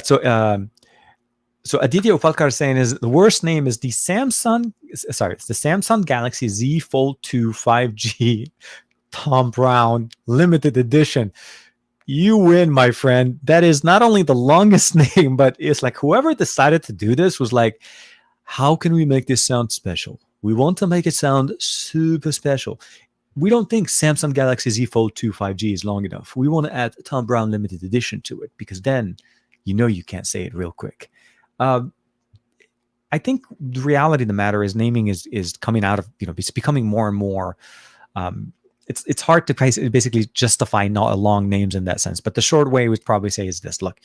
so Aditya Upalkar is saying the worst name is the Samsung Galaxy Z Fold 2 5G Tom Brown limited edition. You win, my friend. That is not only the longest name, but it's like whoever decided to do this was like, how can we make this sound special? We want to make it sound super special. We don't think Samsung Galaxy Z Fold 2 5G is long enough. We want to add Tom Brown limited edition to it because then you can't say it real quick. I think the reality of the matter is naming is coming out of, it's becoming more and more, it's hard to basically justify not long names in that sense. But the short way would probably say is this: look,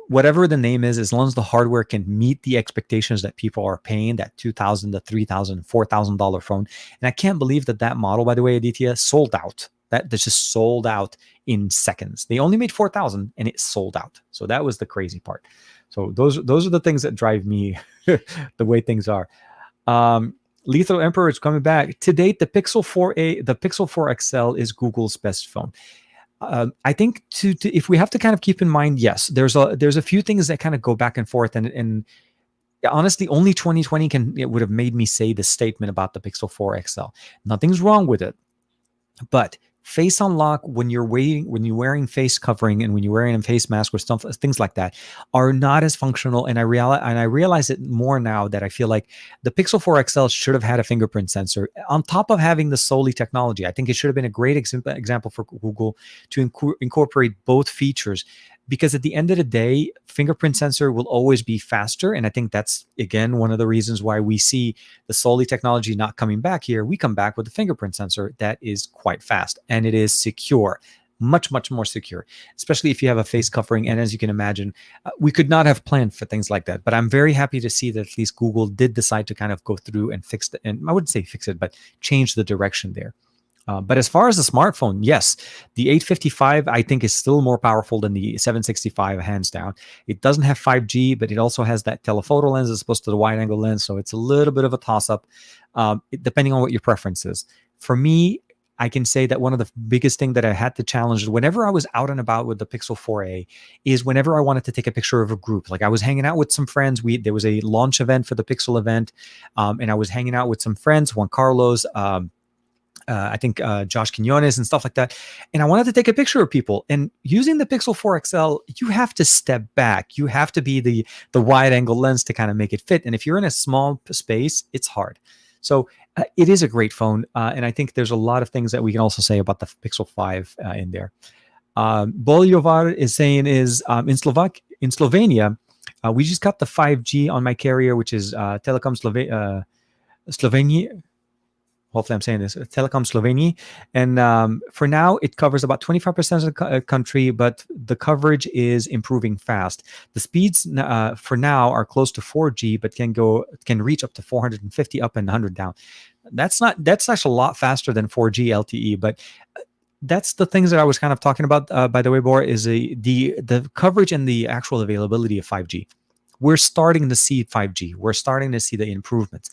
whatever the name is, as long as the hardware can meet the expectations that people are paying, that $2,000 to $3,000, $4,000 phone. And I can't believe that model, by the way, Aditya, sold out. That just sold out in seconds. They only made 4,000 and it sold out. So that was the crazy part. So those are the things that drive me the way things are. Lethal Emperor is coming back. To date, the Pixel 4 XL is Google's best phone. I think if we have to kind of keep in mind, yes, there's a few things that kind of go back and forth, and honestly, only 2020 would have made me say this statement about the Pixel 4 XL. Nothing's wrong with it, but face unlock when you're wearing face covering and when you're wearing a face mask or stuff, things like that are not as functional. And I realize it more now that I feel like the Pixel 4 XL should have had a fingerprint sensor on top of having the Soli technology. I think it should have been a great example for Google to incorporate both features, because at the end of the day, fingerprint sensor will always be faster. And I think that's, again, one of the reasons why we see the Soli technology not coming back here. We come back with a fingerprint sensor that is quite fast and it is secure, much, much more secure, especially if you have a face covering. And as you can imagine, we could not have planned for things like that. But I'm very happy to see that at least Google did decide to kind of go through and fix it. And I wouldn't say fix it, but change the direction there. But as far as the smartphone, yes, the 855 I think is still more powerful than the 765, hands down. It doesn't have 5G, but it also has that telephoto lens as opposed to the wide-angle lens, so it's a little bit of a toss-up, depending on what your preference is. For me, I can say that one of the biggest things that I had to challenge whenever I was out and about with the Pixel 4a is whenever I wanted to take a picture of a group. Like I was hanging out with some friends. There was a launch event for the Pixel event, and I was hanging out with some friends, Juan Carlos, I think Josh Quinones and stuff like that. And I wanted to take a picture of people. And using the Pixel 4 XL, you have to step back. You have to be the wide angle lens to kind of make it fit. And if you're in a small space, it's hard. So it is a great phone. And I think there's a lot of things that we can also say about the Pixel 5 in there. Boljovar is saying in Slovenia, we just got the 5G on my carrier, which is Telekom Slovenia. Hopefully I'm saying this, Telekom Slovenia. And for now, it covers about 25% of the country, but the coverage is improving fast. The speeds for now are close to 4G, but can reach up to 450 up and 100 down. That's actually a lot faster than 4G LTE, but that's the things that I was kind of talking about, by the way, Bor, is the coverage and the actual availability of 5G. We're starting to see 5G. We're starting to see the improvements.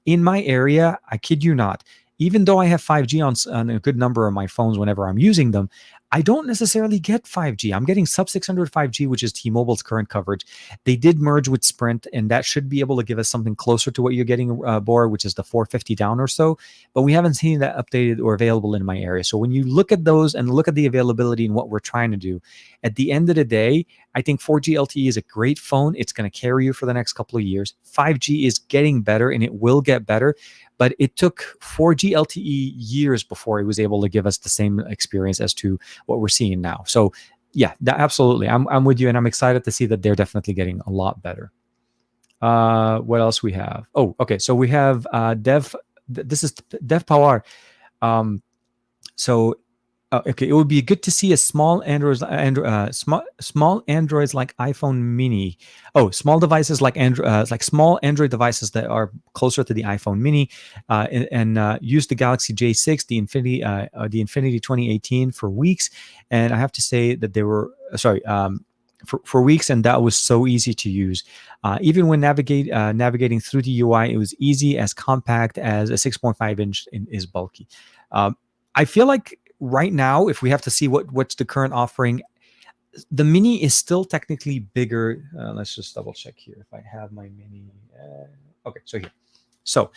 In my area, I kid you not, even though I have 5G on a good number of my phones whenever I'm using them, I don't necessarily get 5G. I'm getting sub 600 5G, which is T-Mobile's current coverage. They did merge with Sprint, and that should be able to give us something closer to what you're getting, Bor, which is the 450 down or so. But we haven't seen that updated or available in my area. So when you look at those and look at the availability and what we're trying to do, at the end of the day, I think 4G LTE is a great phone. It's going to carry you for the next couple of years. 5G is getting better, and it will get better. But it took 4G LTE years before it was able to give us the same experience as to what we're seeing now. So yeah, absolutely. I'm with you, and I'm excited to see that they're definitely getting a lot better. What else we have? Oh, okay. So we have this is Dev Pawar. Okay, it would be good to see a small Androids like iPhone Mini. Oh, small devices like small Android devices that are closer to the iPhone Mini, and use the Galaxy J6, the Infinity 2018 for weeks, and I have to say that they were for weeks, and that was so easy to use. Even when navigating through the UI, it was easy, as compact as a 6.5 inch is bulky. I feel like right now, if we have to see what's the current offering, the Mini is still technically bigger. Let's just double check here if I have my Mini. Okay, so here. So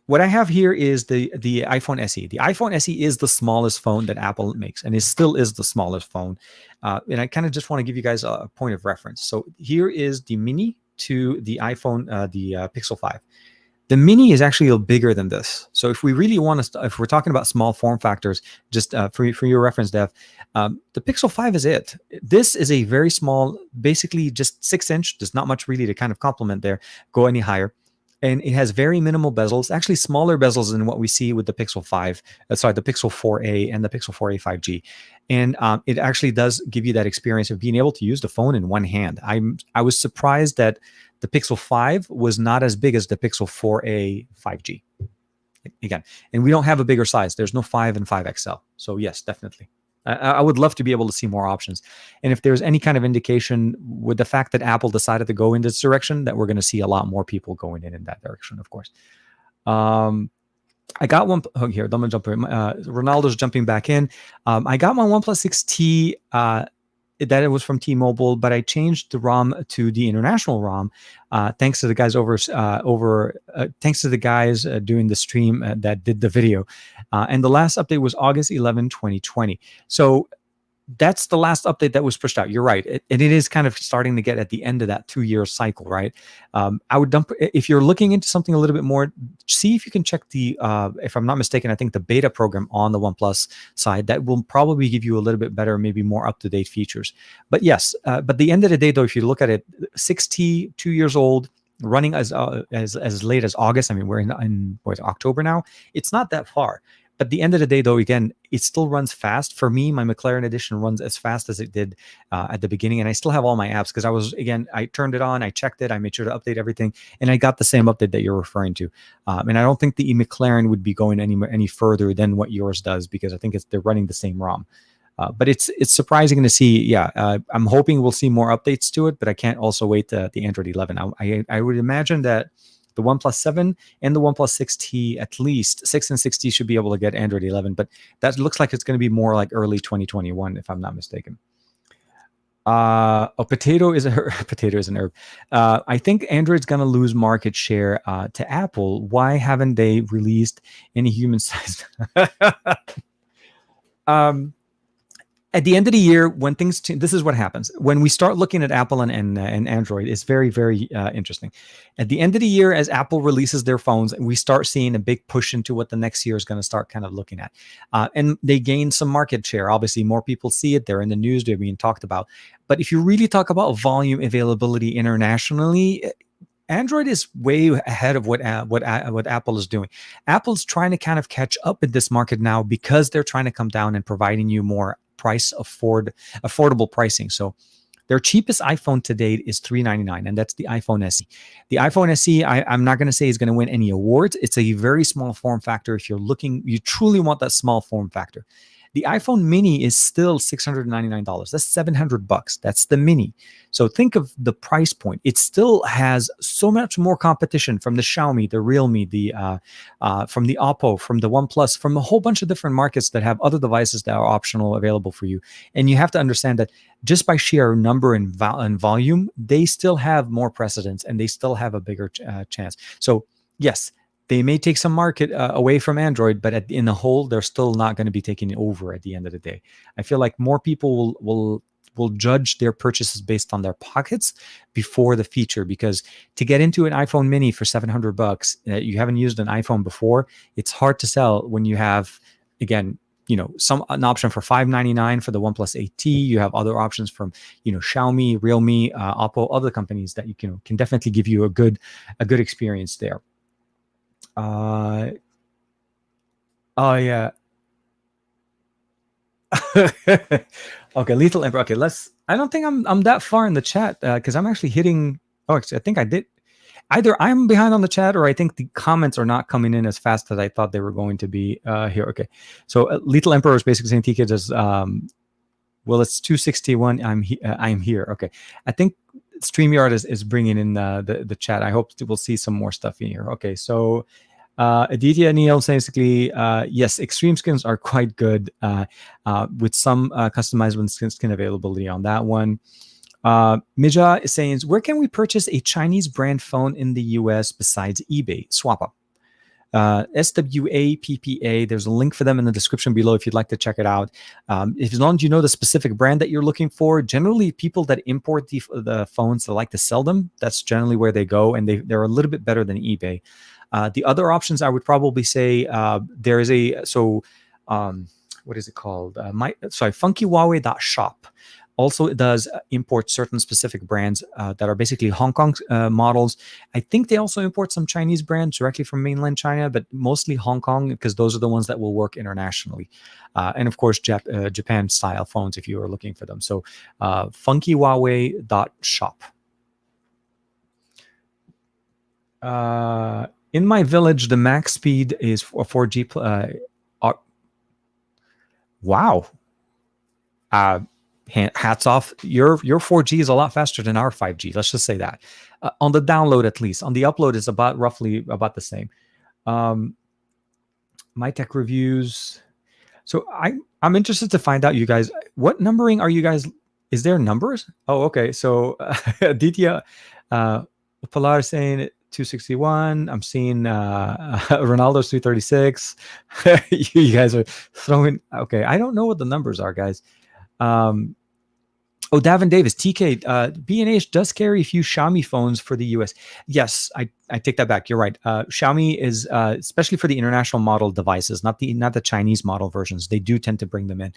what I have here is the iPhone SE. The iPhone SE is the smallest phone that Apple makes, and it still is the smallest phone. And I kind of just want to give you guys a point of reference. So here is the Mini to the iPhone, the Pixel 5. The Mini is actually a little bigger than this. So if we really want to, if we're talking about small form factors, just for your reference, Dev, the Pixel 5 is it. This is a very small, basically just 6-inch. There's not much really to kind of complement there, go any higher. And it has very minimal bezels, actually smaller bezels than what we see with the Pixel 5, the Pixel 4a and the Pixel 4a 5G. And it actually does give you that experience of being able to use the phone in one hand. I was surprised that the Pixel 5 was not as big as the Pixel 4a 5G. Again, and we don't have a bigger size. There's no 5 and 5 XL. So yes, definitely. I would love to be able to see more options. And if there's any kind of indication with the fact that Apple decided to go in this direction, that we're going to see a lot more people going in that direction, of course. I got one. Oh, here, I'm going to jump in. Ronaldo's jumping back in. I got my OnePlus 6T. That it was from T-Mobile, but I changed the ROM to the international ROM, thanks to the guys thanks to the guys doing the stream that did the video. And the last update was August 11, 2020. So that's the last update that was pushed out. You're right. And it is kind of starting to get at the end of that 2-year cycle, right? I would if you're looking into something a little bit more, see if you can check the, if I'm not mistaken, I think the beta program on the OnePlus side, that will probably give you a little bit better, maybe more up-to-date features. But yes, but the end of the day, though, if you look at it, 6T, 2 years old, running as late as August. I mean, we're in October now. It's not that far. At the end of the day, though, again, it still runs fast. For me, my McLaren edition runs as fast as it did at the beginning. And I still have all my apps because I turned it on, I checked it, I made sure to update everything. And I got the same update that you're referring to. And I don't think the McLaren would be going any further than what yours does, because I think they're running the same ROM. But it's surprising to see. Yeah, I'm hoping we'll see more updates to it, but I can't also wait the Android 11. I would imagine that the OnePlus 7 and the OnePlus 6T, at least 6 and 6T, should be able to get Android 11, but that looks like it's going to be more like early 2021, if I'm not mistaken. A potato is a herb. Potato is an herb. I think Android's going to lose market share to Apple. Why haven't they released any human-sized? um, at the end of the year, when things change, this is what happens when we start looking at Apple and Android. It's very, very interesting. At the end of the year, as Apple releases their phones, we start seeing a big push into what the next year is going to start kind of looking at, and they gain some market share. Obviously, more people see it. They're in the news. They're being talked about. But if you really talk about volume availability internationally, Android is way ahead of what Apple is doing. Apple's trying to kind of catch up in this market now because they're trying to come down and providing you more affordable pricing. So their cheapest iPhone to date is $399, and that's the iPhone SE. The iPhone SE, I'm not going to say is going to win any awards. It's a very small form factor. If you truly want that small form factor. The iPhone mini is still $699. That's $700. That's the mini. So think of the price point. It still has so much more competition from the Xiaomi, the Realme, from the Oppo, from the OnePlus, from a whole bunch of different markets that have other devices that are optional available for you. And you have to understand that just by sheer number and volume, they still have more precedence and they still have a bigger chance. So yes, they may take some market away from Android, but in the whole, they're still not going to be taking over at the end of the day. I feel like more people will judge their purchases based on their pockets before the feature, because to get into an iPhone mini for $700, you haven't used an iPhone before, it's hard to sell when you have, again, an option for $599 for the OnePlus 8T. You have other options from, Xiaomi, Realme, Oppo, other companies that can definitely give you a good experience there. Oh yeah. Okay, Lethal Emperor. Okay, I don't think I'm that far in the chat because I'm actually hitting. Oh, actually, I think I did. Either I'm behind on the chat, or I think the comments are not coming in as fast as I thought they were going to be here. Okay, so Lethal Emperor is basically saying TK does. Well, it's 261. I'm here. Okay, I think StreamYard is bringing in the chat. I hope we'll see some more stuff in here. Okay, so Aditya Neil says basically, yes, extreme skins are quite good with some customizable skin availability on that one. Mija is saying, where can we purchase a Chinese brand phone in the US besides eBay? SwapUp. SWAPPA. There's a link for them in the description below if you'd like to check it out. As long as you know the specific brand that you're looking for, generally people that import the phones that like to sell them, that's generally where they go, and they're a little bit better than eBay. The other options I would probably say there is what is it called? FunkyHuawei.shop. Also, it does import certain specific brands that are basically Hong Kong models. I think they also import some Chinese brands directly from mainland China, but mostly Hong Kong, because those are the ones that will work internationally. And of course, Japan style phones if you are looking for them. So funkyhuawei.shop. In my village, the max speed is 4G. Wow. Hats off. Your 4G is a lot faster than our 5G. Let's just say that. On the download, at least. On the upload, is roughly about the same. My Tech Reviews. So I'm interested to find out, you guys, what numbering are you guys? Is there numbers? Oh, okay. So Aditya Pilar saying 261. I'm seeing Ronaldo's 236. You guys are throwing. Okay, I don't know what the numbers are, guys. Davin Davis, TK, B&H does carry a few Xiaomi phones for the US. Yes, I take that back. You're right. Xiaomi is, especially for the international model devices, not the Chinese model versions. They do tend to bring them in.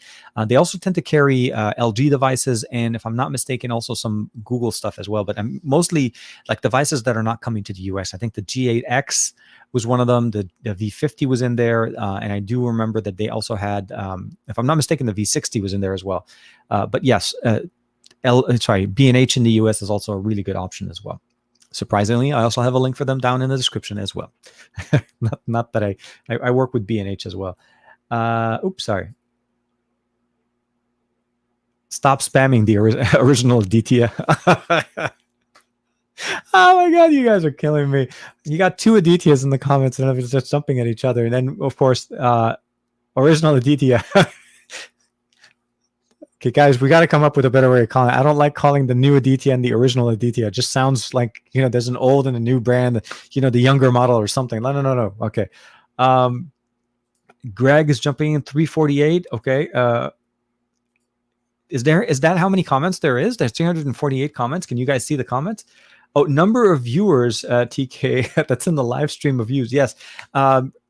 They also tend to carry LG devices, and if I'm not mistaken, also some Google stuff as well. But I'm mostly like devices that are not coming to the US. I think the G8X was one of them. The V50 was in there, and I do remember that they also had, if I'm not mistaken, the V60 was in there as well. But yes, B&H in the US is also a really good option as well. Surprisingly, I also have a link for them down in the description as well. not that I work with B&H as well. Oops, sorry. Stop spamming the original Aditya. Oh my God, you guys are killing me. You got two Adityas in the comments and it's just jumping at each other. And then, of course, original Aditya. Okay, guys, we got to come up with a better way of calling it. I don't like calling the new Aditya and the original Aditya. It just sounds like, there's an old and a new brand, the younger model or something. No. Okay. Greg is jumping in 348. Okay. Is that how many comments there is? There's 348 comments. Can you guys see the comments? Oh, number of viewers, TK, that's in the live stream of views. Yes.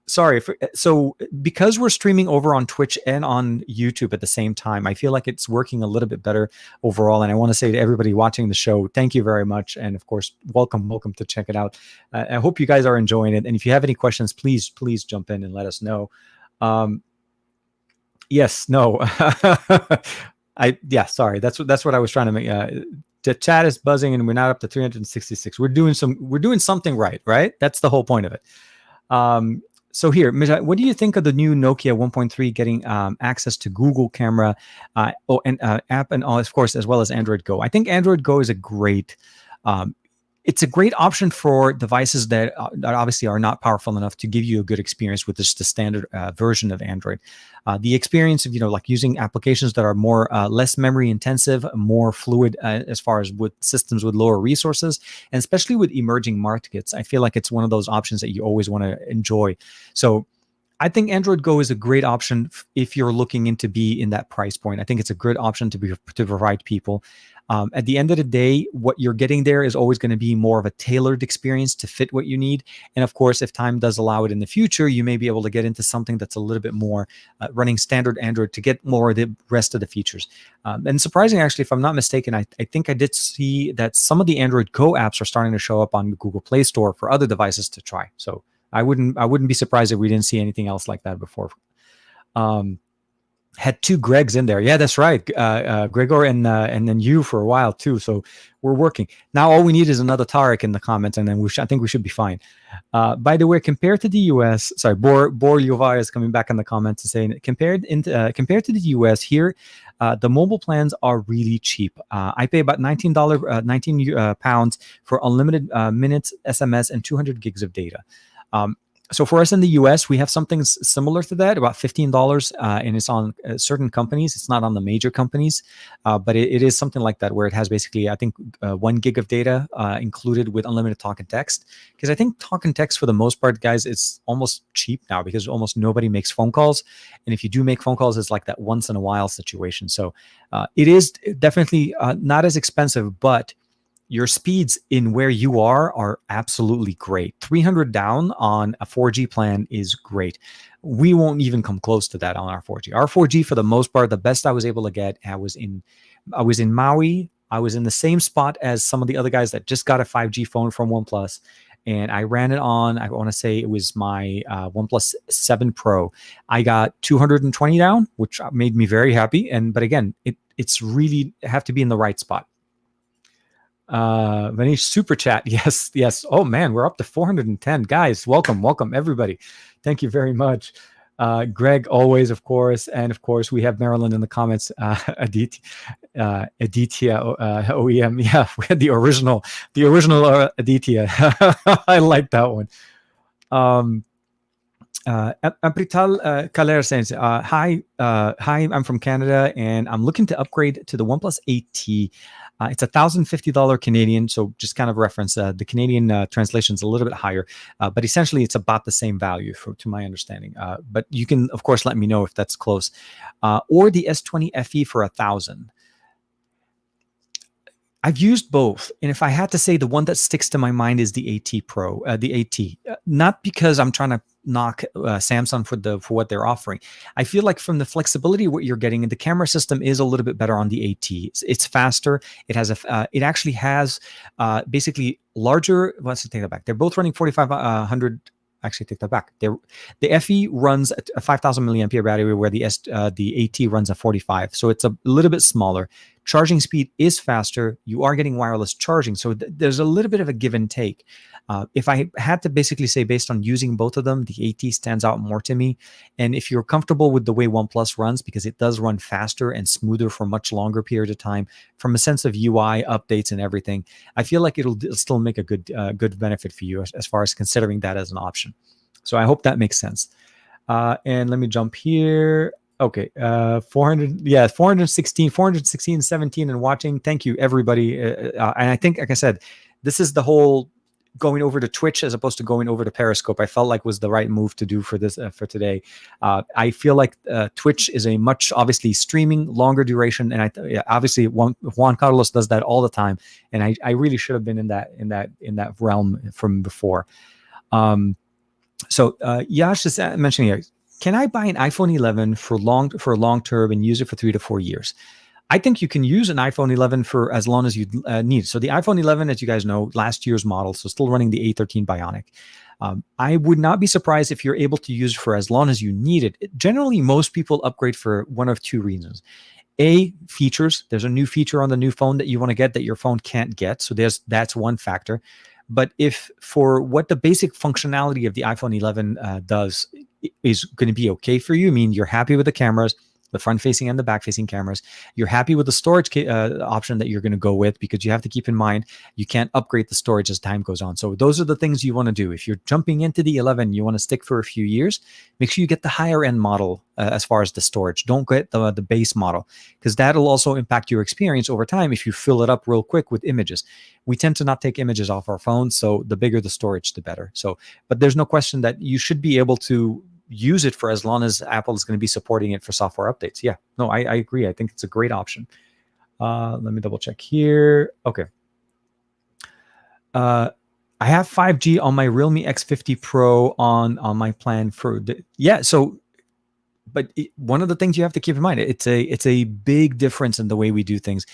Sorry. So because we're streaming over on Twitch and on YouTube at the same time, I feel like it's working a little bit better overall. And I want to say to everybody watching the show, thank you very much. And of course, welcome to check it out. I hope you guys are enjoying it. And if you have any questions, please jump in and let us know. Yes, no. Sorry. That's what I was trying to make. The chat is buzzing and we're not up to 366. We're doing something right? That's the whole point of it. So here, Misha, what do you think of the new Nokia 1.3 getting access to Google camera, app, and of course, as well as Android Go? I think Android Go is a great option for devices that obviously are not powerful enough to give you a good experience with just the standard version of Android. The experience of like using applications that are more less memory intensive, more fluid as far as with systems with lower resources, and especially with emerging markets, I feel like it's one of those options that you always want to enjoy. So I think Android Go is a great option if you're looking into be in that price point. I think it's a good option to provide people. At the end of the day, what you're getting there is always going to be more of a tailored experience to fit what you need. And of course, if time does allow it in the future, you may be able to get into something that's a little bit more running standard Android to get more of the rest of the features. And surprising, actually, if I'm not mistaken, I think I did see that some of the Android Go apps are starting to show up on Google Play Store for other devices to try. So I wouldn't be surprised if we didn't see anything else like that before. Had two Gregs in there. Yeah, that's right. Gregor and then you for a while too. So we're working. Now all we need is another Tarek in the comments, and then I think we should be fine. By the way, compared to the US, sorry, Bor Yovar is coming back in the comments and saying compared to the US here, the mobile plans are really cheap. I pay about $19 pounds for unlimited minutes, SMS, and 200 gigs of data. So for us in the US, we have something similar to that, about $15, and it's on certain companies. It's not on the major companies, but it is something like that where it has basically, I think, 1 gig of data included with unlimited talk and text. Because I think talk and text for the most part, guys, it's almost cheap now because almost nobody makes phone calls. And if you do make phone calls, it's like that once in a while situation. So it is definitely not as expensive, but your speeds in where you are absolutely great. 300 down on a 4G plan is great. We won't even come close to that on our 4G. Our 4G, for the most part, the best I was able to get, I was in Maui. I was in the same spot as some of the other guys that just got a 5G phone from OnePlus. And I ran it on, I want to say it was my OnePlus 7 Pro. I got 220 down, which made me very happy. But again, it's really have to be in the right spot. Manish super chat. Yes. Oh man, we're up to 410 guys. Welcome everybody. Thank you very much. Greg always, of course, and of course we have Marilyn in the comments. Aditya OEM. Yeah, we had the original Aditya. I like that one. Amprital Kaler says, hi, I'm from Canada and I'm looking to upgrade to the OnePlus 8T. It's $1,050 Canadian, so just kind of reference the Canadian translation is a little bit higher, but essentially it's about the same value to my understanding. But you can, of course, let me know if that's close. Or the S20 FE for $1,000. I've used both, and if I had to say, the one that sticks to my mind is the AT Pro, the AT. Not because I'm trying to knock Samsung for what they're offering. I feel like from the flexibility what you're getting, and the camera system is a little bit better on the AT. It's faster. It has it actually has basically larger. Let's take that back. They're both running 4500. Actually, take that back. The FE runs a 5,000 milliampere battery, where the AT runs a 45. So it's a little bit smaller. Charging speed is faster. You are getting wireless charging. So there's a little bit of a give and take. If I had to basically say, based on using both of them, the AT stands out more to me. And if you're comfortable with the way OnePlus runs, because it does run faster and smoother for a much longer period of time, from a sense of UI updates and everything, I feel like it'll still make a good benefit for you as far as considering that as an option. So I hope that makes sense. And let me jump here. Okay, 400, yeah, 416, 17 and watching. Thank you, everybody. And I think, like I said, this is the whole going over to Twitch as opposed to going over to Periscope. I felt like was the right move to do for this for today. I feel like Twitch is a much obviously streaming, longer duration, and yeah, obviously Juan Carlos does that all the time, and I really should have been in that realm from before. So Yash is mentioning here, can I buy an iPhone 11 for long term and use it for 3 to 4 years? I think you can use an iPhone 11 for as long as you need. So the iPhone 11, as you guys know, last year's model, so still running the A13 Bionic. I would not be surprised if you're able to use it for as long as you need it. Generally, most people upgrade for one of two reasons. A, features. There's a new feature on the new phone that you want to get that your phone can't get. So that's one factor. But if for what the basic functionality of the iPhone 11 does is going to be okay for you, I mean, you're happy with the cameras, the front facing and the back facing cameras. You're happy with the storage option that you're going to go with, because you have to keep in mind you can't upgrade the storage as time goes on. So those are the things you want to do. If you're jumping into the 11, you want to stick for a few years, make sure you get the higher end model as far as the storage. Don't get the base model, because that'll also impact your experience over time if you fill it up real quick with images. We tend to not take images off our phones, so the bigger the storage, the better. So, but there's no question that you should be able to use it for as long as Apple is going to be supporting it for software updates. Yeah, no, I agree. I think it's a great option. Let me double check here. Okay. I have 5G on my Realme X50 Pro on my plan for yeah. So, but one of the things you have to keep in mind, it's a big difference in the way we do things.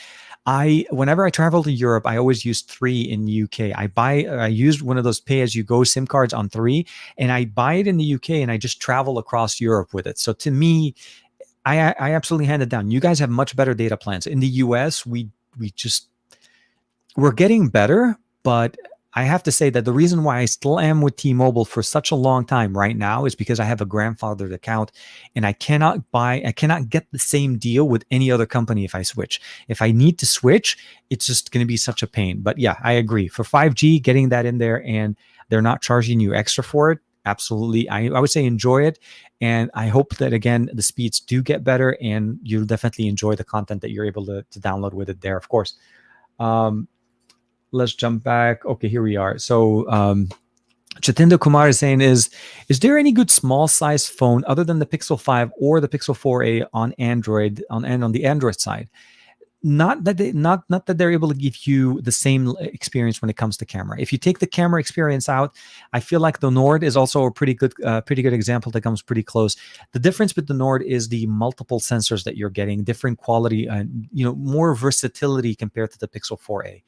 Whenever I travel to Europe, I always use 3 in UK. I used one of those pay-as-you-go SIM cards on 3, and I buy it in the UK, and I just travel across Europe with it. So to me, I absolutely hand it down. You guys have much better data plans. In the US, we're getting better, but I have to say that the reason why I still am with T-Mobile for such a long time right now is because I have a grandfathered account, and I cannot get the same deal with any other company if I switch. If I need to switch, it's just going to be such a pain. But yeah, I agree. For 5G, getting that in there and they're not charging you extra for it, absolutely. I would say enjoy it. And I hope that, again, the speeds do get better and you'll definitely enjoy the content that you're able to download with it there, of course. Let's jump back. Okay, here we are. So Jatinder Kumar is saying, is there any good small size phone other than the Pixel 5 or the Pixel 4a on Android on the Android side? Not that they're able to give you the same experience when it comes to camera. If you take the camera experience out, I feel like the Nord is also a pretty good example that comes pretty close. The difference with the Nord is the multiple sensors that you're getting, different quality, and more versatility compared to the Pixel 4a.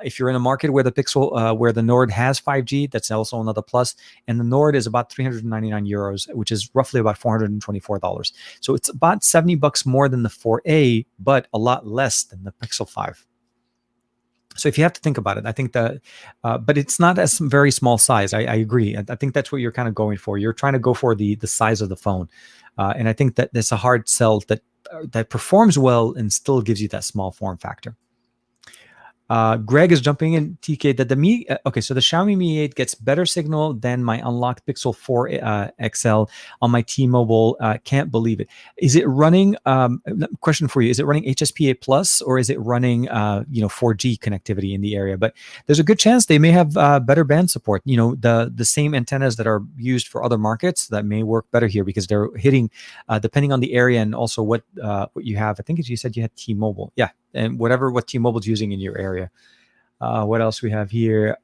If you're in a market where where the Nord has 5G, that's also another plus. And the Nord is about 399 euros, which is roughly about $424. So it's about $70 more than the 4A, but a lot less than the Pixel 5. So if you have to think about it, I think that, but it's not a very small size. I agree. I think that's what you're kind of going for. You're trying to go for the size of the phone. And I think that that's a hard sell that performs well and still gives you that small form factor. Greg is jumping in, TK, that so the Xiaomi Mi 8 gets better signal than my unlocked Pixel 4 XL on my T-Mobile. Can't believe it. Is it running, question for you, is it running HSPA Plus or is it running, 4G connectivity in the area? But there's a good chance they may have better band support. The same antennas that are used for other markets that may work better here because they're hitting, depending on the area and also what you have. I think you said you had T-Mobile. Yeah. And what T-Mobile's using in your area. What else we have here?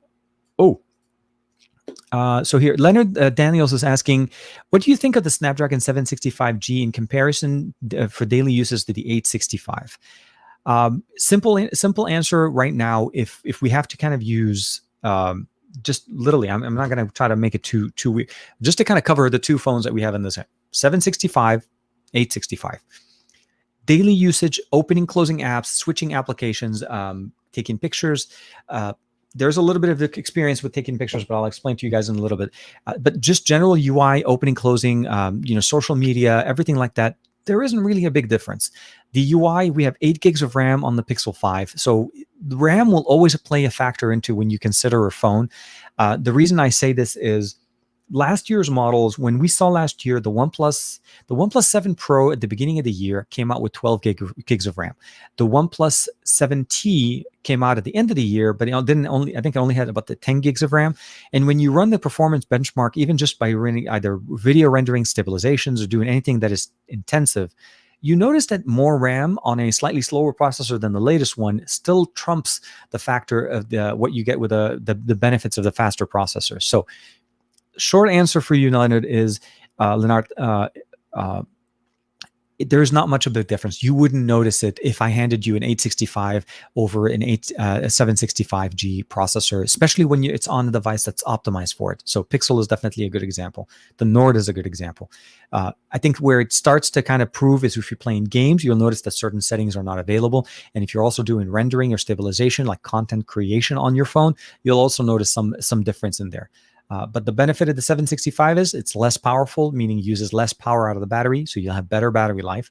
So here, Leonard Daniels is asking, what do you think of the Snapdragon 765G in comparison for daily uses to the 865? Simple answer right now. If we have to kind of use just literally, I'm not going to try to make it too weird. Just to kind of cover the two phones that we have in this 765, 865. Daily usage, opening, closing apps, switching applications, taking pictures. There's a little bit of the experience with taking pictures, but I'll explain to you guys in a little bit. But just general UI, opening, closing, social media, everything like that, there isn't really a big difference. The UI, we have 8 gigs of RAM on the Pixel 5. So the RAM will always play a factor into when you consider a phone. The reason I say this is last year's models, when we saw last year, the OnePlus 7 Pro at the beginning of the year came out with 12 gigs of RAM. The OnePlus 7T came out at the end of the year, but I think it only had about the 10 gigs of RAM. And when you run the performance benchmark, even just by running either video rendering, stabilizations, or doing anything that is intensive, you notice that more RAM on a slightly slower processor than the latest one still trumps the factor of what you get with the benefits of the faster processor. So short answer for you, Leonard, is Leonard, there's not much of a difference. You wouldn't notice it if I handed you an 865 over a 765G processor, especially when it's on a device that's optimized for it. So Pixel is definitely a good example. The Nord is a good example. I think where it starts to kind of prove is if you're playing games, you'll notice that certain settings are not available. And if you're also doing rendering or stabilization, like content creation on your phone, you'll also notice some difference in there. But the benefit of the 765 is it's less powerful, meaning it uses less power out of the battery, so you'll have better battery life.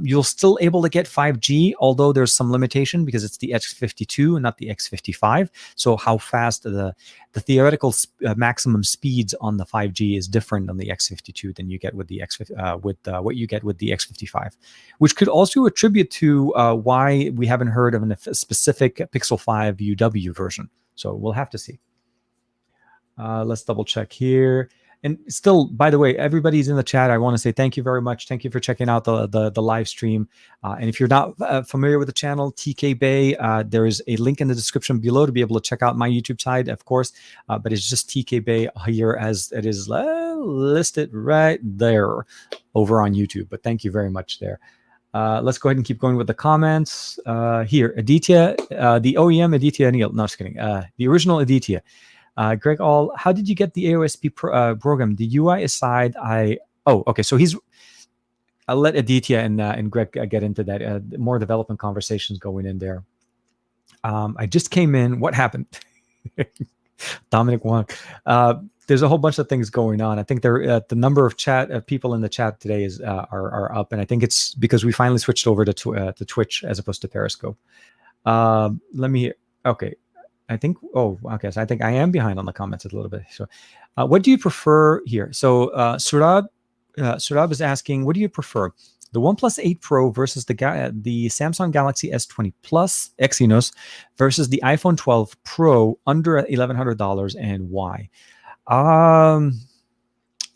You'll still able to get 5G, although there's some limitation because it's the X52 and not the X55. So how fast the theoretical maximum speeds on the 5G is different on the X52 than you get with the what you get with the X55, which could also attribute to why we haven't heard of a specific Pixel 5 UW version. So we'll have to see. Let's double check here. And still, by the way, everybody's in the chat. I want to say thank you very much. Thank you for checking out the live stream. And if you're not familiar with the channel, TK Bay, there is a link in the description below to be able to check out my YouTube side, of course. But it's just TK Bay here as it is listed right there over on YouTube. But thank you very much there. Let's go ahead and keep going with the comments. Here, Aditya, the OEM Aditya Anil. No, just kidding. The original Aditya. Greg All, how did you get the AOSP program? The UI aside, okay. So I'll let Aditya and Greg get into that. More development conversations going in there. I just came in. What happened? Dominic Wong. There's a whole bunch of things going on. I think the number of people in the chat today are up, and I think it's because we finally switched over to Twitch as opposed to Periscope. Okay. I think, okay. So I think I am behind on the comments a little bit. So what do you prefer here? So Surab is asking, what do you prefer? The OnePlus 8 Pro versus the Samsung Galaxy S20 Plus Exynos versus the iPhone 12 Pro under $1,100, and why?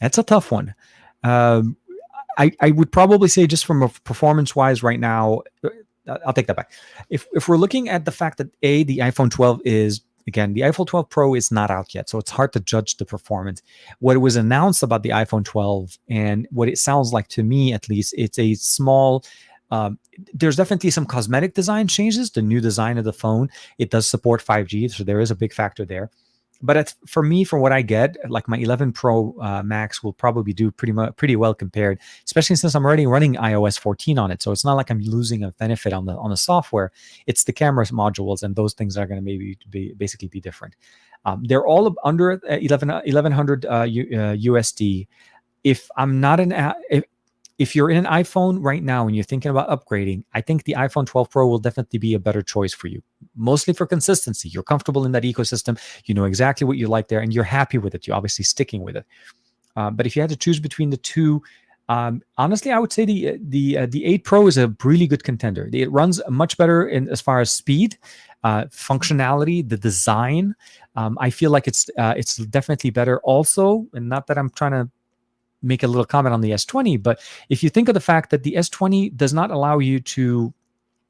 That's a tough one. I would probably say just from a performance-wise right now, I'll take that back. If we're looking at the fact that the iPhone 12 is, again, the iPhone 12 Pro is not out yet, so it's hard to judge the performance. What was announced about the iPhone 12 and what it sounds like to me, at least, it's a small, there's definitely some cosmetic design changes. The new design of the phone, it does support 5G, so there is a big factor there. But for me, from what I get, like my 11 Pro Max will probably do pretty well compared, especially since I'm already running iOS 14 on it. So it's not like I'm losing a benefit on the software. It's the camera modules, and those things are going to maybe basically be different. They're all under 1100 USD. If I'm not if you're in an iPhone right now and you're thinking about upgrading, I think the iPhone 12 Pro will definitely be a better choice for you. Mostly for consistency. You're comfortable in that ecosystem. You know exactly what you like there, and you're happy with it. You're obviously sticking with it. But if you had to choose between the two, honestly, I would say the 8 Pro is a really good contender. It runs much better as far as speed, functionality, the design. I feel like it's definitely better also, and not that I'm trying to make a little comment on the S20, but if you think of the fact that the S20 does not allow you to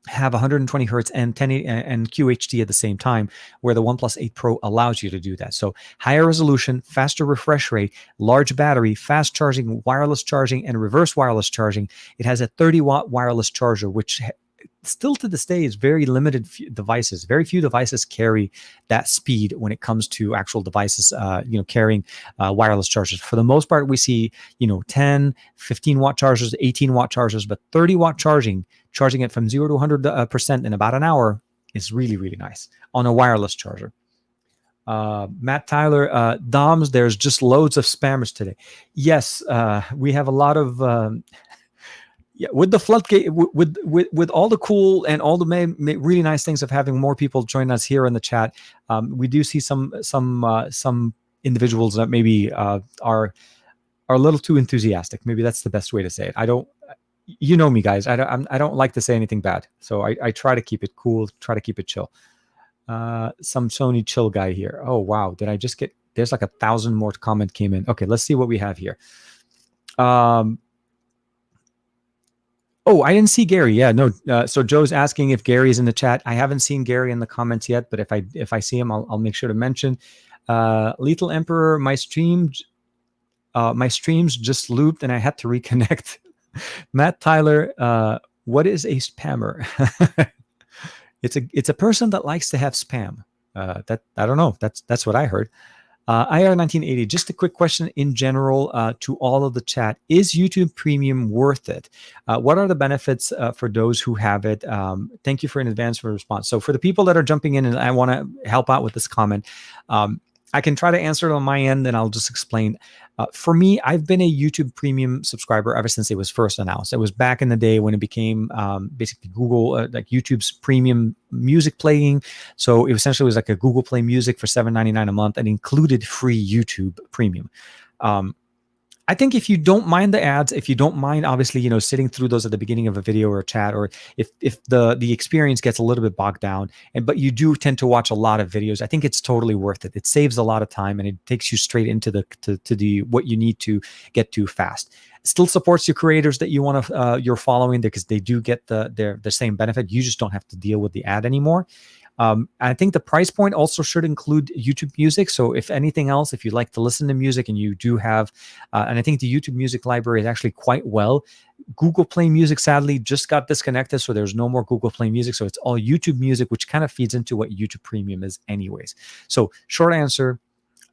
have 120 hertz and 1080 and QHD at the same time, where the OnePlus 8 Pro allows you to do that. So higher resolution, faster refresh rate, large battery, fast charging, wireless charging, and reverse wireless charging. It has a 30-watt wireless charger, which still to this day is very limited devices. Very few devices carry that speed when it comes to actual devices, carrying wireless chargers. For the most part, we see, 10, 15-watt chargers, 18-watt chargers, but 30-watt charging it from 0 to 100% in about an hour is really, really nice on a wireless charger. Matt Tyler, Doms, there's just loads of spammers today. Yes, we have a lot of... with the floodgate, with all the cool and all the really nice things of having more people join us here in the chat, we do see some individuals that maybe are a little too enthusiastic. Maybe that's the best way to say it. I don't, you know me, guys. I don't like to say anything bad, so I try to keep it cool, try to keep it chill. Some Sony chill guy here. Oh wow, did I just get? There's like 1,000 more comment came in. Okay, let's see what we have here. Oh, I didn't see Gary. Yeah, no. So Joe's asking if Gary's in the chat. I haven't seen Gary in the comments yet, but if I see him, I'll make sure to mention. Lethal Emperor, my streams just looped and I had to reconnect. Matt Tyler, what is a spammer? It's a person that likes to have spam. That I don't know. That's what I heard. IR 1980. Just a quick question in general to all of the chat: is YouTube Premium worth it? What are the benefits for those who have it? Thank you for in advance for a response. So for the people that are jumping in, and I want to help out with this comment, I can try to answer it on my end, and I'll just explain. For me, I've been a YouTube Premium subscriber ever since it was first announced. It was back in the day when it became basically Google, like YouTube's premium music playing. So it essentially was like a Google Play Music for $7.99 a month and included free YouTube Premium. I think if you don't mind the ads, if you don't mind, obviously, sitting through those at the beginning of a video or a chat, or if the experience gets a little bit bogged down, but you do tend to watch a lot of videos, I think it's totally worth it. It saves a lot of time and it takes you straight into the what you need to get to fast. It still supports your creators that you're following, because they do get the same benefit. You just don't have to deal with the ad anymore. I think the price point also should include YouTube Music. So if anything else, if you like to listen to music and you do have, and I think the YouTube Music library is actually quite well. Google Play Music sadly just got disconnected, so there's no more Google Play Music. So it's all YouTube Music, which kind of feeds into what YouTube Premium is anyways. So short answer,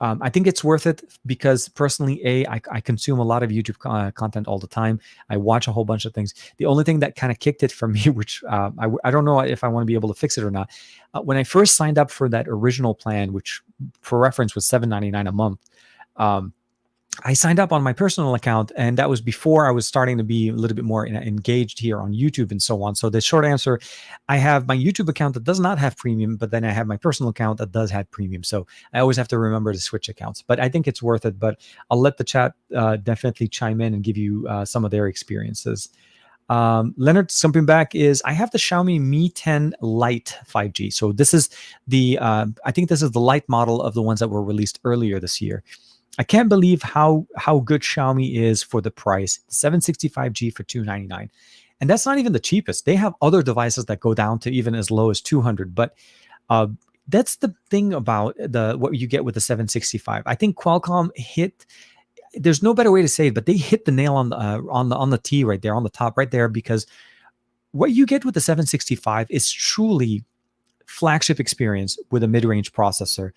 I think it's worth it because personally, I consume a lot of YouTube content all the time. I watch a whole bunch of things. The only thing that kind of kicked it for me, which I don't know if I want to be able to fix it or not, when I first signed up for that original plan, which for reference was $7.99 a month, I signed up on my personal account, and that was before I was starting to be a little bit more engaged here on YouTube and so on. So the short answer, I have my YouTube account that does not have premium, but then I have my personal account that does have premium. So I always have to remember to switch accounts, but I think it's worth it. But I'll let the chat definitely chime in and give you some of their experiences. Leonard jumping back is, I have the Xiaomi Mi 10 Lite 5G. So this is I think this is the Lite model of the ones that were released earlier this year. I can't believe how good Xiaomi is for the price. 765G for $299, and that's not even the cheapest. They have other devices that go down to even as low as $200. But that's the thing about what you get with the 765. I think Qualcomm hit. There's no better way to say it, but they hit the nail on the T right there, on the top right there, because what you get with the 765 is truly flagship experience with a mid-range processor.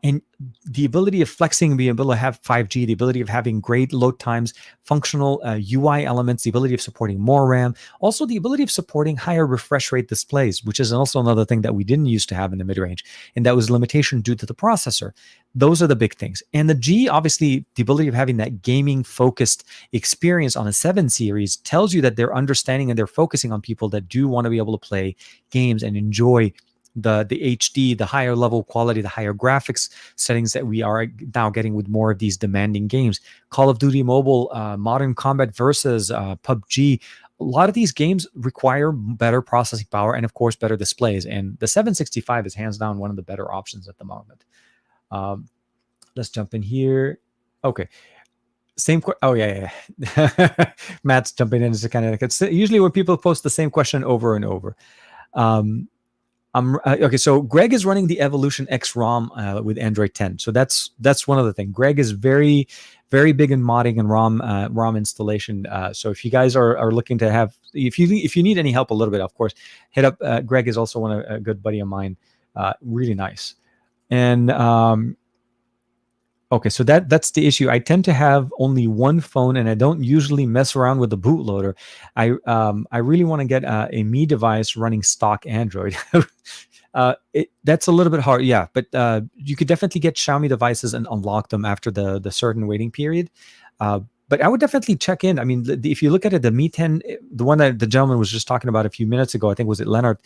And the ability of flexing, the ability to have 5G, the ability of having great load times, functional UI elements, the ability of supporting more RAM, also the ability of supporting higher refresh rate displays, which is also another thing that we didn't used to have in the mid-range, and that was a limitation due to the processor. Those are the big things. And the G, obviously, the ability of having that gaming-focused experience on a 7 series tells you that they're understanding and they're focusing on people that do want to be able to play games and enjoy the HD, the higher level quality, the higher graphics settings that we are now getting with more of these demanding games. Call of Duty Mobile, Modern Combat Versus, PUBG. A lot of these games require better processing power and, of course, better displays. And the 765 is hands down one of the better options at the moment. Let's jump in here. Okay. Oh yeah. Matt's jumping in. It's kind of like, it's usually when people post the same question over and over. Okay, so Greg is running the Evolution X ROM with Android 10. So that's one other thing. Greg is very, very big in modding and ROM installation. So if you guys are looking to have, if you need any help a little bit, of course, hit up. Greg is also a good buddy of mine. Really nice. And okay, so that's the issue. I tend to have only one phone, and I don't usually mess around with the bootloader. I really want to get a Mi device running stock Android. That's a little bit hard, yeah. But you could definitely get Xiaomi devices and unlock them after the certain waiting period. But I would definitely check in. I mean, if you look at it, the Mi 10, the one that the gentleman was just talking about a few minutes ago, I think was it Leonard,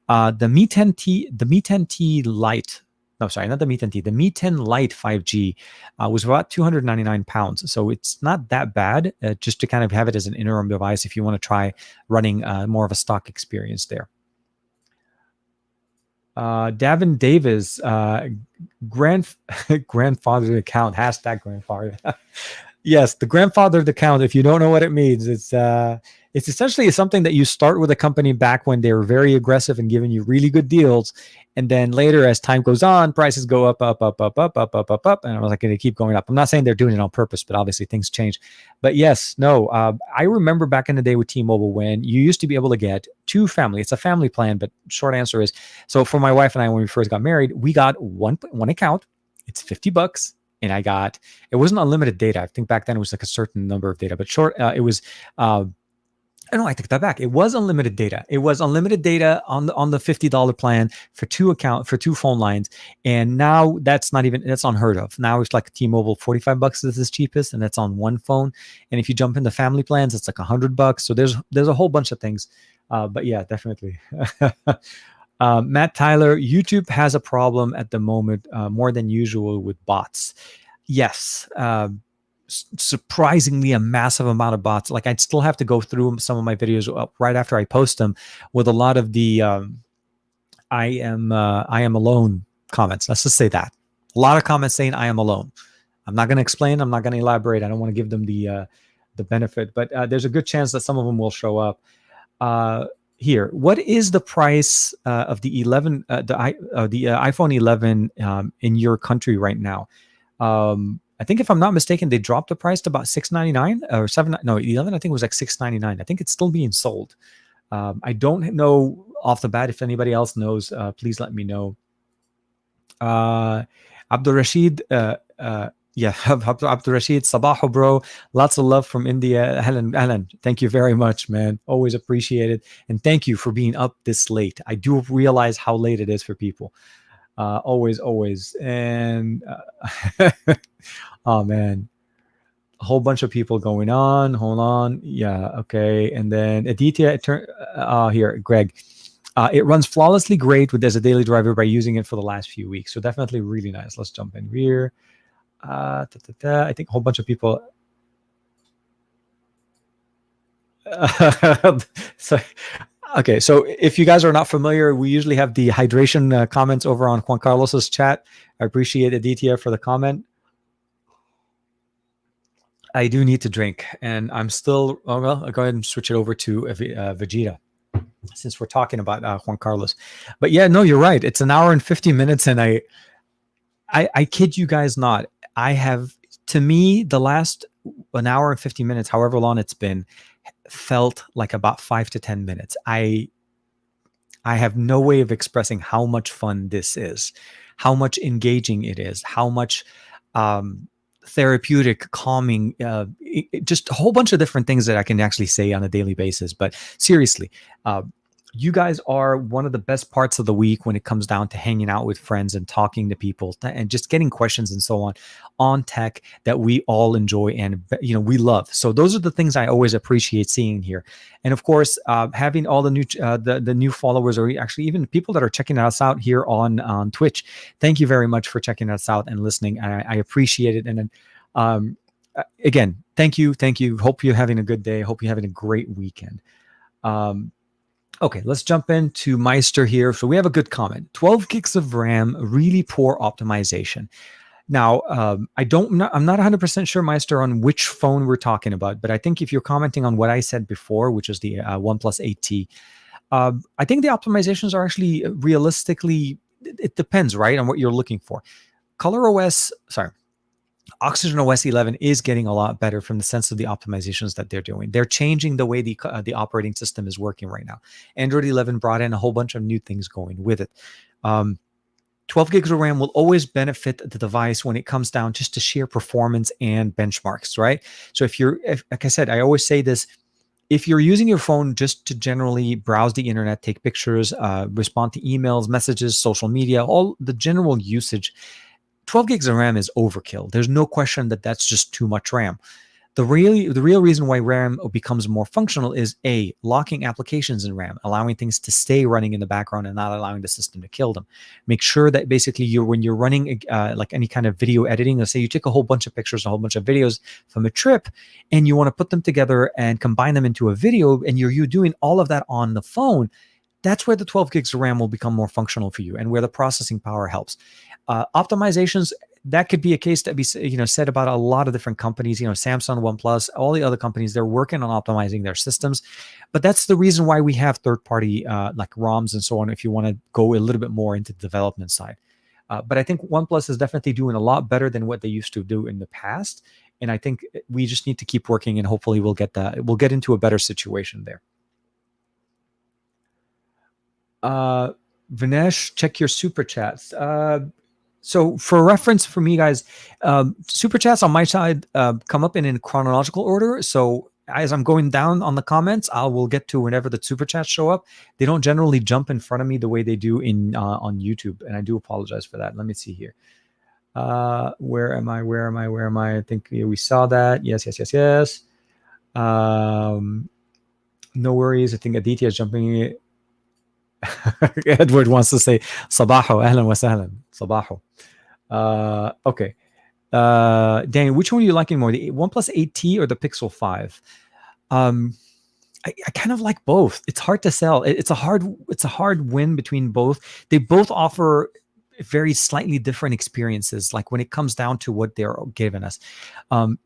the Mi 10T Lite. no, sorry, not the Mi 10T. The Mi 10 Lite 5G was about 299 pounds. So it's not that bad, just to kind of have it as an interim device if you want to try running more of a stock experience there. Davin Davis, grandfather account, hashtag grandfather. Yes, the grandfathered account. If you don't know what it means, it's essentially something that you start with a company back when they were very aggressive and giving you really good deals, and then later, as time goes on, prices go up, up, up, up, up, up, up, up, up, and I was like, they keep going up. I'm not saying they're doing it on purpose, but obviously things change. But yes, no, I remember back in the day with T-Mobile when you used to be able to get two family. It's a family plan, but short answer is, so for my wife and I, when we first got married, we got one account. It's $50. And it wasn't unlimited data. I think back then it was like a certain number of data, but it was, no, I take that back. It was unlimited data. It was unlimited data on the $50 plan for two phone lines. And now that's unheard of. Now it's like T-Mobile, $45 is the cheapest, and that's on one phone. And if you jump into family plans, it's like $100. So there's a whole bunch of things. But yeah, definitely. Matt Tyler, YouTube has a problem at the moment, more than usual with bots. Yes, surprisingly a massive amount of bots. Like, I'd still have to go through some of my videos right after I post them with a lot of the I am alone comments. Let's just say that. A lot of comments saying I am alone. I'm not going to explain. I'm not going to elaborate. I don't want to give them the benefit, but there's a good chance that some of them will show up. Here, what is the price of the iPhone 11 in your country right now? I think if I'm not mistaken, they dropped the price to about $699 or $11. I think it was like $699. I think it's still being sold. I don't know off the bat. If anybody else knows, please let me know. Abdul Rashid, yeah, Abdul Rashid, Sabaho, bro. Lots of love from India. Helen, thank you very much, man. Always appreciate it. And thank you for being up this late. I do realize how late it is for people. Always. And oh, man. A whole bunch of people going on. Hold on. Yeah, okay. And then Aditya, here, Greg. It runs flawlessly great as a daily driver by using it for the last few weeks. So definitely really nice. Let's jump in here. I think a whole bunch of people. Okay, so if you guys are not familiar, we usually have the hydration comments over on Juan Carlos's chat. I appreciate Aditya for the comment. I do need to drink, and I'm still. Oh well, I'll go ahead and switch it over to Vegeta, since we're talking about Juan Carlos. But yeah, no, you're right. It's an hour and 50 minutes, and I kid you guys not. I have, to me, the last an hour and 50 minutes, however long it's been, felt like about 5 to 10 minutes. I have no way of expressing how much fun this is, how much engaging it is, how much therapeutic, calming, just a whole bunch of different things that I can actually say on a daily basis. But seriously, you guys are one of the best parts of the week when it comes down to hanging out with friends and talking to people and just getting questions and so on tech that we all enjoy and we love. So those are the things I always appreciate seeing here. And of course, having all the new the new followers, or actually even people that are checking us out here on Twitch. Thank you very much for checking us out and listening. I appreciate it. And then again, thank you. Hope you're having a good day. Hope you're having a great weekend. Okay, let's jump into Meister here. So we have a good comment. 12 gigs of RAM, really poor optimization. Now, I'm not 100% sure, Meister, on which phone we're talking about, but I think if you're commenting on what I said before, which is the OnePlus 8T, I think the optimizations are actually realistically, it depends, right, on what you're looking for. Oxygen OS 11 is getting a lot better from the sense of the optimizations that they're doing. They're changing the way the operating system is working right now. Android 11 brought in a whole bunch of new things going with it. 12 gigs of RAM will always benefit the device when it comes down just to sheer performance and benchmarks, right? So if like I said, I always say this, if you're using your phone just to generally browse the internet, take pictures, respond to emails, messages, social media, all the general usage, 12 gigs of RAM is overkill. There's no question that that's just too much RAM. The real reason why RAM becomes more functional is A, locking applications in RAM, allowing things to stay running in the background and not allowing the system to kill them. Make sure that basically when you're running like any kind of video editing, let's say you take a whole bunch of pictures, a whole bunch of videos from a trip, and you want to put them together and combine them into a video, and you're doing all of that on the phone. That's where the 12 gigs of RAM will become more functional for you, and where the processing power helps. Optimizations, that could be a case that be said about a lot of different companies. Samsung, OnePlus, all the other companies, they're working on optimizing their systems. But that's the reason why we have third-party like ROMs and so on, if you want to go a little bit more into the development side. But I think OnePlus is definitely doing a lot better than what they used to do in the past. And I think we just need to keep working, and hopefully we'll get into a better situation there. Vinesh, check your super chats. So for reference for me, guys, super chats on my side come up in chronological order. So as I'm going down on the comments, I will get to whenever the super chats show up. They don't generally jump in front of me the way they do on YouTube, and I do apologize for that. Let me see here. Where am I? I think we saw that. Yes. No worries. I think Aditya is jumping. Edward wants to say Sabaho, ahlan wa sahlan. Sabaho. Okay. Daniel, which one are you liking more, the OnePlus 8T or the Pixel 5? I kind of like both. It's hard to sell. It's a hard win between both. They both offer very slightly different experiences, like when it comes down to what they're giving us. I'm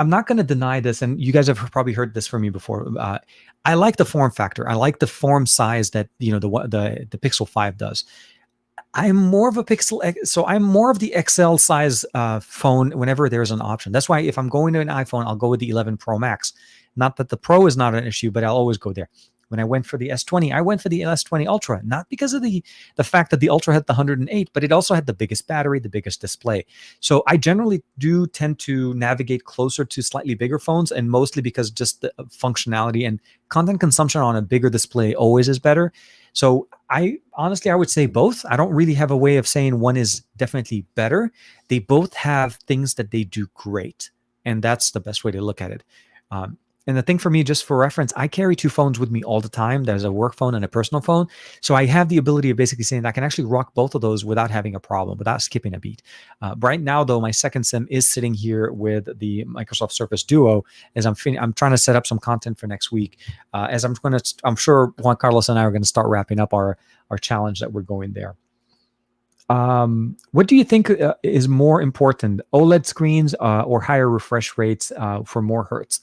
not going to deny this, and you guys have probably heard this from me before. I like the form factor. I like the form size that the Pixel 5 does. I'm more of a so I'm more of the XL size phone whenever there's an option. That's why if I'm going to an iPhone, I'll go with the 11 Pro Max. Not that the Pro is not an issue, but I'll always go there. When I went for the S20, I went for the S20 Ultra, not because of the fact that the Ultra had the 108, but it also had the biggest battery, the biggest display. So I generally do tend to navigate closer to slightly bigger phones, and mostly because just the functionality and content consumption on a bigger display always is better. So I would say both. I don't really have a way of saying one is definitely better. They both have things that they do great, and that's the best way to look at it. And the thing for me, just for reference, I carry two phones with me all the time. There's a work phone and a personal phone. So I have the ability of basically saying I can actually rock both of those without having a problem, without skipping a beat. Right now, though, my second SIM is sitting here with the Microsoft Surface Duo as I'm trying to set up some content for next week. I'm sure Juan Carlos and I are going to start wrapping up our challenge that we're going there. What do you think is more important, OLED screens or higher refresh rates for more hertz?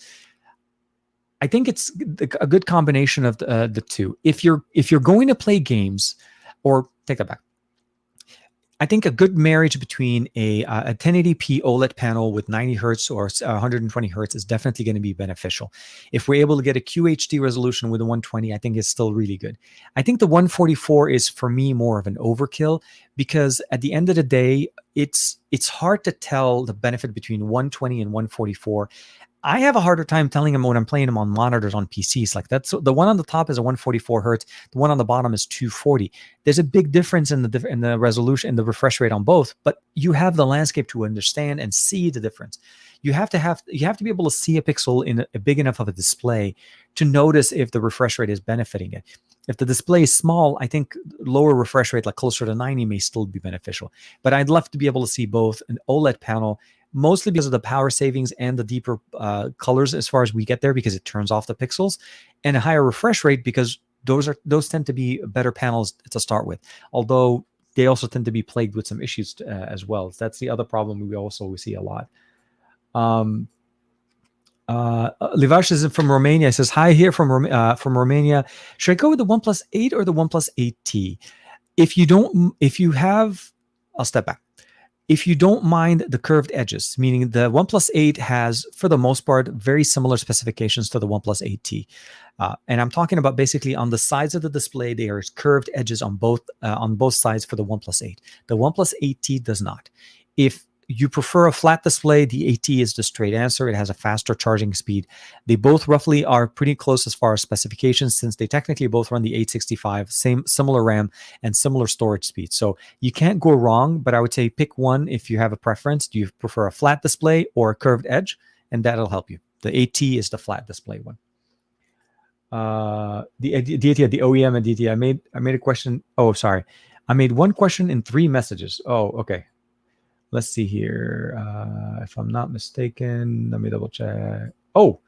I think it's a good combination of the two. If you're going to play games, or take that back, I think a good marriage between a 1080p OLED panel with 90 hertz or 120 hertz is definitely going to be beneficial. If we're able to get a QHD resolution with a 120, I think it's still really good. I think the 144 is for me more of an overkill, because at the end of the day, it's hard to tell the benefit between 120 and 144. I have a harder time telling them when I'm playing them on monitors on PCs. Like that's the one on the top is a 144 hertz. The one on the bottom is 240. There's a big difference in the resolution and the refresh rate on both, but you have the landscape to understand and see the difference. You have to be able to see a pixel in a big enough of a display to notice if the refresh rate is benefiting it. If the display is small, I think lower refresh rate, like closer to 90, may still be beneficial. But I'd love to be able to see both an OLED panel, mostly because of the power savings and the deeper colors as far as we get there, because it turns off the pixels, and a higher refresh rate because those tend to be better panels to start with. Although they also tend to be plagued with some issues as well. That's the other problem we see a lot. Livash is from Romania. He says, hi here from Romania. Should I go with the OnePlus 8 or the OnePlus 8T? I'll step back. If you don't mind the curved edges, meaning the OnePlus 8 has, for the most part, very similar specifications to the OnePlus 8T. And I'm talking about basically on the sides of the display, there is curved edges on both sides for the OnePlus 8. The OnePlus 8T does not. If you prefer a flat display, the 8T is the straight answer. It has a faster charging speed. They both roughly are pretty close as far as specifications, since they technically both run the 865, similar RAM and similar storage speed. So you can't go wrong, but I would say pick one if you have a preference. Do you prefer a flat display or a curved edge? and that'll help you. The 8T is the flat display one. The Aditya, the OEM Aditya. I made a question. Oh, sorry. I made one question in 3 messages. Oh, okay. Let's see here. If I'm not mistaken, let me double check. Oh,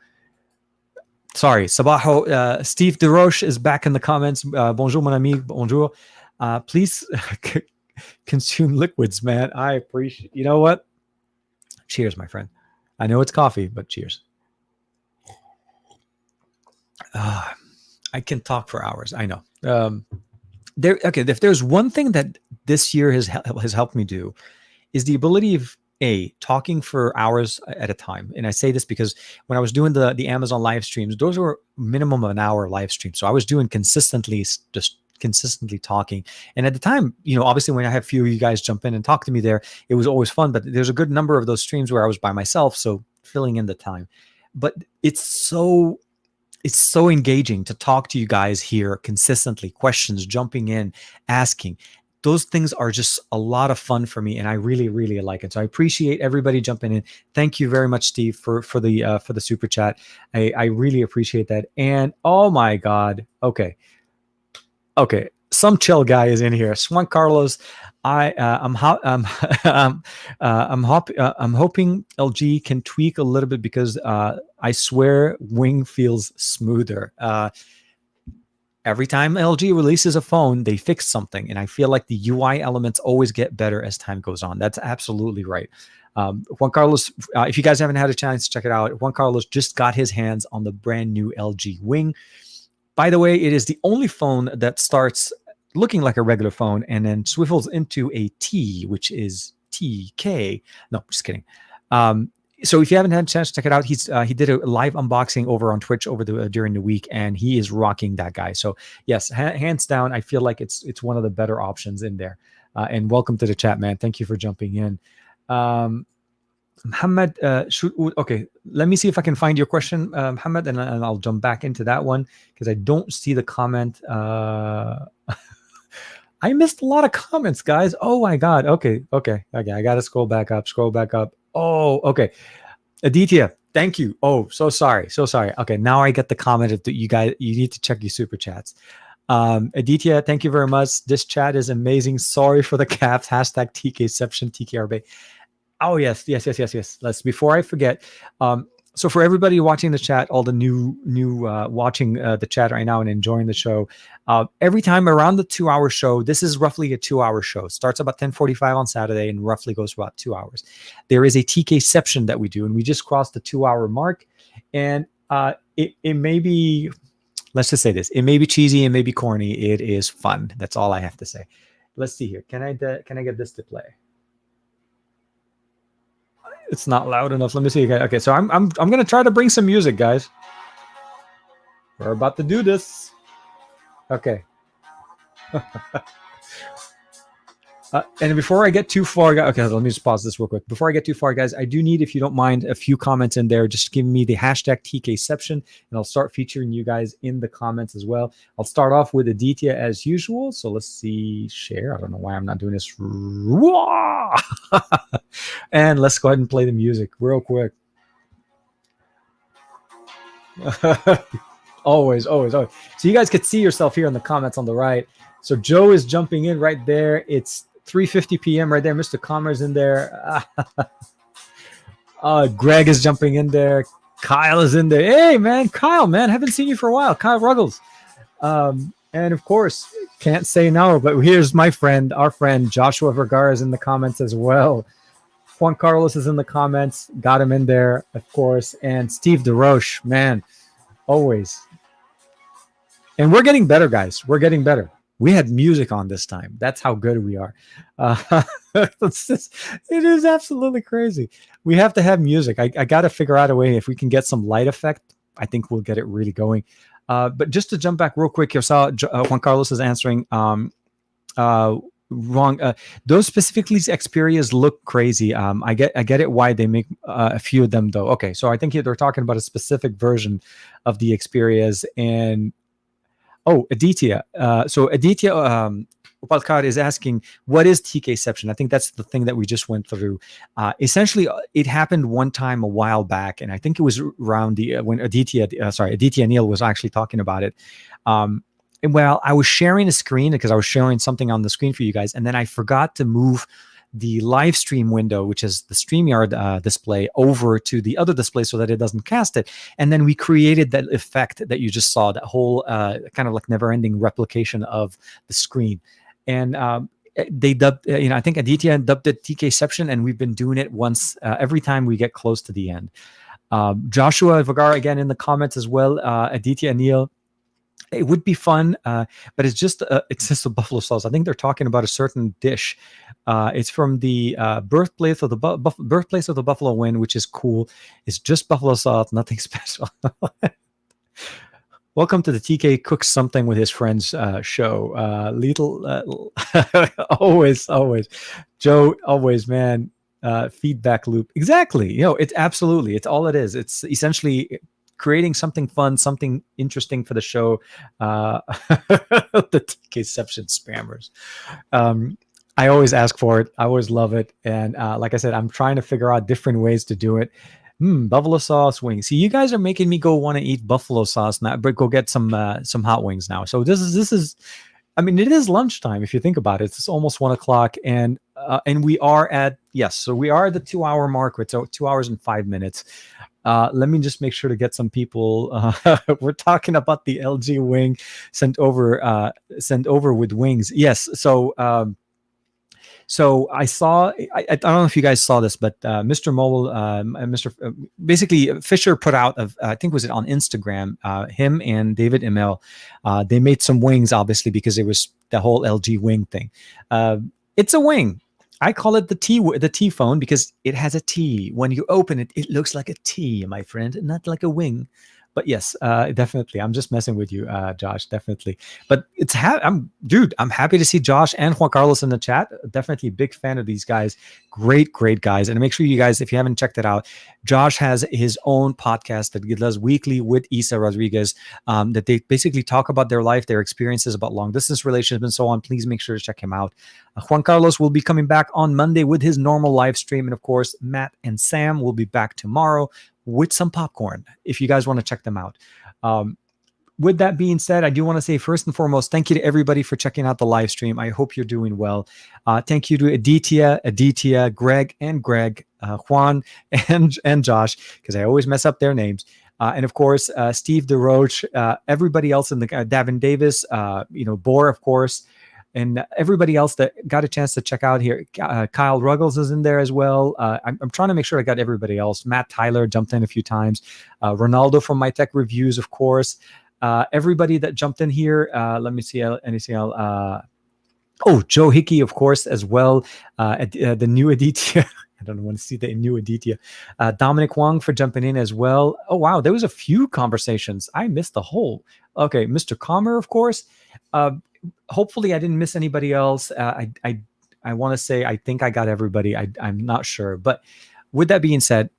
sorry. Sabaho. Steve DeRoche is back in the comments. Bonjour, mon ami. Bonjour. Please consume liquids, man. I appreciate. You know what? Cheers, my friend. I know it's coffee, but cheers. I can talk for hours. I know. Okay. If there's one thing that this year has helped me do, is the ability of talking for hours at a time. And I say this because when I was doing the Amazon live streams, those were minimum of an hour live stream. So I was doing consistently talking. And at the time, obviously when I have a few of you guys jump in and talk to me there, it was always fun. But there's a good number of those streams where I was by myself, so filling in the time. But it's so engaging to talk to you guys here consistently, questions, jumping in, asking. Those things are just a lot of fun for me, and I really, really like it. So I appreciate everybody jumping in. Thank you very much, Steve, for the super chat. I really appreciate that. And oh my God, okay, some chill guy is in here. Juan Carlos, I'm hoping LG can tweak a little bit because I swear Wing feels smoother. Every time LG releases a phone, they fix something. And I feel like the UI elements always get better as time goes on. That's absolutely right. Juan Carlos, if you guys haven't had a chance to check it out, Juan Carlos just got his hands on the brand new LG Wing. By the way, it is the only phone that starts looking like a regular phone and then swivels into a T, which is TK. No, just kidding. So if you haven't had a chance to check it out, he did a live unboxing over on Twitch during the week, and he is rocking that guy. So yes, hands down, I feel like it's one of the better options in there. And welcome to the chat, man. Thank you for jumping in. Muhammad, okay, let me see if I can find your question, Muhammad, and I'll jump back into that one because I don't see the comment. I missed a lot of comments, guys. Oh my God. Okay. I got to scroll back up. Oh, okay. Aditya, thank you. Oh, so sorry. Okay, now I get the comment that you need to check your super chats. Aditya, thank you very much. This chat is amazing. Sorry for the caps. Hashtag TKception, TKRB. Oh, yes. Let's, before I forget, so for everybody watching the chat, all the new watching the chat right now and enjoying the show, every time around the 2-hour show, this is roughly a 2-hour show. It starts about 10:45 on Saturday and roughly goes for about 2 hours. There is a TKception that we do, and we just crossed the 2-hour mark. And it may be, let's just say this, it may be cheesy, it may be corny. It is fun. That's all I have to say. Let's see here. Can I get this to play? It's not loud enough. Let me see. Okay, so I'm gonna try to bring some music, guys. We're about to do this. Okay. And before I get too far, okay, let me just pause this real quick. Before I get too far, guys, I do need, if you don't mind, a few comments in there. Just give me the hashtag TKception, and I'll start featuring you guys in the comments as well. I'll start off with Aditya as usual. So let's see, share. I don't know why I'm not doing this. And let's go ahead and play the music real quick. always. So you guys could see yourself here in the comments on the right. So Joe is jumping in right there. It's 3:50 p.m. right there. Mr. Commer's in there. Greg is jumping in there. Kyle is in there. Hey, man. Kyle, man. Haven't seen you for a while. Kyle Ruggles. And of course, can't say no, but here's my friend, our friend, Joshua Vergara is in the comments as well. Juan Carlos is in the comments. Got him in there, of course. And Steve DeRoche, man, always. And we're getting better, guys. We're getting better. We had music on this time. That's how good we are. It is absolutely crazy. We have to have music. I got to figure out a way. If we can get some light effect, I think we'll get it really going. But just to jump back real quick, you saw Juan Carlos is answering wrong. Those specifically Xperias look crazy. I get it why they make a few of them though. Okay, so I think they're talking about a specific version of the Xperias. And Aditya. So Aditya, Upalkar is asking, what is TKception? I think that's the thing that we just went through. Essentially, it happened one time a while back, and I think it was around when Aditya Neil was actually talking about it. And well, I was sharing a screen because I was sharing something on the screen for you guys, and then I forgot to move the live stream window, which is the StreamYard display, over to the other display so that it doesn't cast it. And then we created that effect that you just saw, that whole kind of like never-ending replication of the screen. And they dubbed, I think Aditya dubbed it TKception, and we've been doing it once every time we get close to the end. Joshua Vagar again in the comments as well. Aditya Anil, it would be fun, but it's just a buffalo sauce. I think they're talking about a certain dish. It's from the birthplace of the buffalo wing, which is cool. It's just buffalo sauce, nothing special. Welcome to the TK Cooks Something with His Friends show. Little, always, Joe, always, man. Feedback loop, exactly. It's absolutely, it's all it is. It's essentially creating something fun, something interesting for the show. The TKception spammers. I always ask for it. I always love it. And like I said, I'm trying to figure out different ways to do it. Buffalo sauce wings. See, you guys are making me go want to eat buffalo sauce now, but go get some hot wings now. So this is, I mean, it is lunchtime if you think about it. It's almost 1 o'clock, and we are at so we are at the 2 hour mark. It's 2 hours and 5 minutes. Let me just make sure to get some people. We're talking about the LG wing sent over with wings. Yes. So I saw. I don't know if you guys saw this, but Mr. Mole, basically Fisher put out I think was it on Instagram. Him and David Emel, they made some wings, obviously because it was the whole LG wing thing. It's a wing. I call it the T phone because it has a T. When you open it, it looks like a T, my friend, not like a wing. But yes, definitely. I'm just messing with you, Josh. Definitely. But I'm happy to see Josh and Juan Carlos in the chat. Definitely a big fan of these guys. Great guys. And make sure you guys, if you haven't checked it out, Josh has his own podcast that he does weekly with Isa Rodriguez, that they basically talk about their life, their experiences about long distance relationships and so on. Please make sure to check him out. Juan Carlos will be coming back on Monday with his normal live stream. And of course, Matt and Sam will be back tomorrow with some popcorn, if you guys want to check them out. With that being said, I do want to say first and foremost, thank you to everybody for checking out the live stream. I hope you're doing well. Thank you to Aditya, Greg, Juan, and Josh, because I always mess up their names. And of course, Steve DeRoche, everybody else in the Davin Davis, Boar, of course, and everybody else that got a chance to check out here. Kyle Ruggles is in there as well. I'm trying to make sure I got everybody else. Matt Tyler jumped in a few times. Ronaldo from My Tech Reviews, of course. Everybody that jumped in here. Let me see anything else. Joe Hickey, of course, as well. The new Aditya. I don't want to see the new Aditya. Dominic Wong for jumping in as well. Oh, wow. There was a few conversations. I missed the whole. Okay. Mr. Comer, of course. Hopefully I didn't miss anybody else. I want to say I think I got everybody. I'm not sure. But with that being said,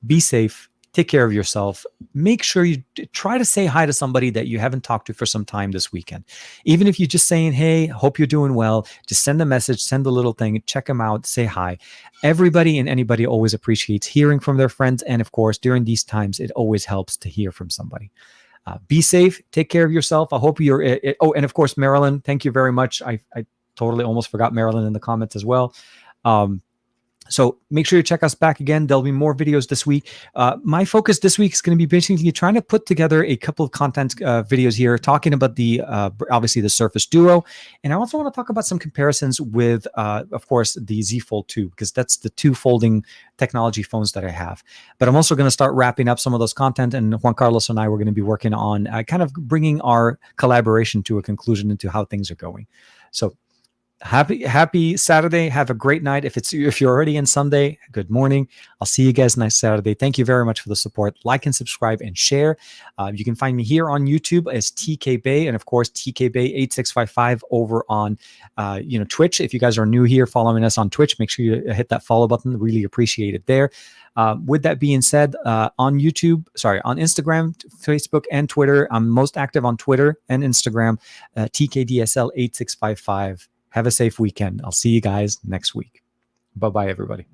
be safe. Take care of yourself. Make sure you try to say hi to somebody that you haven't talked to for some time this weekend. Even if you're just saying, hey, hope you're doing well, just send a message, send a little thing, check them out, say hi. Everybody and anybody always appreciates hearing from their friends. And of course, during these times, it always helps to hear from somebody. Be safe. Take care of yourself. I hope you're. And of course, Marilyn, thank you very much. I totally almost forgot Marilyn in the comments as well. So make sure you check us back again. There'll be more videos this week. My focus this week is going to be basically trying to put together a couple of content videos here, talking about the obviously the Surface Duo, and I also want to talk about some comparisons with, of course, the Z Fold 2, because that's the two folding technology phones that I have. But I'm also going to start wrapping up some of those content, and Juan Carlos and I were going to be working on kind of bringing our collaboration to a conclusion into how things are going. So. Happy Saturday. Have a great night. If you're already in Sunday, good morning. I'll see you guys next Saturday. Thank you very much for the support. Like and subscribe and share. You can find me here on YouTube as TK Bay, and of course TK Bay 8655 over on Twitch. If you guys are new here following us on Twitch, make sure you hit that follow button. Really appreciate it there. With that being said, on Instagram, Facebook, and Twitter, I'm most active on Twitter and Instagram, TKDSL 8655. Have a safe weekend. I'll see you guys next week. Bye-bye, everybody.